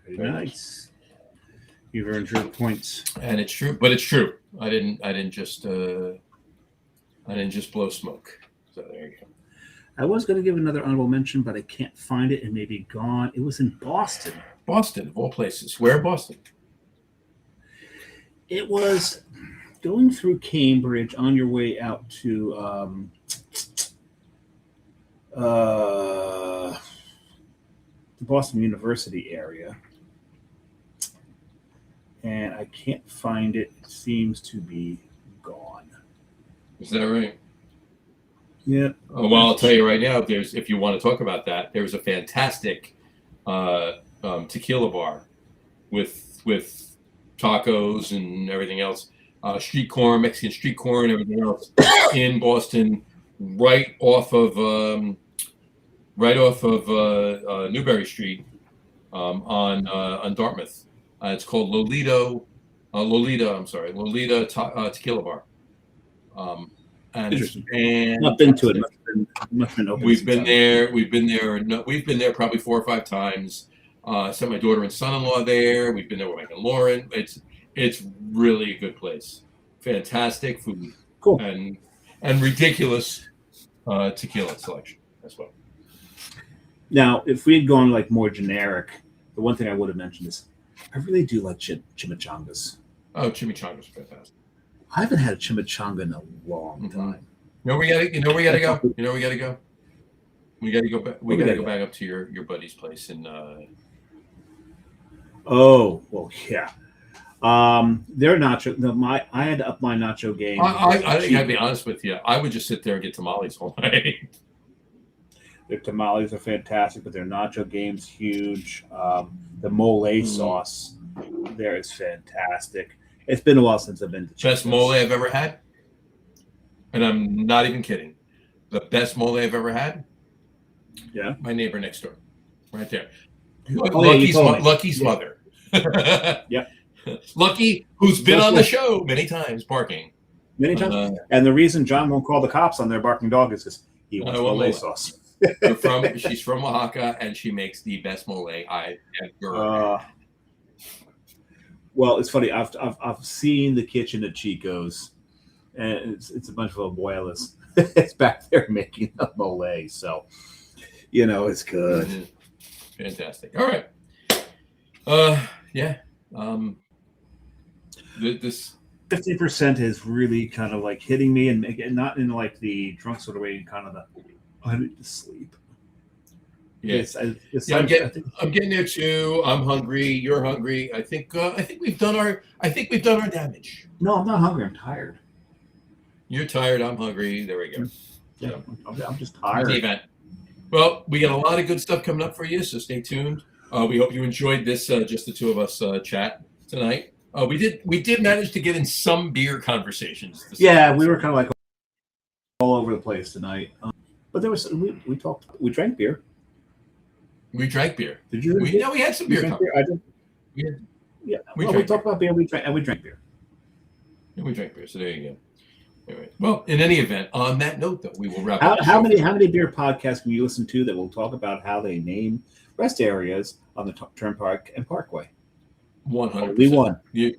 B: Very nice. You've earned your points.
A: And it's true, but it's true. I didn't just blow smoke. So there you go.
B: I was going to give another honorable mention, but I can't find it. It may be gone. It was in Boston.
A: Boston, of all places. Where in Boston?
B: It was going through Cambridge on your way out to the Boston University area. And I can't find it. It seems to be gone.
A: Is that right?
B: Yeah.
A: Well, I'll tell you right now. If you want to talk about that, there's a fantastic tequila bar with tacos and everything else, street corn, Mexican street corn, everything else in Boston, right off of Newbury Street on Dartmouth. It's called Lolita Tequila Bar. And it's
B: not been to it. Must been open.
A: We've been there probably 4 or 5 times. Sent my daughter and son-in-law there. We've been there with Mike and Lauren. It's really a good place. Fantastic food.
B: Cool.
A: And ridiculous tequila selection as well.
B: Now, if we had gone like more generic, the one thing I would have mentioned is I really do like chimichangas.
A: Oh, chimichangas are fantastic.
B: I haven't had a chimichanga in a long time.
A: We gotta go. We gotta go back. We gotta go back up to your buddy's place in.
B: Oh well, yeah. Their nacho. I had to up my nacho game.
A: I gotta be honest with you. I would just sit there and get tamales all night.
B: Their tamales are fantastic, but their nacho game's huge. The mole sauce there is fantastic. It's been a while since I've been to
A: Best mole I've ever had, and I'm not even kidding. The best mole I've ever had.
B: Yeah,
A: my neighbor next door, right there.
B: Oh,
A: Lucky's mother.
B: Yeah.
A: Lucky, who's been on the show many times, barking.
B: Many times. And the reason John won't call the cops on their barking dog is because he wants mole sauce.
A: She's from Oaxaca, and she makes the best mole I've ever had.
B: Well, it's funny. I've seen the kitchen at Chico's, and it's a bunch of abuelas. It's back there making the mole, so it's good.
A: Mm-hmm. Fantastic. All right. Yeah. This
B: 50% is really kind of like hitting me, and not in like the drunk sort of way, kind of the I need to sleep.
A: Yeah, I'm getting there too. I'm hungry. You're hungry. I think we've done our damage.
B: No, I'm not hungry. I'm tired.
A: You're tired. I'm hungry. There we go.
B: Yeah, I'm just tired.
A: Event. Well, we got a lot of good stuff coming up for you, so stay tuned. We hope you enjoyed this, just the two of us chat tonight. We did manage to get in some beer conversations.
B: Yeah, we were kind of like all over the place tonight. But there was we talked. We drank beer.
A: We drank beer.
B: Did you?
A: We had some beer.
B: I did. Yeah. We talked about beer. We drank beer.
A: Yeah, we drank beer. So there you go. All right. Well, in any event, on that note, though, we will wrap up.
B: How many beer podcasts can you listen to that will talk about how they name rest areas on the Turnpike and Parkway?
A: 100%.
B: We won.
A: We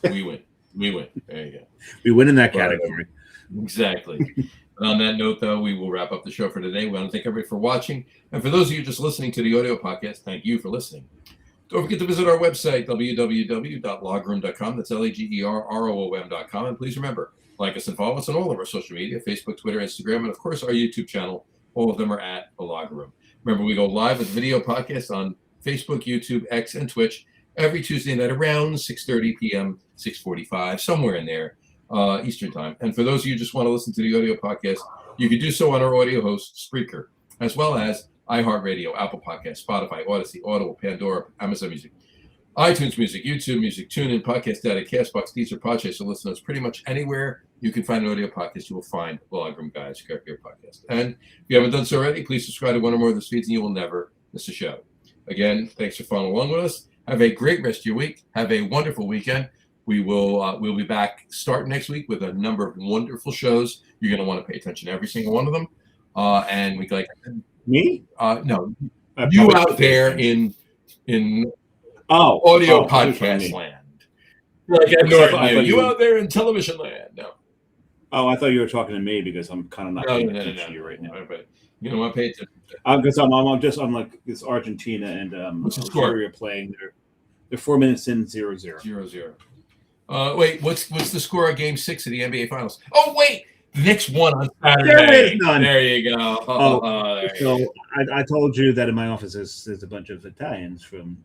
A: win. We win. There you go.
B: We win in that category.
A: Exactly. And on that note, though, we will wrap up the show for today. We want to thank everybody for watching. And for those of you just listening to the audio podcast, thank you for listening. Don't forget to visit our website, www.logroom.com. That's LAGERROOM.com. And please remember, like us and follow us on all of our social media, Facebook, Twitter, Instagram, and, of course, our YouTube channel. All of them are at The Log Room. Remember, we go live with video podcasts on Facebook, YouTube, X, and Twitch every Tuesday night around 6:30 p.m., 6:45, somewhere in there, Eastern Time. And for those of you who just want to listen to the audio podcast, you can do so on our audio host, Spreaker, as well as iHeartRadio, Apple Podcasts, Spotify, Odyssey, Audible, Pandora, Amazon Music, iTunes Music, YouTube Music, TuneIn, Podcast Data, Castbox, Deezer, Podchaser, listeners, pretty much anywhere you can find an audio podcast, you will find the Log Room Guys Craft Beer Podcast. And if you haven't done so already, please subscribe to one or more of those feeds and you will never miss a show. Again, thanks for following along with us. Have a great rest of your week. Have a wonderful weekend. We'll be back starting next week with a number of wonderful shows. You're going to want to pay attention to every single one of them. And we like
B: Me?
A: No, you out there in audio podcast land. Like at Norton, you out there in television land. No.
B: Oh, I thought you were talking to me because I'm kind of not paying attention to you right now.
A: But you know what? Pay attention.
B: Because I'm like this Argentina and Algeria playing. They're 4 minutes in 0-0.
A: 0-0. Wait, what's the score of Game 6 of the NBA Finals? Oh wait, the Knicks won on Saturday.
B: There is none.
A: There you go.
B: I told you that in my office there's a bunch of Italians from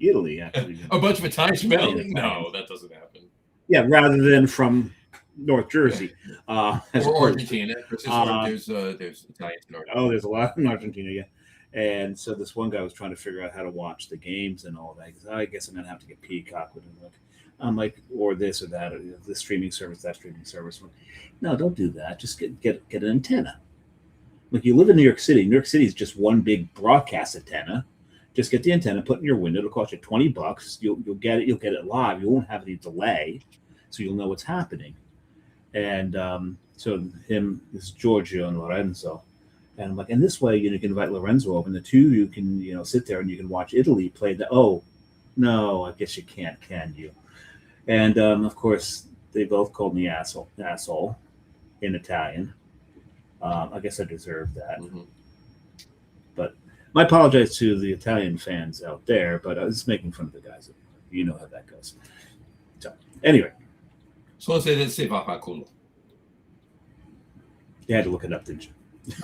B: Italy actually.
A: A bunch of Italians from Italy? No, that doesn't happen.
B: Yeah, rather than from North Jersey,
A: or Argentina. There's Italians in Argentina.
B: Oh, there's a lot in Argentina, yeah. And so this one guy was trying to figure out how to watch the games and all that. He goes, I guess I'm gonna have to get Peacock with him. I'm like, or this or that, or this streaming service, that streaming service. Like, no, don't do that. Just get an antenna. Like you live in New York City. New York City is just one big broadcast antenna. Just get the antenna, put it in your window. It'll cost you $20. You'll get it. You'll get it live. You won't have any delay, so you'll know what's happening. And so this is Giorgio and Lorenzo, and I'm like, and this way, you can invite Lorenzo over, and the two you can sit there and you can watch Italy play. Oh, no, I guess you can't, can you? And of course, they both called me asshole in Italian. I guess I deserve that. Mm-hmm. But I apologize to the Italian fans out there, but I was making fun of the guys. You know how that goes. So anyway.
A: So let's say vaffanculo.
B: You had to look it up, didn't you?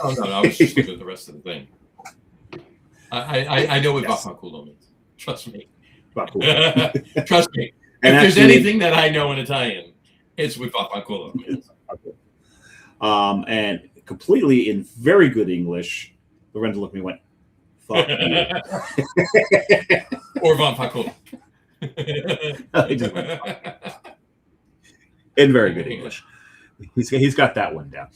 A: No, I was just looking at the rest of the thing. I know what vaffanculo means. Trust me. Trust me. And if there's anything that I know in Italian, it's with vaffanculo.
B: And completely in very good English, Lorenzo looked at me and went, fuck you.
A: Or vaffanculo.
B: He just went, in very good English. He's got that one down.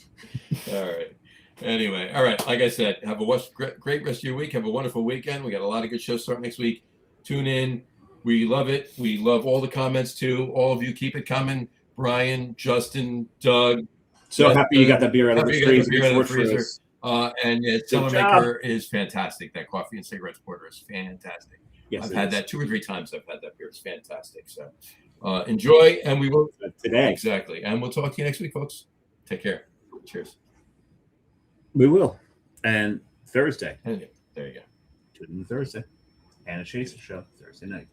A: All right. Anyway, all right. Like I said, have a great rest of your week. Have a wonderful weekend. We got a lot of good shows starting next week. Tune in. We love it. We love all the comments too. All of you, keep it coming. Brian, Justin, Doug.
B: So happy you got that beer out of the freezer.
A: And Summer Maker is fantastic. That coffee and cigarettes porter is fantastic.
B: Yes,
A: I've had that 2 or 3 times. I've had that beer. It's fantastic. So enjoy, and we will
B: today.
A: Exactly. And we'll talk to you next week, folks. Take care. Cheers.
B: We will. And Thursday.
A: And there you go.
B: Tune in Thursday. Anna Chaser Show Thursday night.